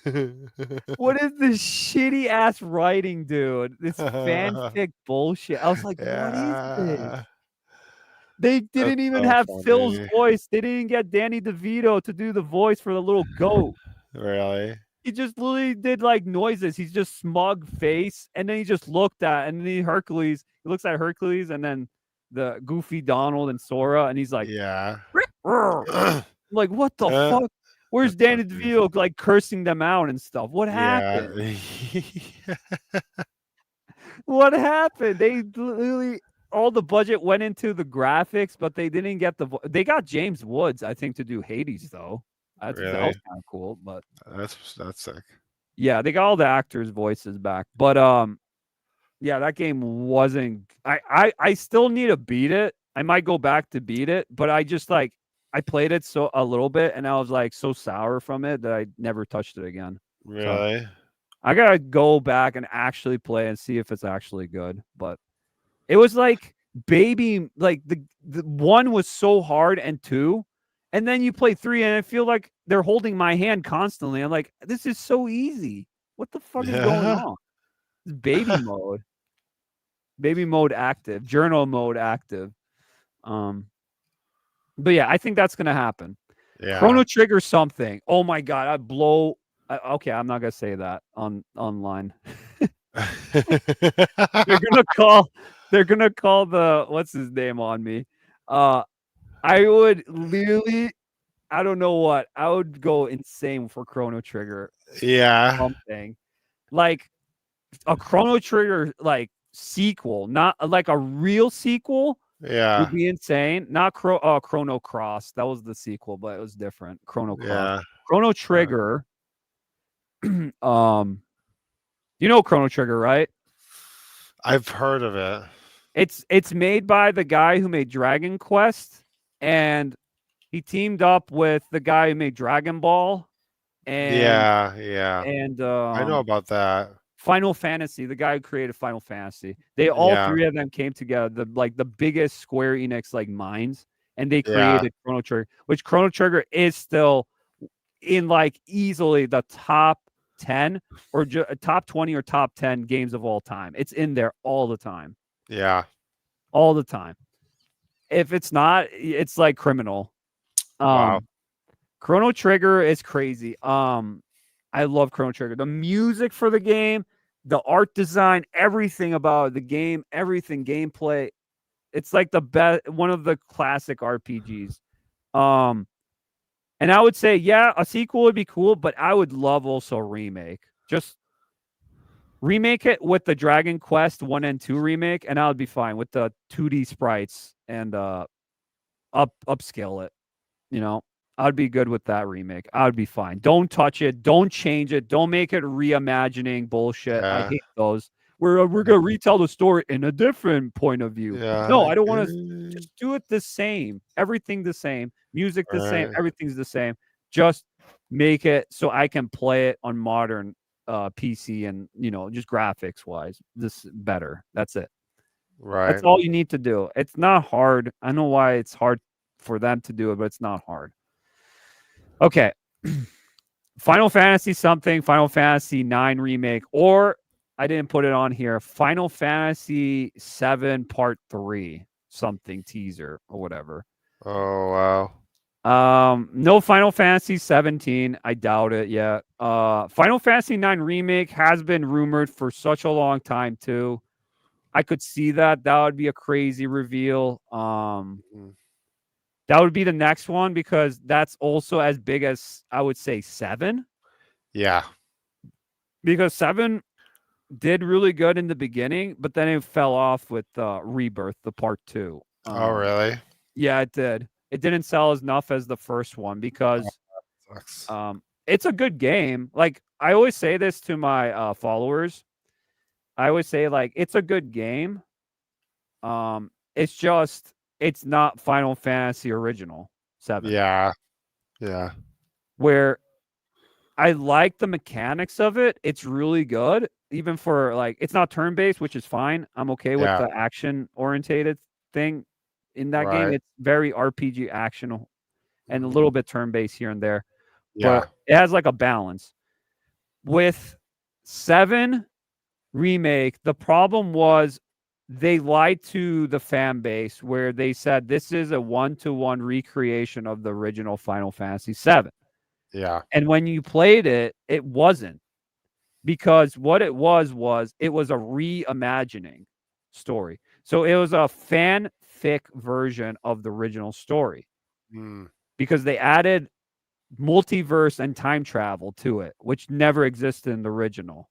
What is this shitty ass writing, dude? This fanfic bullshit. I was like, what is this? They didn't even have Phil's voice. They didn't get Danny DeVito to do the voice for the little goat. Really? He just literally did like noises. He's just smug face, and then he just looked at, and then Hercules. He looks at Hercules, and then the goofy Donald and Sora, and he's like, yeah. I'm like, what the fuck? Where's Danny DeVito like cursing them out and stuff? What happened? What happened? They literally all the budget went into the graphics, but they didn't get they got James Woods, I think, to do Hades though. That was kind of cool, but that's sick. Yeah, they got all the actors' voices back, but yeah, that game wasn't. I still need to beat it. I might go back to beat it, but I just like I played it so a little bit and I was like so sour from it that I never touched it again. Really? So, I gotta go back and actually play and see if it's actually good. But it was like baby, like the one was so hard and two, and then you play three and I feel like they're holding my hand constantly. I'm like, this is so easy. What the fuck is going on? It's baby mode. Baby mode active, journal mode active. But yeah, I think that's gonna happen. Yeah. Chrono Trigger something. Oh my god, I blow. Okay, I'm not gonna say that online. They're gonna call the what's his name on me. I would literally, I don't know what. I would go insane for Chrono Trigger. Yeah. Something like a Chrono Trigger like sequel, not like a real sequel. Yeah. Would be insane. Not Chrono Cross. That was the sequel, but it was different. Chrono Cross. Yeah. Chrono Trigger. You know Chrono Trigger, right? I've heard of it. It's made by the guy who made Dragon Quest, and he teamed up with the guy who made Dragon Ball. And Yeah. And I know about that. Final Fantasy, the guy who created Final Fantasy. They all three of them came together, the biggest Square Enix like minds, and they created Chrono Trigger, which Chrono Trigger is still in like easily the top 10 or top 20 or top 10 games of all time. It's in there all the time. Yeah. All the time. If it's not, it's like criminal. Wow. Chrono Trigger is crazy. I love Chrono Trigger. The music for the game, the art design, everything about the game, everything gameplay. It's like the best, one of the classic RPGs. And I would say, yeah, a sequel would be cool, but I would love also a remake. Just remake it with the Dragon Quest 1 and 2 remake, and I would be fine with the 2D sprites and upscale it. You know, I'd be good with that remake. I would be fine. Don't touch it. Don't change it. Don't make it reimagining bullshit. I hate those. We're gonna retell the story in a different point of view. No, I don't want to. Just do it the same. Everything the same. Music the same. Everything's the same. Just make it so I can play it on modern PC and just graphics wise, this better. That's it. Right. That's all you need to do. It's not hard. I know why it's hard for them to do it, but it's not hard. Okay. Final Fantasy something, Final Fantasy 9 remake, or I didn't put it on here, Final Fantasy 7 Part 3 something teaser or whatever. Oh, wow. No Final Fantasy 17. I doubt it yet. Final Fantasy 9 remake has been rumored for such a long time too. I could see that. That would be a crazy reveal. That would be the next one because that's also as big as I would say 7. Yeah. Because 7 did really good in the beginning, but then it fell off with Rebirth, the Part 2. Oh, really? Yeah, it did. It didn't sell as enough as the first one because it's a good game. Like I always say this to my followers. I always say like it's a good game. It's just it's not Final Fantasy Original 7. Yeah. Yeah. Where I like the mechanics of it. It's really good. Even for like it's not turn-based, which is fine. I'm okay with the action-orientated thing in that game. It's very RPG action and a little bit turn-based here and there. Yeah. But it has like a balance. With 7 remake, the problem was they lied to the fan base where they said this is a 1-to-1 recreation of the original Final Fantasy 7. Yeah. And when you played it, it wasn't. Because what it was it was a reimagining story. So it was a fanfic version of the original story. Because they added multiverse and time travel to it, which never existed in the original.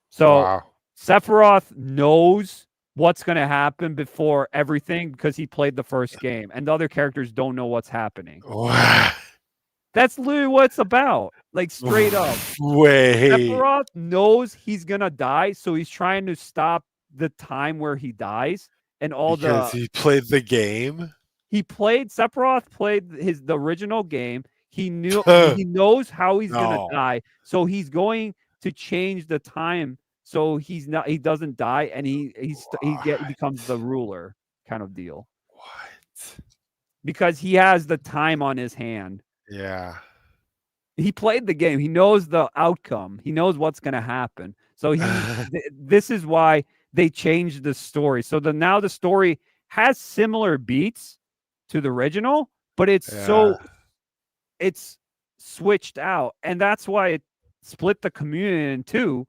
So Sephiroth knows what's going to happen before everything because he played the first game, and the other characters don't know what's happening. That's literally what it's about. Like straight up. Sephiroth knows he's going to die, so he's trying to stop the time where he dies and all Because the he played the game. Sephiroth played the original game. He knew he No. knows how he's gonna die, so he's going to change the time so he doesn't die, and he becomes the ruler kind of deal. What? Because he has the time on his hand. Yeah. He played the game. He knows the outcome. He knows what's going to happen. So this is why they changed the story. So now the story has similar beats to the original, but it's switched out, and that's why it split the community in two,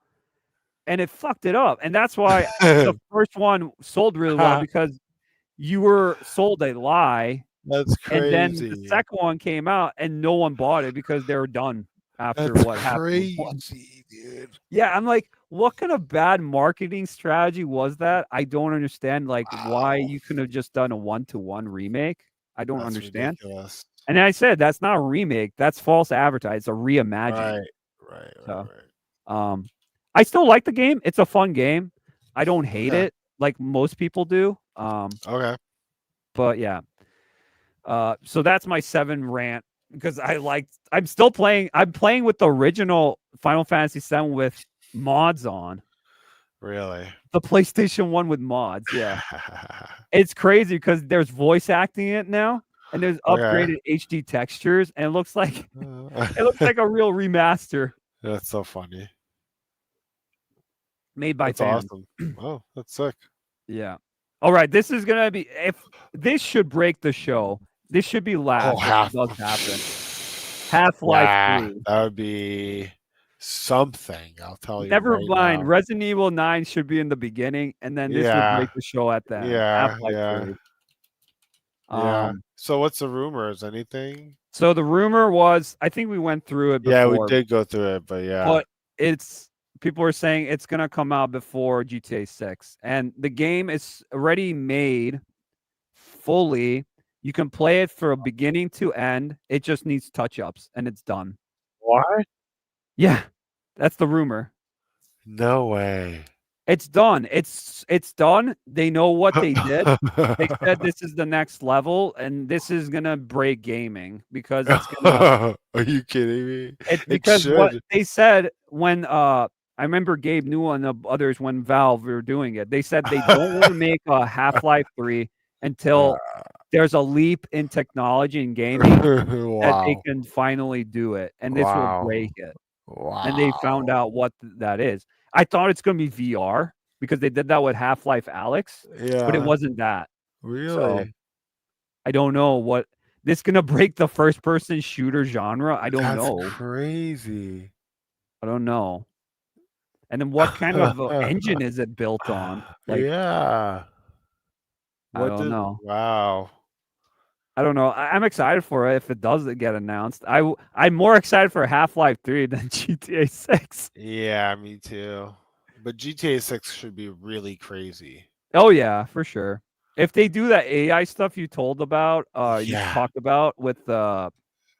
and it fucked it up. And that's why the first one sold really well, because you were sold a lie. That's crazy. And then the second one came out, and no one bought it because they were done after what happened. Crazy, dude. Yeah, I'm like, what kind of bad marketing strategy was that? I don't understand. Like, why you couldn't have just done a 1-to-1 remake? I don't understand. Ridiculous. And I said that's not a remake. That's false advertising. It's a reimagining. Right. I still like the game. It's a fun game. I don't hate it like most people do. Okay. But yeah. So that's my 7 rant, because I'm still playing. I'm playing with the original Final Fantasy VII with mods on. Really? The PlayStation 1 with mods. Yeah. It's crazy because there's voice acting in it now, and there's upgraded HD textures, and it looks like a real remaster. That's so funny. Made by That's fans. awesome. Oh, that's sick. Yeah. All right. This is gonna be, if this should break the show. This should be last. If it does happen. Half-Life 3. That would be something. I'll tell you. Never right mind. now. Resident Evil 9 should be in the beginning, and then this would break the show at that. Half-Life 3. Yeah. So what's the rumors? Anything? So the rumor was, I think we went through it before. Yeah, we did go through it, but yeah. But people are saying it's gonna come out before GTA 6, and the game is already made fully. You can play it from beginning to end. It just needs touch-ups, and it's done. What? Yeah, that's the rumor. No way. It's done. It's done. They know what they did. They said this is the next level, and this is gonna break gaming because it's gonna. Are you kidding me? It's because what they said when I remember Gabe Newell and the others when Valve were doing it. They said they don't want to make a Half-Life 3 until there's a leap in technology and gaming that they can finally do it, and this will break it. Wow. And they found out what that is. I thought it's going to be VR because they did that with Half-Life Alyx, but it wasn't that. Really? So, I don't know what this is going to break the first-person shooter genre. I don't know. That's crazy. I don't know. And then what kind of engine is it built on? Like, yeah. I don't know. Wow. I don't know. I'm excited for it if it does get announced. I'm more excited for Half-Life 3 than GTA 6. Yeah, me too. But GTA 6 should be really crazy. Oh yeah, for sure. If they do that AI stuff you told about, you talked about with the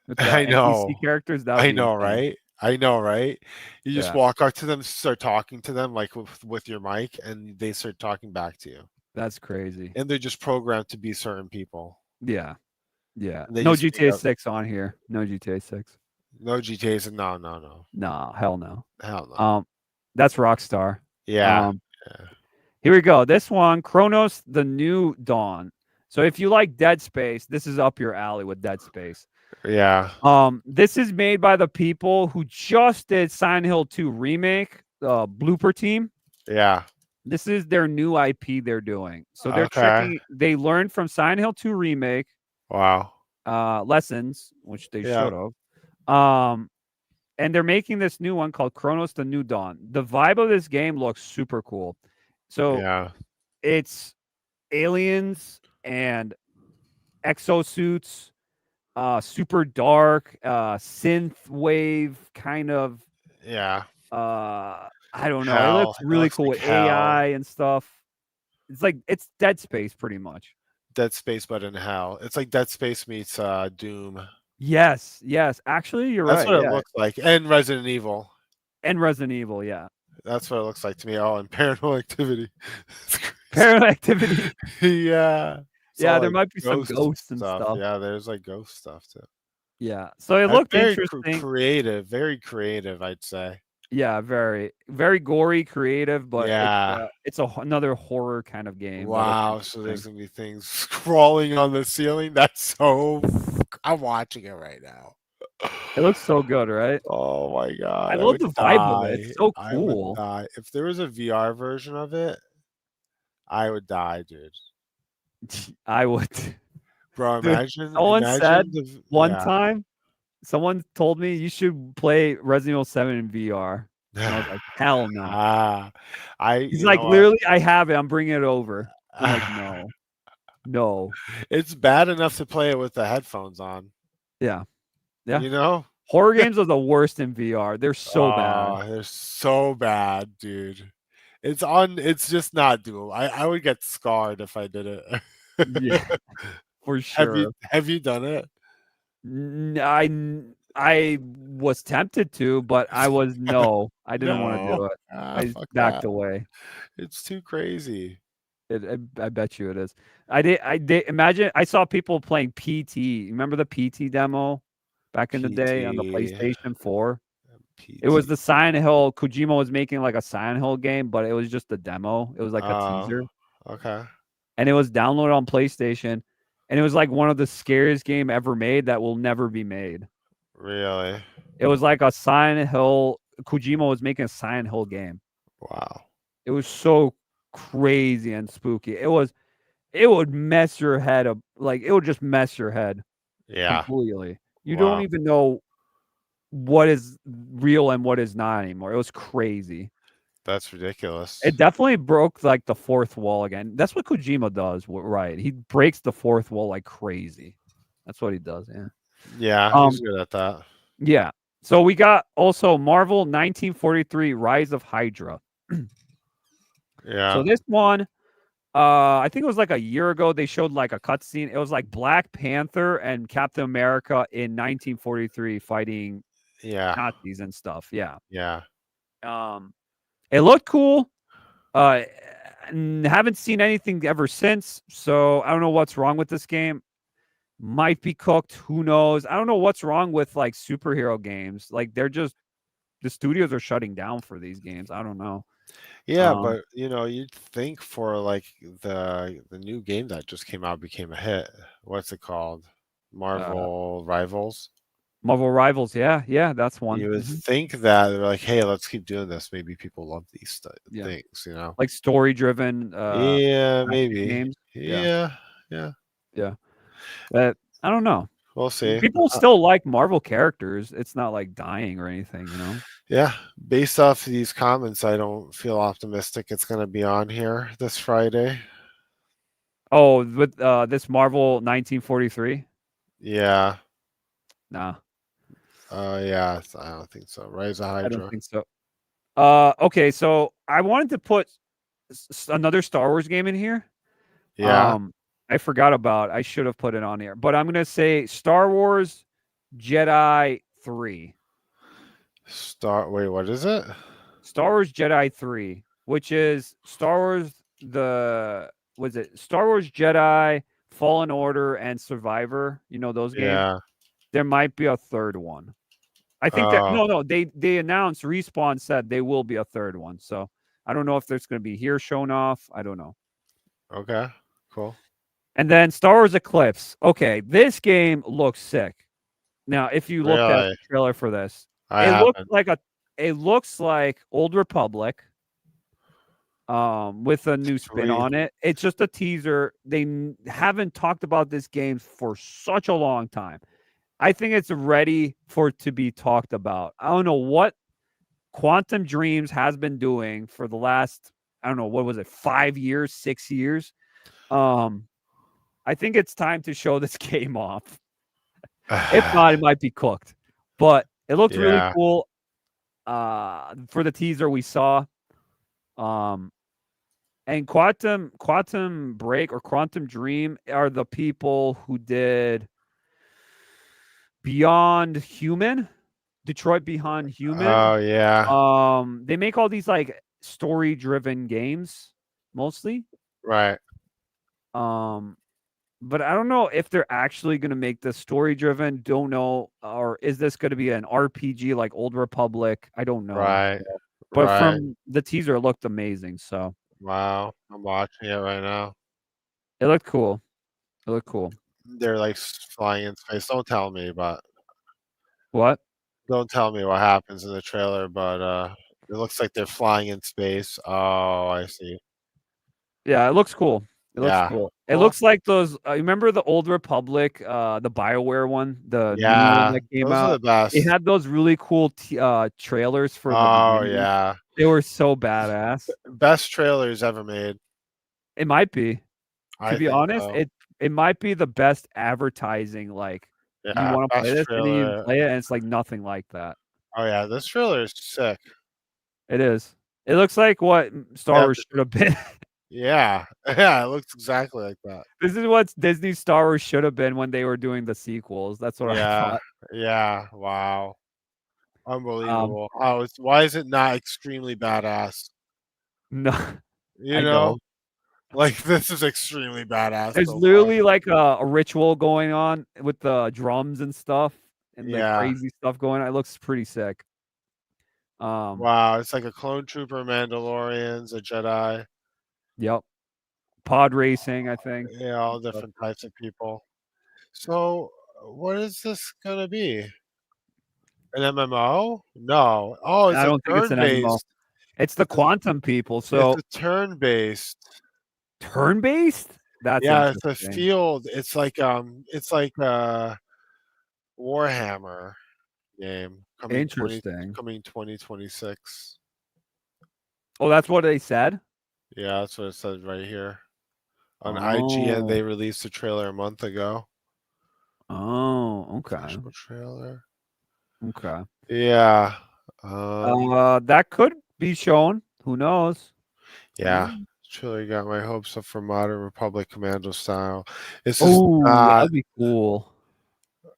NPC characters, that I know, right? I know, right? You just walk up to them, start talking to them like with your mic, and they start talking back to you. That's crazy. And they're just programmed to be certain people. Yeah. Yeah. No GTA 6 on here. No GTA 6. No GTA 6. No. No, hell no. Hell no. That's Rockstar. Yeah. Here we go. This one, Chronos: The New Dawn. So if you like Dead Space, this is up your alley with Dead Space. Yeah. This is made by the people who just did Silent Hill 2 remake, Blooper Team. Yeah. This is their new IP they're doing. So they're they learned from Silent Hill 2 remake. Wow. Lessons, which they should have. And they're making this new one called Chronos: The New Dawn. The vibe of this game looks super cool. So it's aliens and exosuits, super dark, synth wave kind of. Yeah. I don't know. It looks really cool with AI and stuff. It's Dead Space pretty much. Dead Space, but in hell. It's like Dead Space meets Doom. Yes. Actually, you're right. That's what it looks like. And Resident Evil. And Resident Evil, yeah. That's what it looks like to me. Oh, and Paranormal Activity. Paranormal Activity. Yeah. Yeah, Saw, there like, might be some ghost ghosts and stuff. Yeah, there's like ghost stuff too. Yeah. So it That's looked very interesting. creative, very creative, I'd say. Yeah, very, very gory, creative, but Yeah. it's another horror kind of game. that looks Wow. So interesting. there's gonna be things crawling on the ceiling. That's so. I'm watching it right now. It looks so good, right? Oh my god! I love would the vibe of it. die. It's so I would cool. die. If there was a VR version of it, I would die, dude. I would. Bro, Dude, imagine. someone said one yeah. time, someone told me you should play Resident Evil 7 in VR. And I was like, hell no. He's you like, know what? literally, I have it. I'm bringing it over. I'm like, no, no. It's bad enough to play it with the headphones on. Yeah, yeah. You know, Horror games are the worst in VR. They're so bad. They're so bad, dude. It's just not doable. I would get scarred if I did it. Yeah, for sure. Have you done it? I was tempted to, but I didn't want to do it. I Fuck backed that. away. It's too crazy. I bet you it is. I did imagine. I saw people playing PT. Remember the PT demo back in the day on the PT. PlayStation 4? PT. It was the Silent Hill. Kojima was making like a Silent Hill game, but it was just a demo. It was like a teaser, Okay. and it was downloaded on PlayStation, and it was like one of the scariest game ever made that will never be made. Really? It was like a Silent Hill. Kojima was making a Silent Hill game. Wow. It was so crazy and spooky. It would mess your head up. Like, it would just mess your head Yeah. completely. You Wow. don't even know what is real and what is not anymore. It was crazy. That's ridiculous. It definitely broke like the fourth wall again. That's what Kojima does, right? He breaks the fourth wall like crazy. That's what he does. Yeah. Yeah, he's good at that. Yeah. So we got also Marvel 1943 Rise of Hydra. Yeah. So this one, I think it was like a year ago, they showed like a cutscene. It was like Black Panther and Captain America in 1943 fighting Nazis and stuff. Yeah. Yeah. It looked cool. Haven't seen anything ever since. So I don't know what's wrong with this game. Might be cooked. Who knows? I don't know what's wrong with like superhero games. Like the studios are shutting down for these games. I don't know. Yeah, but you'd think for like the new game that just came out became a hit. What's it called? Marvel Rivals. Marvel Rivals, yeah, that's one. You would think that they're like, hey, let's keep doing this. Maybe people love these things, like story-driven. Maybe games. Yeah. But I don't know. We'll see. People still like Marvel characters. It's not like dying or anything, Yeah, based off of these comments, I don't feel optimistic it's going to be on here this Friday. Oh, with this Marvel 1943? Yeah. Nah. Yeah, I don't think so. Rise of Hydra. I don't think so. Okay, so I wanted to put another Star Wars game in here. Yeah. I forgot about. I should have put it on here, but I'm gonna say Star Wars Jedi 3. Wait, what is it? Star Wars Jedi 3, which is Star Wars Star Wars Jedi, Fallen Order, and Survivor. You know those games? Yeah. There might be a third one. I think that no, they announced, Respawn said they will be a third one. So I don't know if there's going to be here shown off. I don't know. Okay, cool. And then Star Wars Eclipse. Okay, this game looks sick. Now, if you looked at the trailer for this, it looks like Old Republic, with a new spin on it. It's just a teaser. They haven't talked about this game for such a long time. I think it's ready for it to be talked about. I don't know what Quantum Dreams has been doing for the last, I don't know, what was it, 5 years, 6 years? I think it's time to show this game off. If not, it might be cooked. But it looked really cool for the teaser we saw. And Quantum Break or Quantum Dream are the people who did Beyond Human, Detroit Beyond Human. Oh yeah. They make all these like story-driven games mostly. Right. But I don't know if they're actually going to make this story driven. Don't know, or is this going to be an RPG like Old Republic? I don't know. Right. But Right. from the teaser, it looked amazing. So Wow. I'm watching it right now. it looked cool. It looked cool. They're like flying in space. Don't tell me, but What? don't tell me what happens in the trailer, but it looks like they're flying in space. Oh, I see. Yeah, it looks cool. It looks Yeah. cool. It Cool. looks like those. Remember the Old Republic, the BioWare one, the new one Yeah. that came Those are out. the best. It had those really cool trailers for the Oh beginning. yeah. They were so badass. Best trailers ever made. It might be. I To be think honest, so. it might be the best advertising. Like you Yeah. want to play Best this, and you trailer. play it, and it's like nothing like that. Oh yeah. This trailer is sick. It is. It looks like what Star Yeah, Wars should have been. Yeah. Yeah. It looks exactly like that. This is what Disney Star Wars should have been when they were doing the sequels. That's what I Yeah. thought. Yeah. Wow. Unbelievable. Why is it not extremely badass? No, You I know? know. Like this is extremely badass. There's so far. literally like a ritual going on with the drums and stuff and like Yeah. crazy stuff going on. It looks pretty sick. Wow, it's like a clone trooper, Mandalorians, a Jedi. Yep. Pod racing, I think. Yeah, all different types of people. So, what is this gonna be? An MMO? No. Oh, it's I a don't think it's an MMO. turn-based. It's the quantum people. So It's a turn-based. turn-based? That's Yeah, it's a interesting. field. It's like Warhammer game coming Interesting. 2026. Oh, that's what they said? Yeah, that's what it says right here. On IGN, Oh. they released a trailer a month ago. Oh, okay. Official trailer. Okay. Yeah. That could be shown. Who knows? Yeah. Truly got my hopes up for Modern Republic Commando style. It's just Oh, not. that'd be cool.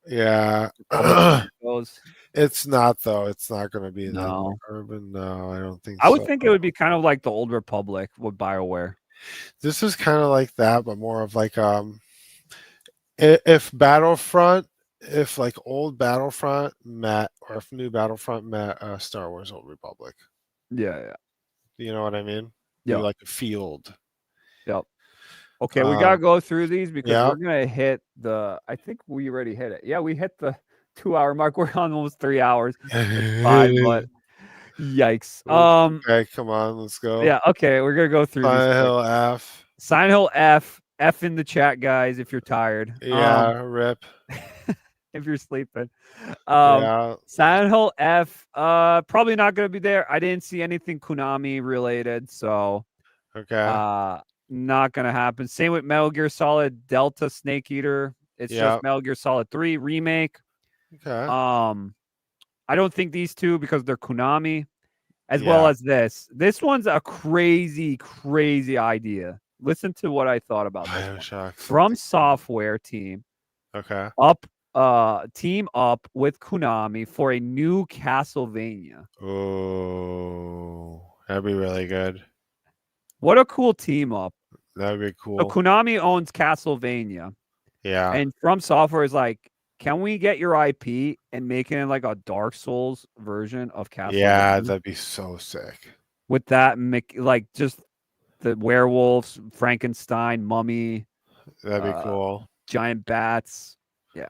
Yeah. Those. It's not though. It's not going to be No. that urban. No, I don't think I so. would think it would be kind of like the Old Republic with BioWare. This is kind of like that, but more of like if Battlefront, if like old Battlefront met, or if new Battlefront met Star Wars Old Republic. Yeah, yeah. You know what I mean? Be Yeah. like a field. Yep. Okay, we gotta go through these because yeah. we're gonna hit the. I think we already hit it. Yeah, we hit the 2-hour mark. We're on almost 3 hours. It's 5, but yikes. Okay, come on, let's go. Yeah. Okay, we're gonna go through these. Silent Hill F. Silent Hill F. F in the chat, guys, if you're tired. Yeah, rip. If you're sleeping. Yeah. Silent Hill F. Probably not gonna be there. I didn't see anything Konami related, so okay. Not gonna happen. Same with Metal Gear Solid Delta Snake Eater. It's just Metal Gear Solid 3 remake. Okay. I don't think these two because they're Konami, as well as this. This one's a crazy, crazy idea. Listen to what I thought about this one. From Software team. Okay. Team up with Konami for a new Castlevania. Oh, that'd be really good. What a cool team up. That'd be cool. So Konami owns Castlevania. Yeah. And From Software is like, can we get your IP and make it like a Dark Souls version of Castlevania? Yeah, that'd be so sick. With that, like just the werewolves, Frankenstein, mummy. That'd be cool. Giant bats. Yeah.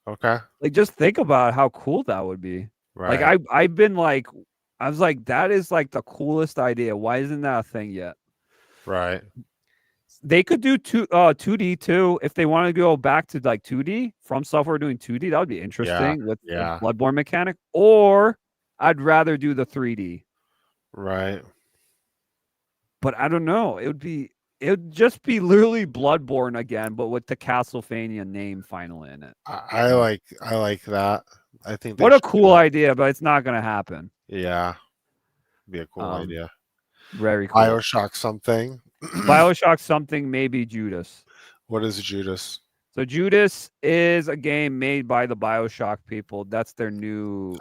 Okay. Like just think about how cool that would be. Right. Like I've been like, I was like, that is like the coolest idea. Why isn't that a thing yet? Right. They could do 2D too if they want to go back to like 2D. From Software doing 2D, that would be interesting with the Bloodborne mechanic. Or I'd rather do the 3D. Right. But I don't know. It would just be literally Bloodborne again, but with the Castlevania name finally in it. I like that. I think what a cool idea, but it's not gonna happen. Yeah. Be a cool idea. Very cool. BioShock something. BioShock something, maybe Judas. What is Judas? So Judas is a game made by the BioShock people. That's their new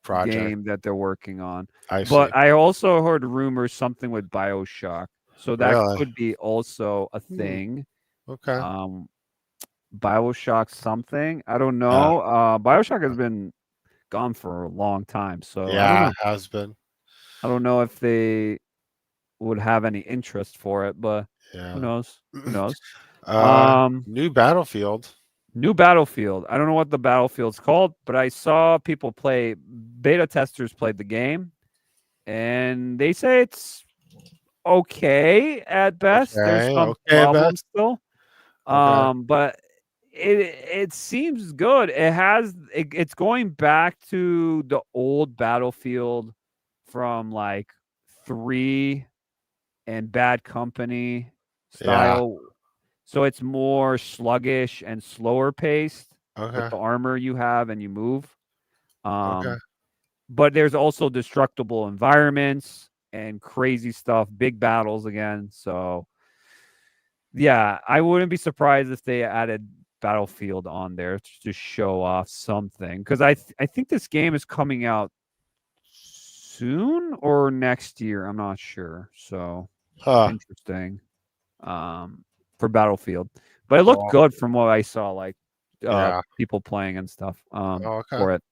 project game that they're working on. I see. But I also heard rumors something with BioShock. So that Really? could be also a thing. Okay. BioShock something. I don't Yeah. know. BioShock has been gone for a long time, so I don't Yeah, know. it has been. I don't know if they would have any interest for it, but Yeah. who knows? Who knows? New Battlefield. New Battlefield. I don't know what the Battlefield's called, but I saw people play. Beta testers played the game, and they say it's okay at best. There's Okay. some Okay, problems best. still. Okay. But it seems good. It's going back to the old Battlefield from like 3 and Bad Company Yeah. style. So it's more sluggish and slower paced with Okay. the armor you have and you move. Okay. But there's also destructible environments and crazy stuff, big battles again. So yeah, I wouldn't be surprised if they added Battlefield on there to show off something, because I think this game is coming out soon or next year. I'm not sure. So interesting for Battlefield, but it looked Cool. good from what I saw, like Yeah. people playing and stuff Okay. for it.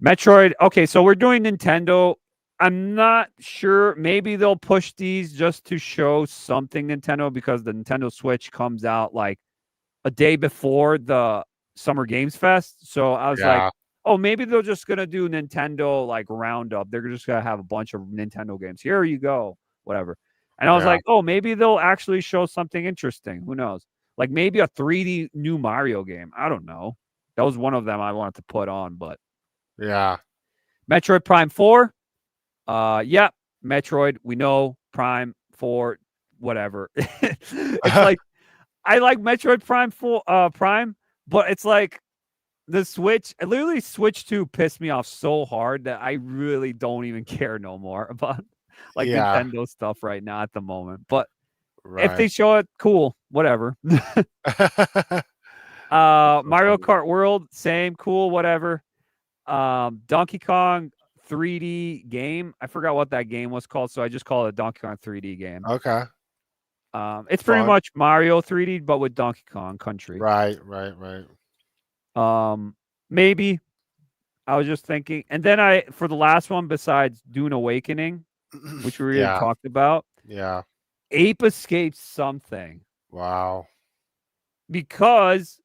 Metroid. Okay, so we're doing Nintendo. I'm not sure. Maybe they'll push these just to show something Nintendo, because the Nintendo Switch comes out like a day before the Summer Games Fest. So I was like, Yeah. oh, maybe they're just gonna do Nintendo like roundup. They're just gonna have a bunch of Nintendo games. Here you go, whatever. And I was Yeah. like, oh, maybe they'll actually show something interesting. Who knows? Like maybe a 3D new Mario game. I don't know. That was one of them I wanted to put on, but Yeah. Metroid Prime 4. Yeah, Metroid, we know. Prime 4, whatever. It's like I like Metroid Prime 4 Prime, but it's like the Switch, literally Switch 2 pissed me off so hard that I really don't even care no more about like Yeah. Nintendo stuff right now at the moment. But if they Right. show it, cool, whatever. Mario Kart World, same, cool, whatever. Donkey Kong 3D game. I forgot what that game was called, so I just call it a Donkey Kong 3D game. Okay. It's pretty Fun. much Mario 3D, but with Donkey Kong Country. Right. Maybe. I was just thinking, and then for the last one, besides Dune Awakening, which we already Yeah. talked about, Yeah. Ape Escape something, Wow. because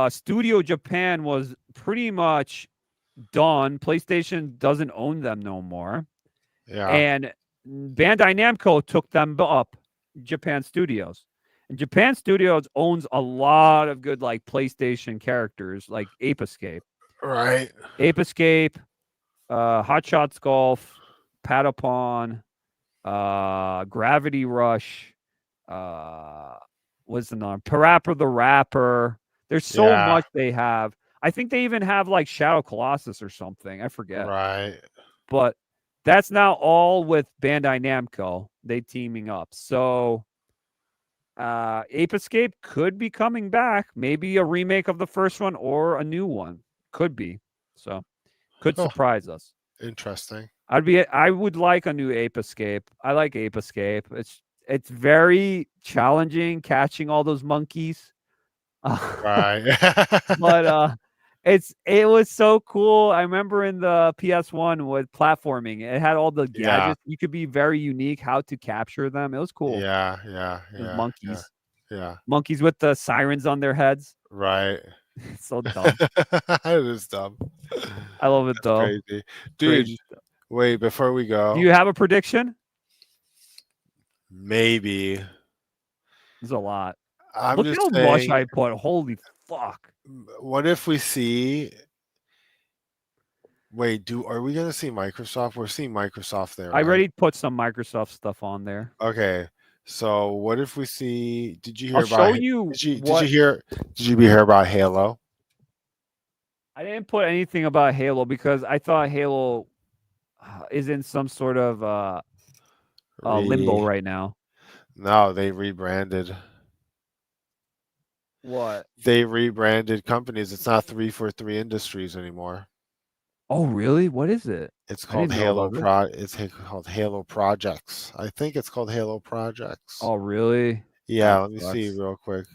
Studio Japan was pretty much done. PlayStation doesn't own them no more. Yeah. And Bandai Namco took them up, Japan Studios. And Japan Studios owns a lot of good like PlayStation characters, like Ape Escape. Right. Ape Escape, Hot Shots Golf, Patapon, Gravity Rush, what's the name? Parappa the Rapper. There's so Yeah. much they have. I think they even have like Shadow Colossus or something. I forget. Right. But that's now all with Bandai Namco. They teaming up. So Ape Escape could be coming back. Maybe a remake of the first one or a new one. Could be. So could surprise us. Interesting. I would like a new Ape Escape. I like Ape Escape. It's very challenging catching all those monkeys. Right. But it was so cool. I remember in the PS1 with platforming, it had all the gadgets. You could be very unique how to capture them. It was cool. Yeah. Those monkeys. Yeah. Monkeys with the sirens on their heads. Right. It's so dumb. It is dumb. I love it though. Crazy. Dude, wait, before we go. Do you have a prediction? Maybe. There's a lot. I'm Look just how much saying, I put. Holy fuck. what if we see Wait, are we gonna see Microsoft? We're seeing Microsoft there. I right? already put some Microsoft stuff on there. Okay. So what if we see did you hear I'll about show you did you what hear about Halo? I didn't put anything about Halo because I thought Halo is in some sort of limbo right now. No, they rebranded. What? They rebranded companies. It's not 343 Industries anymore. Oh, really? What is it? It's I called didn't know Halo about this. called Halo Projects. I think it's called Halo Projects. Oh, really? Yeah, That let me see sucks. real quick.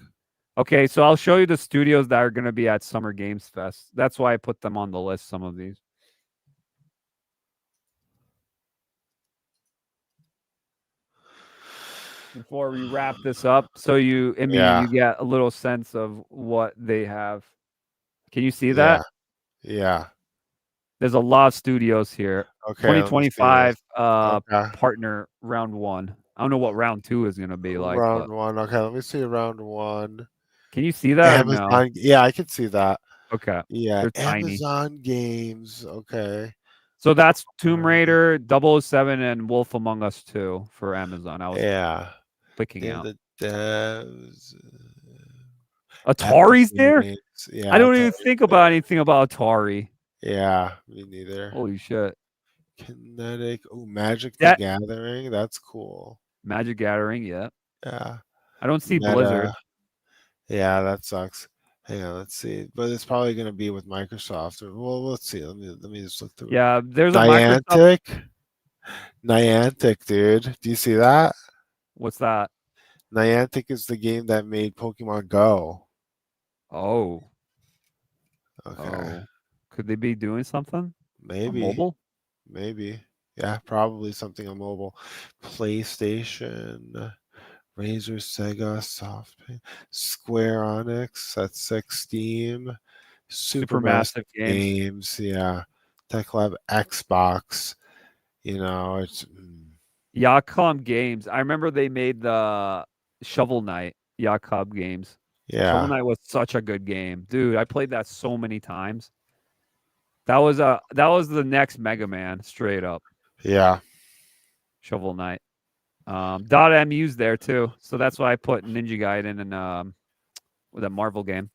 Okay, so I'll show you the studios that are going to be at Summer Games Fest. That's why I put them on the list, some of these. Before we wrap this up, so Yeah, you get a little sense of what they have. Can you see yeah, that? yeah. There's a lot of studios here. Okay, let me see this. 2025 Okay. partner round 1. I don't know what round 2 is going to be like, Round but one. Okay, let me see round one. can you see that or no? Amazon. Yeah, I can see that. Okay. Yeah, They're tiny. Amazon games. Okay. So that's Tomb Raider, 007, and Wolf Among Us 2 for Amazon. I was Yeah. clicking They're out. the devs. Epic Atari's there? Games. I Yeah, don't even Atari's think about there. anything about Atari. Yeah, me neither. Holy shit. Kinetic. Oh, Magic the That Gathering. That's cool. Magic Gathering, yeah. Yeah. I don't see Blizzard. Meta. Yeah, that sucks. Hang on, let's see. But it's probably going to be with Microsoft. Well, let's see. Let me just look through. Yeah, there's a Microsoft. Niantic, dude. Do you see that? What's that? Niantic is the game that made Pokemon Go. Oh. Okay. Oh. Could they be doing something? On Maybe. mobile? Maybe. Yeah, probably something on mobile. PlayStation, Razer, Sega, SoftBank, Square Enix, that's 6, Steam, Supermassive Supermassive Games. Games, yeah. Tech Lab, Xbox, it's Yacom Games. I remember they made the Shovel Knight Yacom Games. Shovel yeah. Knight was such a good game. Dude, I played that so many times. That was the next Mega Man, straight up. Yeah. Shovel Knight. .mu's there too. So that's why I put Ninja Gaiden and with a Marvel game.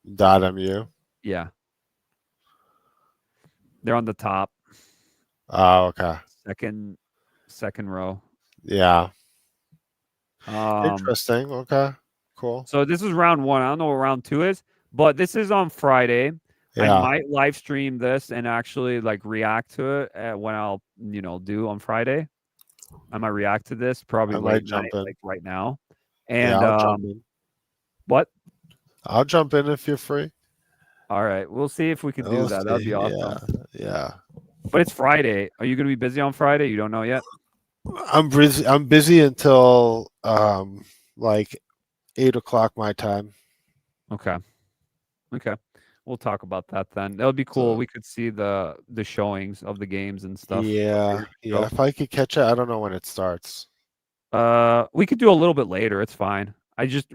.mu. Yeah. They're on the top. Oh, okay. Second row. Yeah. Um, Interesting. Okay. Cool. So this is round 1. I don't know what round 2 is, but this is on Friday. Yeah. I might live stream this and actually like react to it when I'll do on Friday. I might react to this probably I late might jump night, in. like right now. Yeah, And I'll jump in. what? I'll jump in if you're free. All right, we'll see if we can do We'll that. That'd see. be awesome. Yeah. But it's Friday. Are you going to be busy on Friday? You don't know yet? I'm busy until like 8 o'clock my time. Okay. We'll talk about that then. That would be cool. We could see the showings of the games and stuff. Yeah. If I could catch it, I don't know when it starts. We could do a little bit later. It's fine.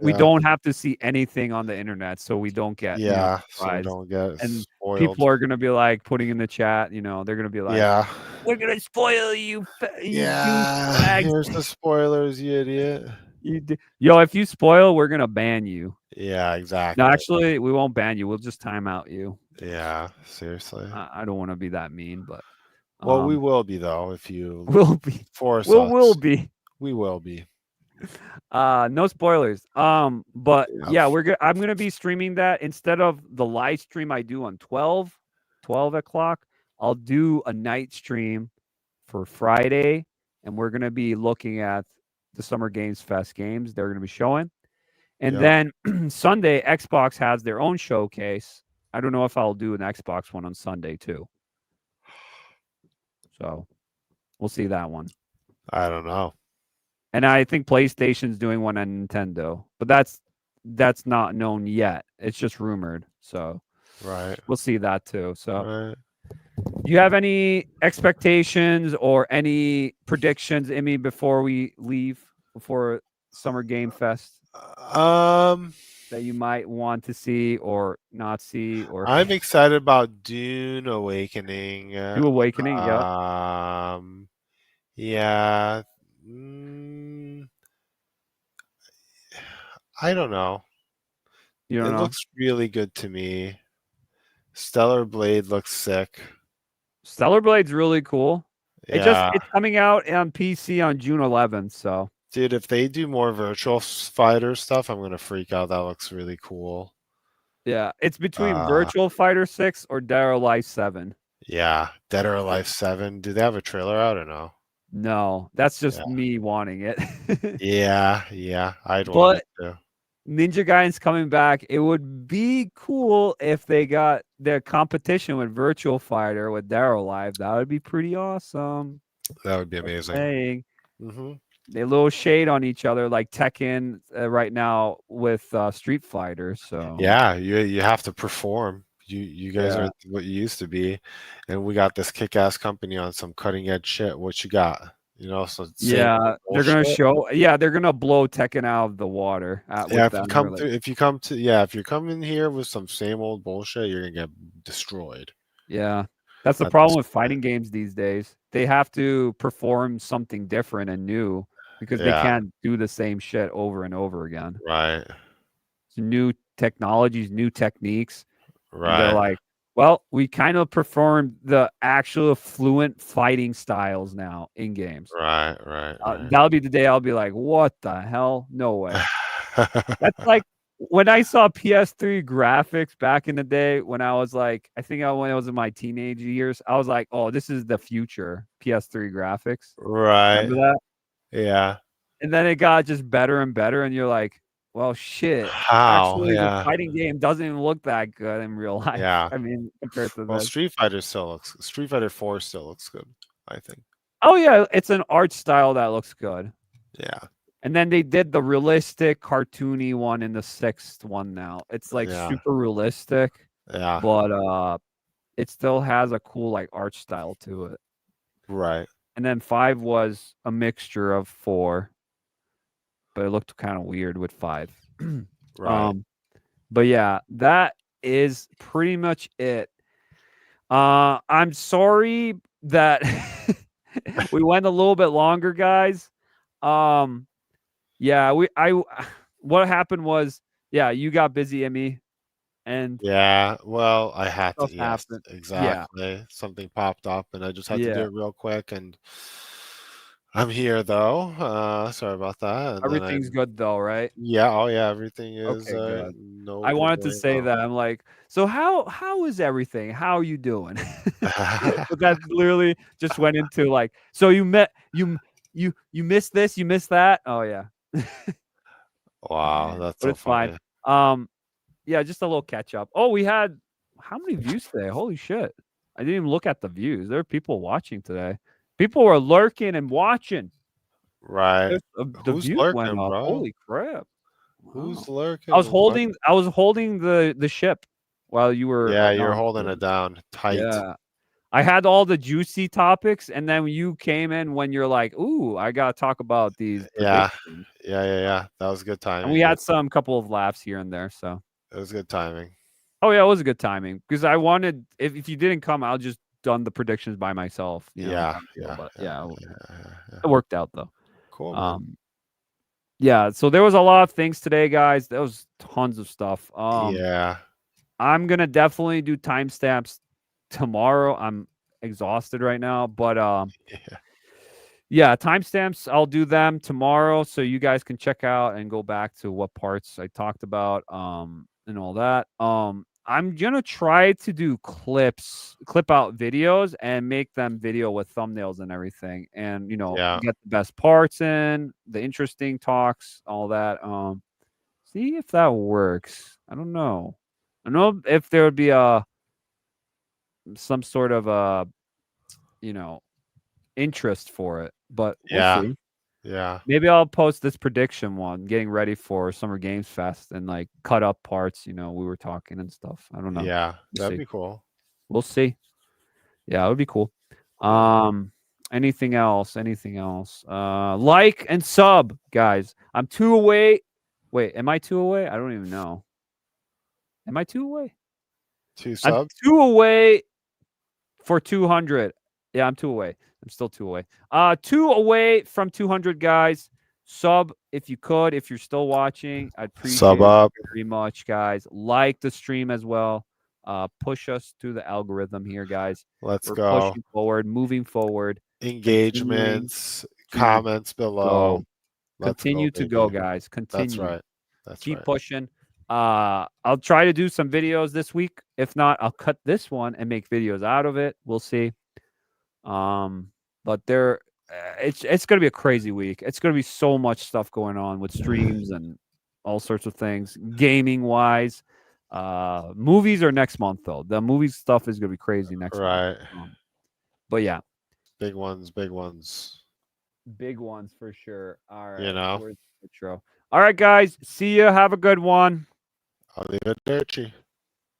We Yeah. don't have to see anything on the internet, so we don't get So we surprised. don't get And spoiled. people are gonna be like putting in the chat. They're gonna be like, Yeah. "We're gonna spoil you." Yeah. Here's the spoilers, you idiot. Yo, if you spoil, we're gonna ban you. Yeah, exactly. No, actually, we won't ban you. We'll just time out you. Yeah, seriously. I don't want to be that mean, but Well, we will be though if you will be force we'll us. We will be. No spoilers. But Yeah. yeah, I'm gonna be streaming that instead of the live stream I do on 12 o'clock. I'll do a night stream for Friday, and we're gonna be looking at the Summer Games Fest games they're gonna be showing. And then Sunday, Xbox has their own showcase. I don't know if I'll do an Xbox one on Sunday too. So we'll see that one. I don't know. And I think PlayStation's doing one on Nintendo, but that's not known yet. It's just rumored. So right, we'll see that too. So right. Do you have any expectations or any predictions, Emmy, before we leave, before Summer Game Fest? That you might want to see or not see, or I'm excited about Dune Awakening. Dune Awakening, yeah. Yeah. I don't know. You don't it know? Looks really good to me. Stellar Blade looks sick. Stellar Blade's really cool. Yeah. It's coming out on PC on June 11th, so. Dude, if they do more virtual fighter stuff, I'm gonna freak out. That looks really cool. Yeah, it's between Virtual Fighter 6 or Dead or Alive 7. Yeah, Dead or Alive 7. Do they have a trailer out or no? No, that's just Yeah. me wanting it. Yeah, I'd want But it too. Ninja Gaiden's coming back. It would be cool if they got their competition with Virtual Fighter with Dead or Alive. That would be pretty awesome. That would be Just amazing. saying. Hmm. They little shade on each other like Tekken right now with Street Fighter. So Yeah, you have to perform. You guys Yeah. are what you used to be, and we got this kick-ass company on some cutting-edge shit. What you got? So same yeah, they're gonna bullshit. show. Yeah, they're gonna blow Tekken out of the water Yeah, with that. if you come in here with some same old bullshit, you're gonna get destroyed. Yeah, that's the At problem this with fighting games these days. They have to perform something different and new because they Yeah, can't do the same shit over and over again. right, It's new technologies, new techniques, and they're right, like, well, we kind of perform the actual fluent fighting styles now in games. right. That'll be the day I'll be like, what the hell? No way. That's like when I saw PS3 graphics back in the day when I was like, when I was in my teenage years, I was like, oh, this is the future PS3 graphics. Right. Remember that? Yeah. And then it got just better and better, and you're like, well, shit. How? Actually, the Yeah. fighting game doesn't even look that good in real life. Yeah. I mean, compared to Well, this. Street Fighter 4 still looks good, I think. Oh, yeah, it's an art style that looks good. Yeah. And then they did the realistic, cartoony one in the 6th one now. It's like Yeah. super realistic, Yeah. but it still has a cool like art style to it. Right. And then 5 was a mixture of 4, but it looked kind of weird with 5. Right. But yeah, that is pretty much it. I'm sorry that we went a little bit longer, guys. Yeah, what happened was, yeah, you got busy, Emmy, and Yeah. Well, I had to. stuff Yes, happened. exactly. Something popped up, and I just had to do Yeah. it real quick. And I'm here though. Sorry about that. And then Everything's good though, right? Yeah. Oh, yeah. Everything is Okay, good. no. I wanted to complaint say at all. that. I'm like, so how is everything? How are you doing? But that literally just went into like, so you missed this, you missed that. Oh yeah. Wow, that's But so it's fine. funny. Yeah, just a little catch up. Oh, we had how many views today? Holy shit. I didn't even look at the views. There are people watching today. People were lurking and watching. Right. The Who's views lurking, went up. bro? Holy crap. Who's Wow. lurking? I was holding the ship while you were Yeah, you're gone. holding it down tight. Yeah. I had all the juicy topics, and then you came in when you're like, ooh, I gotta talk about these Yeah. predictions. Yeah. That was good timing. And we had some couple of laughs here and there. So It was good timing. oh yeah, it was a good timing. Because I wanted if you didn't come, I'll just done the predictions by myself. You know, Yeah. but yeah, Yeah. it worked out though. Cool, man. Yeah, so there was a lot of things today, guys. There was tons of stuff. Yeah. I'm gonna definitely do timestamps tomorrow. I'm exhausted right now, but Yeah. yeah, timestamps. I'll do them tomorrow, so you guys can check out and go back to what parts I talked about, and all that. I'm gonna try to do clip out videos and make them video with thumbnails and everything, and Yeah. get the best parts in, the interesting talks, all that. See if that works. I don't know. I don't know if there would be some sort of interest for it, but we'll Yeah. see. Yeah. Maybe I'll post this prediction one, getting ready for Summer Games Fest, and like cut up parts. We were talking and stuff. I don't know. Yeah. We'll That'd see. be cool. We'll see. Yeah, it would be cool. Anything else? Like and sub, guys. I'm 2 away. Wait, am I 2 away? I don't even know. Am I 2 away? 2 I'm subs? 2 away for 200. Yeah, I'm 2 away. I'm still 2 away. 2 away from 200, guys. Sub if you could, if you're still watching. I'd appreciate Sub it up. very much, guys. Like the stream as well. Push us through the algorithm here, guys. Let's We're go. pushing forward, moving forward. Engagements, to comments below. go. Let's Continue go, to go, baby. guys. Continue. That's right. That's Keep right. pushing. I'll try to do some videos this week. If not, I'll cut this one and make videos out of it. We'll see. But it's going to be a crazy week. It's going to be so much stuff going on with streams and all sorts of things, gaming wise. Movies are next month though. The movie stuff is going to be crazy next month. But yeah, big ones for sure. All right, you know. All right, guys. See ya. Have a good one. Arrivederci.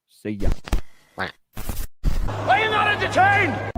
See ya. Are you not entertained?